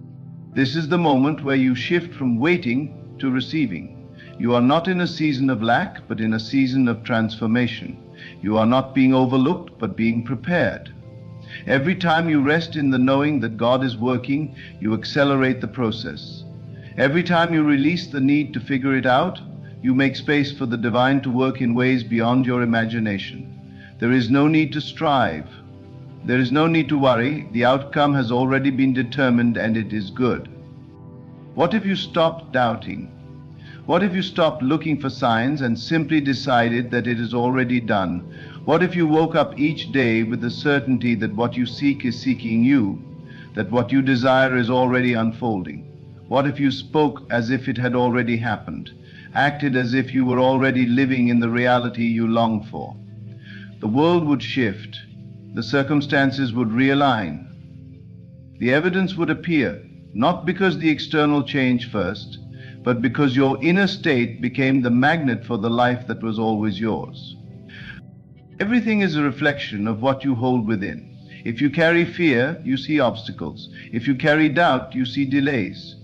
This is the moment where you shift from waiting to receiving. You are not in a season of lack, but in a season of transformation. You are not being overlooked, but being prepared. Every time you rest in the knowing that God is working, you accelerate the process. Every time you release the need to figure it out, you make space for the divine to work in ways beyond your imagination. There is no need to strive. There is no need to worry. The outcome has already been determined, and it is good. What if you stopped doubting? What if you stopped looking for signs and simply decided that it is already done? What if you woke up each day with the certainty that what you seek is seeking you, that what you desire is already unfolding? What if you spoke as if it had already happened, acted as if you were already living in the reality you long for? The world would shift, the circumstances would realign. The evidence would appear, not because the external changed first, but because your inner state became the magnet for the life that was always yours. Everything is a reflection of what you hold within. If you carry fear, you see obstacles. If you carry doubt, you see delays.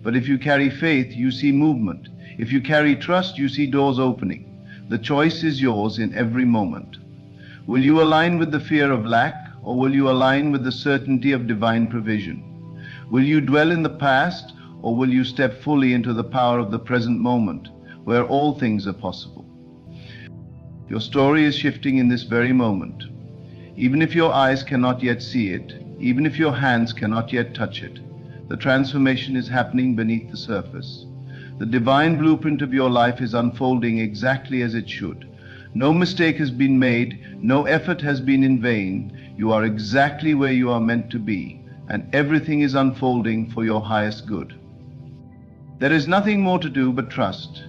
But if you carry faith, you see movement. If you carry trust, you see doors opening. The choice is yours in every moment. Will you align with the fear of lack, or will you align with the certainty of divine provision? Will you dwell in the past, or will you step fully into the power of the present moment, where all things are possible? Your story is shifting in this very moment. Even if your eyes cannot yet see it, even if your hands cannot yet touch it, the transformation is happening beneath the surface. The divine blueprint of your life is unfolding exactly as it should. No mistake has been made, no effort has been in vain. You are exactly where you are meant to be, and everything is unfolding for your highest good. There is nothing more to do but trust,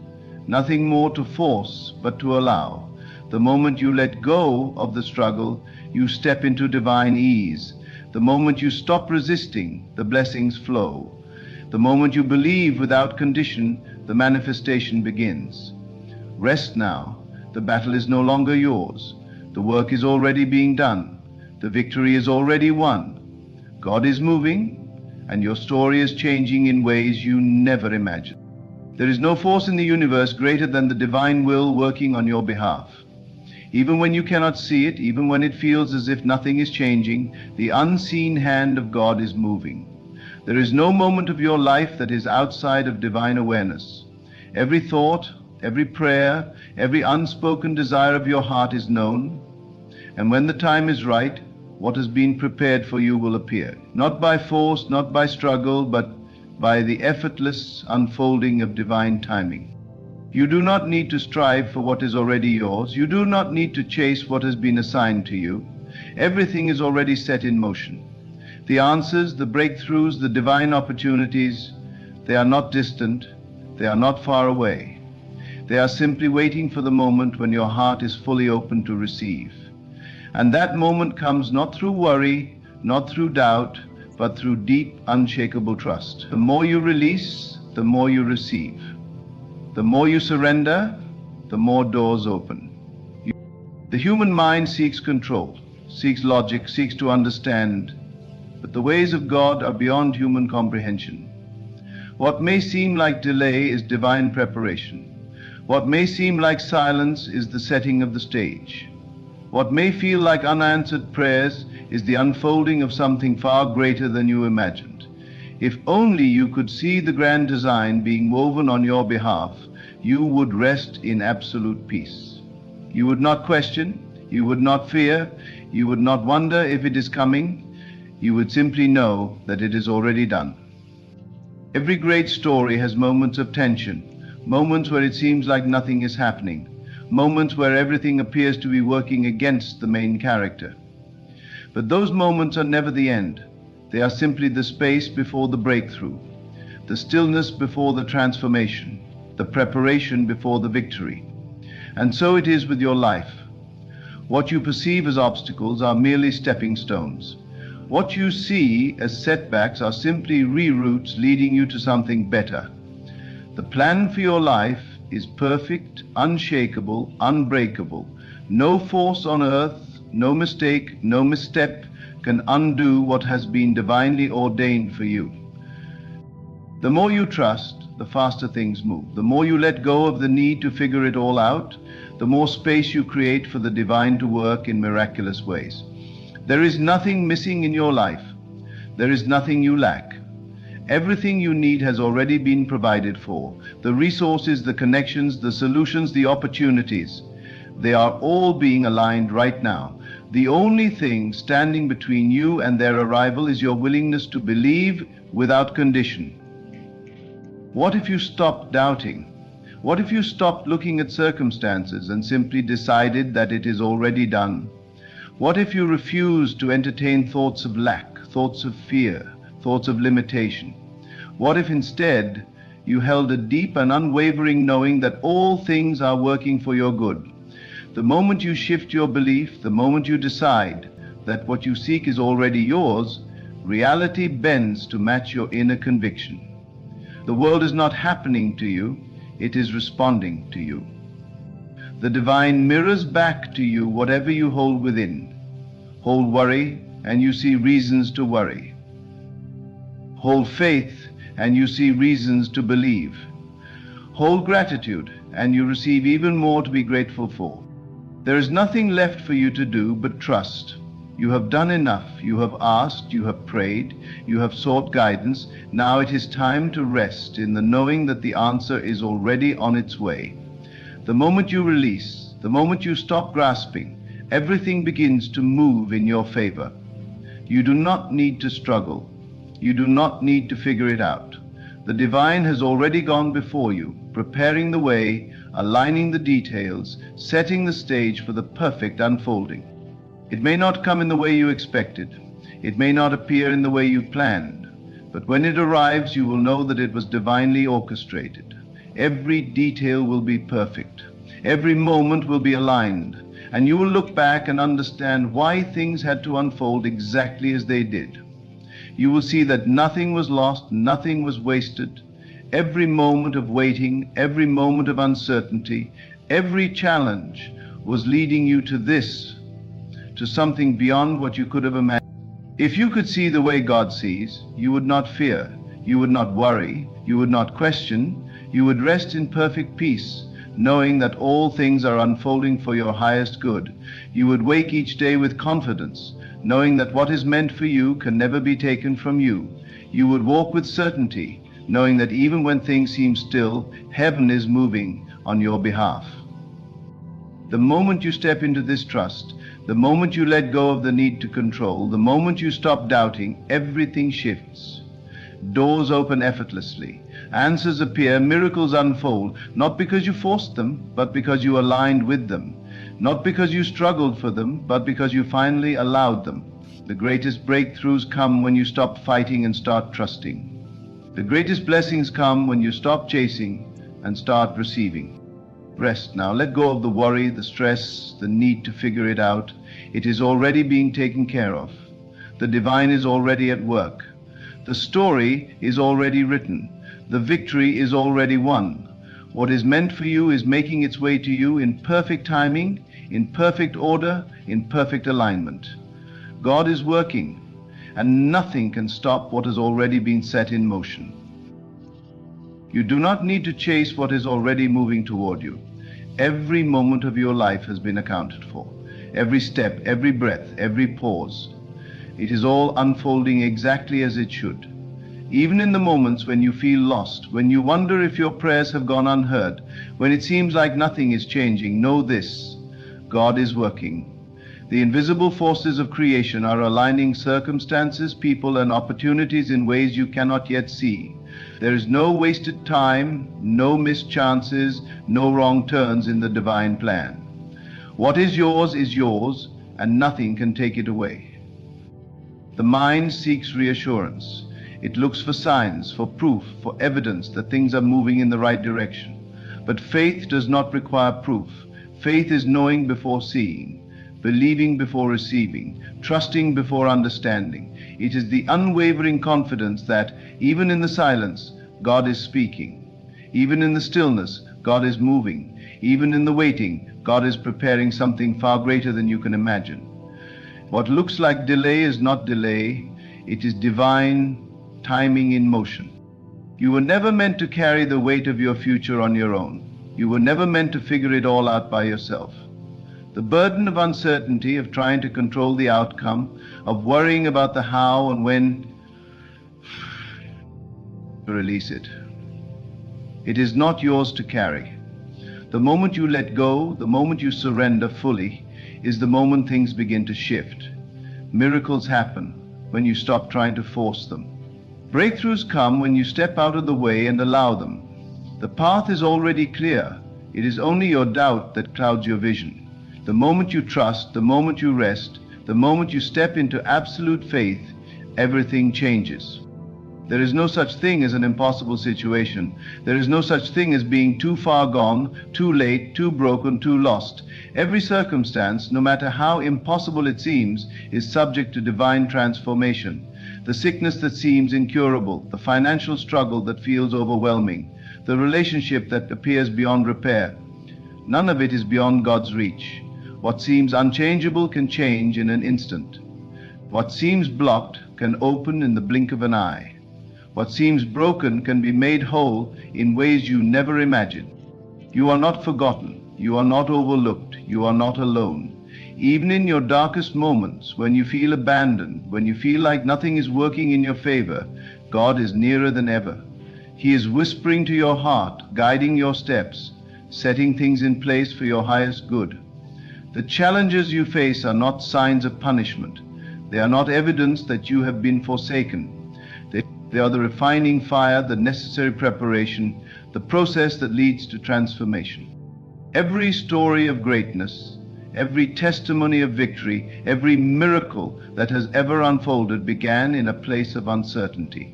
nothing more to force but to allow. The moment you let go of the struggle, you step into divine ease. The moment you stop resisting, the blessings flow. The moment you believe without condition, the manifestation begins. Rest now. The battle is no longer yours. The work is already being done. The victory is already won. God is moving, and your story is changing in ways you never imagined. There is no force in the universe greater than the divine will working on your behalf. Even when you cannot see it, even when it feels as if nothing is changing, the unseen hand of God is moving. There is no moment of your life that is outside of divine awareness. Every thought, every prayer, every unspoken desire of your heart is known, and when the time is right, what has been prepared for you will appear. Not by force, not by struggle, but by the effortless unfolding of divine timing. You do not need to strive for what is already yours. You do not need to chase what has been assigned to you. Everything is already set in motion. The answers, the breakthroughs, the divine opportunities, they are not distant, they are not far away. They are simply waiting for the moment when your heart is fully open to receive. And that moment comes not through worry, not through doubt, but through deep, unshakable trust. The more you release, the more you receive. The more you surrender, the more doors open. The human mind seeks control, seeks logic, seeks to understand, but the ways of God are beyond human comprehension. What may seem like delay is divine preparation. What may seem like silence is the setting of the stage. What may feel like unanswered prayers is the unfolding of something far greater than you imagined. If only you could see the grand design being woven on your behalf, you would rest in absolute peace. You would not question, you would not fear, you would not wonder if it is coming. You would simply know that it is already done. Every great story has moments of tension, moments where it seems like nothing is happening, moments where everything appears to be working against the main character. But those moments are never the end. They are simply the space before the breakthrough, the stillness before the transformation, the preparation before the victory. And so it is with your life. What you perceive as obstacles are merely stepping stones. What you see as setbacks are simply reroutes leading you to something better. The plan for your life is perfect, unshakable, unbreakable. No force on earth, no mistake, no misstep can undo what has been divinely ordained for you. The more you trust, the faster things move. The more you let go of the need to figure it all out, the more space you create for the divine to work in miraculous ways. There is nothing missing in your life. There is nothing you lack. Everything you need has already been provided for. The resources, the connections, the solutions, the opportunities, they are all being aligned right now. The only thing standing between you and their arrival is your willingness to believe without condition. What if you stopped doubting? What if you stopped looking at circumstances and simply decided that it is already done? What if you refused to entertain thoughts of lack, thoughts of fear, thoughts of limitation? What if instead you held a deep and unwavering knowing that all things are working for your good? The moment you shift your belief, the moment you decide that what you seek is already yours, reality bends to match your inner conviction. The world is not happening to you, it is responding to you. The divine mirrors back to you whatever you hold within. Hold worry, and you see reasons to worry. Hold faith, and you see reasons to believe. Hold gratitude, and you receive even more to be grateful for. There is nothing left for you to do but trust. You have done enough. You have asked, you have prayed, you have sought guidance. Now it is time to rest in the knowing that the answer is already on its way. The moment you release, the moment you stop grasping, everything begins to move in your favor. You do not need to struggle. You do not need to figure it out. The divine has already gone before you, preparing the way, aligning the details, setting the stage for the perfect unfolding. It may not come in the way you expected. It may not appear in the way you planned. But when it arrives, you will know that it was divinely orchestrated. Every detail will be perfect. Every moment will be aligned. And you will look back and understand why things had to unfold exactly as they did. You will see that nothing was lost, nothing was wasted. Every moment of waiting, every moment of uncertainty, every challenge was leading you to this, to something beyond what you could have imagined. If you could see the way God sees, you would not fear, you would not worry, you would not question, you would rest in perfect peace, knowing that all things are unfolding for your highest good. You would wake each day with confidence, knowing that what is meant for you can never be taken from you. You would walk with certainty, knowing that even when things seem still, heaven is moving on your behalf. The moment you step into this trust, the moment you let go of the need to control, the moment you stop doubting, everything shifts. Doors open effortlessly. Answers appear, miracles unfold, not because you forced them, but because you aligned with them. Not because you struggled for them, but because you finally allowed them. The greatest breakthroughs come when you stop fighting and start trusting. The greatest blessings come when you stop chasing and start receiving. Rest now. Let go of the worry, the stress, the need to figure it out. It is already being taken care of. The divine is already at work. The story is already written. The victory is already won. What is meant for you is making its way to you in perfect timing, in perfect order, in perfect alignment. God is working, and nothing can stop what has already been set in motion. You do not need to chase what is already moving toward you. Every moment of your life has been accounted for. Every step, every breath, every pause. It is all unfolding exactly as it should. Even in the moments when you feel lost, when you wonder if your prayers have gone unheard, when it seems like nothing is changing, know this: God is working. The invisible forces of creation are aligning circumstances, people, and opportunities in ways you cannot yet see. There is no wasted time, no missed chances, no wrong turns in the divine plan. What is yours, and nothing can take it away. The mind seeks reassurance. It looks for signs, for proof, for evidence that things are moving in the right direction. But faith does not require proof. Faith is knowing before seeing, believing before receiving, trusting before understanding. It is the unwavering confidence that, even in the silence, God is speaking. Even in the stillness, God is moving. Even in the waiting, God is preparing something far greater than you can imagine. What looks like delay is not delay. It is divine timing in motion. You were never meant to carry the weight of your future on your own. You were never meant to figure it all out by yourself. The burden of uncertainty, of trying to control the outcome, of worrying about the how and when, release it. It is not yours to carry. The moment you let go, the moment you surrender fully, is the moment things begin to shift. Miracles happen when you stop trying to force them. Breakthroughs come when you step out of the way and allow them. The path is already clear. It is only your doubt that clouds your vision. The moment you trust, the moment you rest, the moment you step into absolute faith, everything changes. There is no such thing as an impossible situation. There is no such thing as being too far gone, too late, too broken, too lost. Every circumstance, no matter how impossible it seems, is subject to divine transformation. The sickness that seems incurable, the financial struggle that feels overwhelming, the relationship that appears beyond repair. None of it is beyond God's reach. What seems unchangeable can change in an instant. What seems blocked can open in the blink of an eye. What seems broken can be made whole in ways you never imagined. You are not forgotten. You are not overlooked. You are not alone. Even in your darkest moments, when you feel abandoned, when you feel like nothing is working in your favor, God is nearer than ever. He is whispering to your heart, guiding your steps, setting things in place for your highest good. The challenges you face are not signs of punishment. They are not evidence that you have been forsaken. They are the refining fire, the necessary preparation, the process that leads to transformation. Every story of greatness, every testimony of victory, every miracle that has ever unfolded began in a place of uncertainty.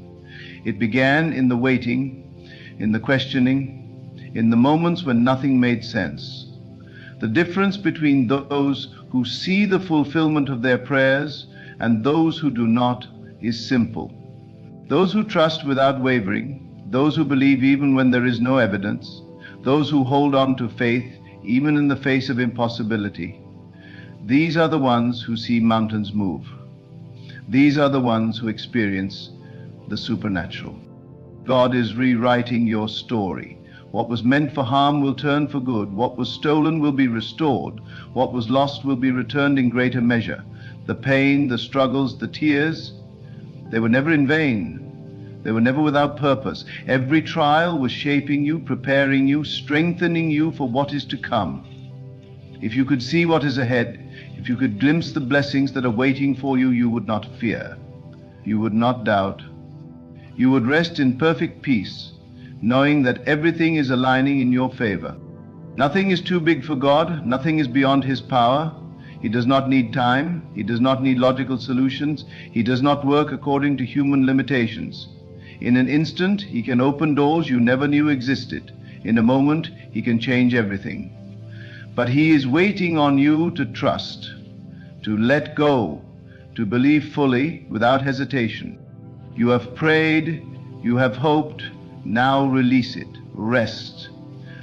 It began in the waiting, in the questioning, in the moments when nothing made sense. The difference between those who see the fulfillment of their prayers and those who do not is simple. Those who trust without wavering, those who believe even when there is no evidence, those who hold on to faith even in the face of impossibility, these are the ones who see mountains move. These are the ones who experience the supernatural. God is rewriting your story. What was meant for harm will turn for good. What was stolen will be restored. What was lost will be returned in greater measure. The pain, the struggles, the tears, they were never in vain. They were never without purpose. Every trial was shaping you, preparing you, strengthening you for what is to come. If you could see what is ahead, if you could glimpse the blessings that are waiting for you, you would not fear. You would not doubt. You would rest in perfect peace, knowing that everything is aligning in your favor. Nothing is too big for God. Nothing is beyond His power. He does not need time. He does not need logical solutions. He does not work according to human limitations. In an instant, He can open doors you never knew existed. In a moment, He can change everything. But He is waiting on you to trust, to let go, to believe fully without hesitation. You have prayed, you have hoped, now release it. Rest.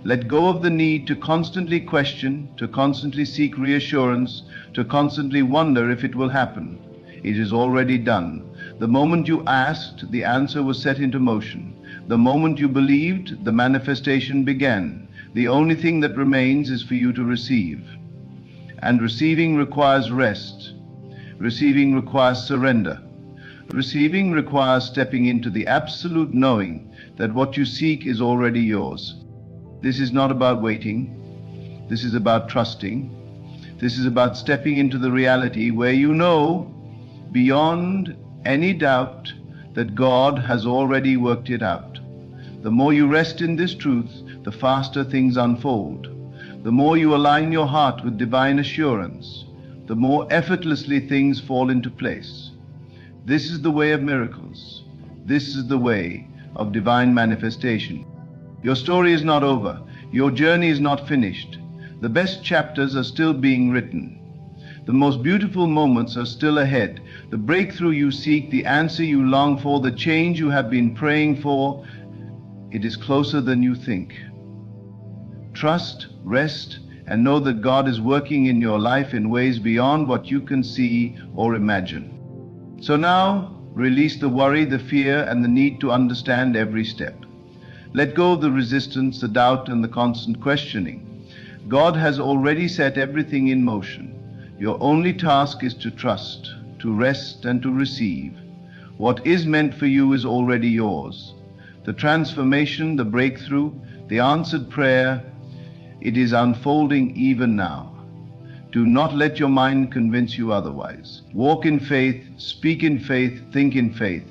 Let go of the need to constantly question, to constantly seek reassurance, to constantly wonder if it will happen. It is already done. The moment you asked, the answer was set into motion. The moment you believed, the manifestation began. The only thing that remains is for you to receive. And receiving requires rest. Receiving requires surrender. Receiving requires stepping into the absolute knowing that what you seek is already yours. This is not about waiting. This is about trusting. This is about stepping into the reality where you know, beyond any doubt, that God has already worked it out. The more you rest in this truth, the faster things unfold. The more you align your heart with divine assurance, the more effortlessly things fall into place. This is the way of miracles. This is the way of divine manifestation. Your story is not over. Your journey is not finished. The best chapters are still being written. The most beautiful moments are still ahead. The breakthrough you seek, the answer you long for, the change you have been praying for, it is closer than you think. Trust, rest, and know that God is working in your life in ways beyond what you can see or imagine. So now, release the worry, the fear, and the need to understand every step. Let go of the resistance, the doubt, and the constant questioning. God has already set everything in motion. Your only task is to trust, to rest, and to receive. What is meant for you is already yours. The transformation, the breakthrough, the answered prayer, it is unfolding even now. Do not let your mind convince you otherwise. Walk in faith, speak in faith, think in faith.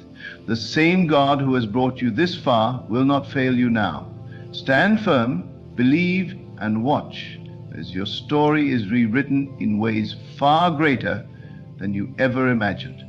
The same God who has brought you this far will not fail you now. Stand firm, believe, and watch as your story is rewritten in ways far greater than you ever imagined.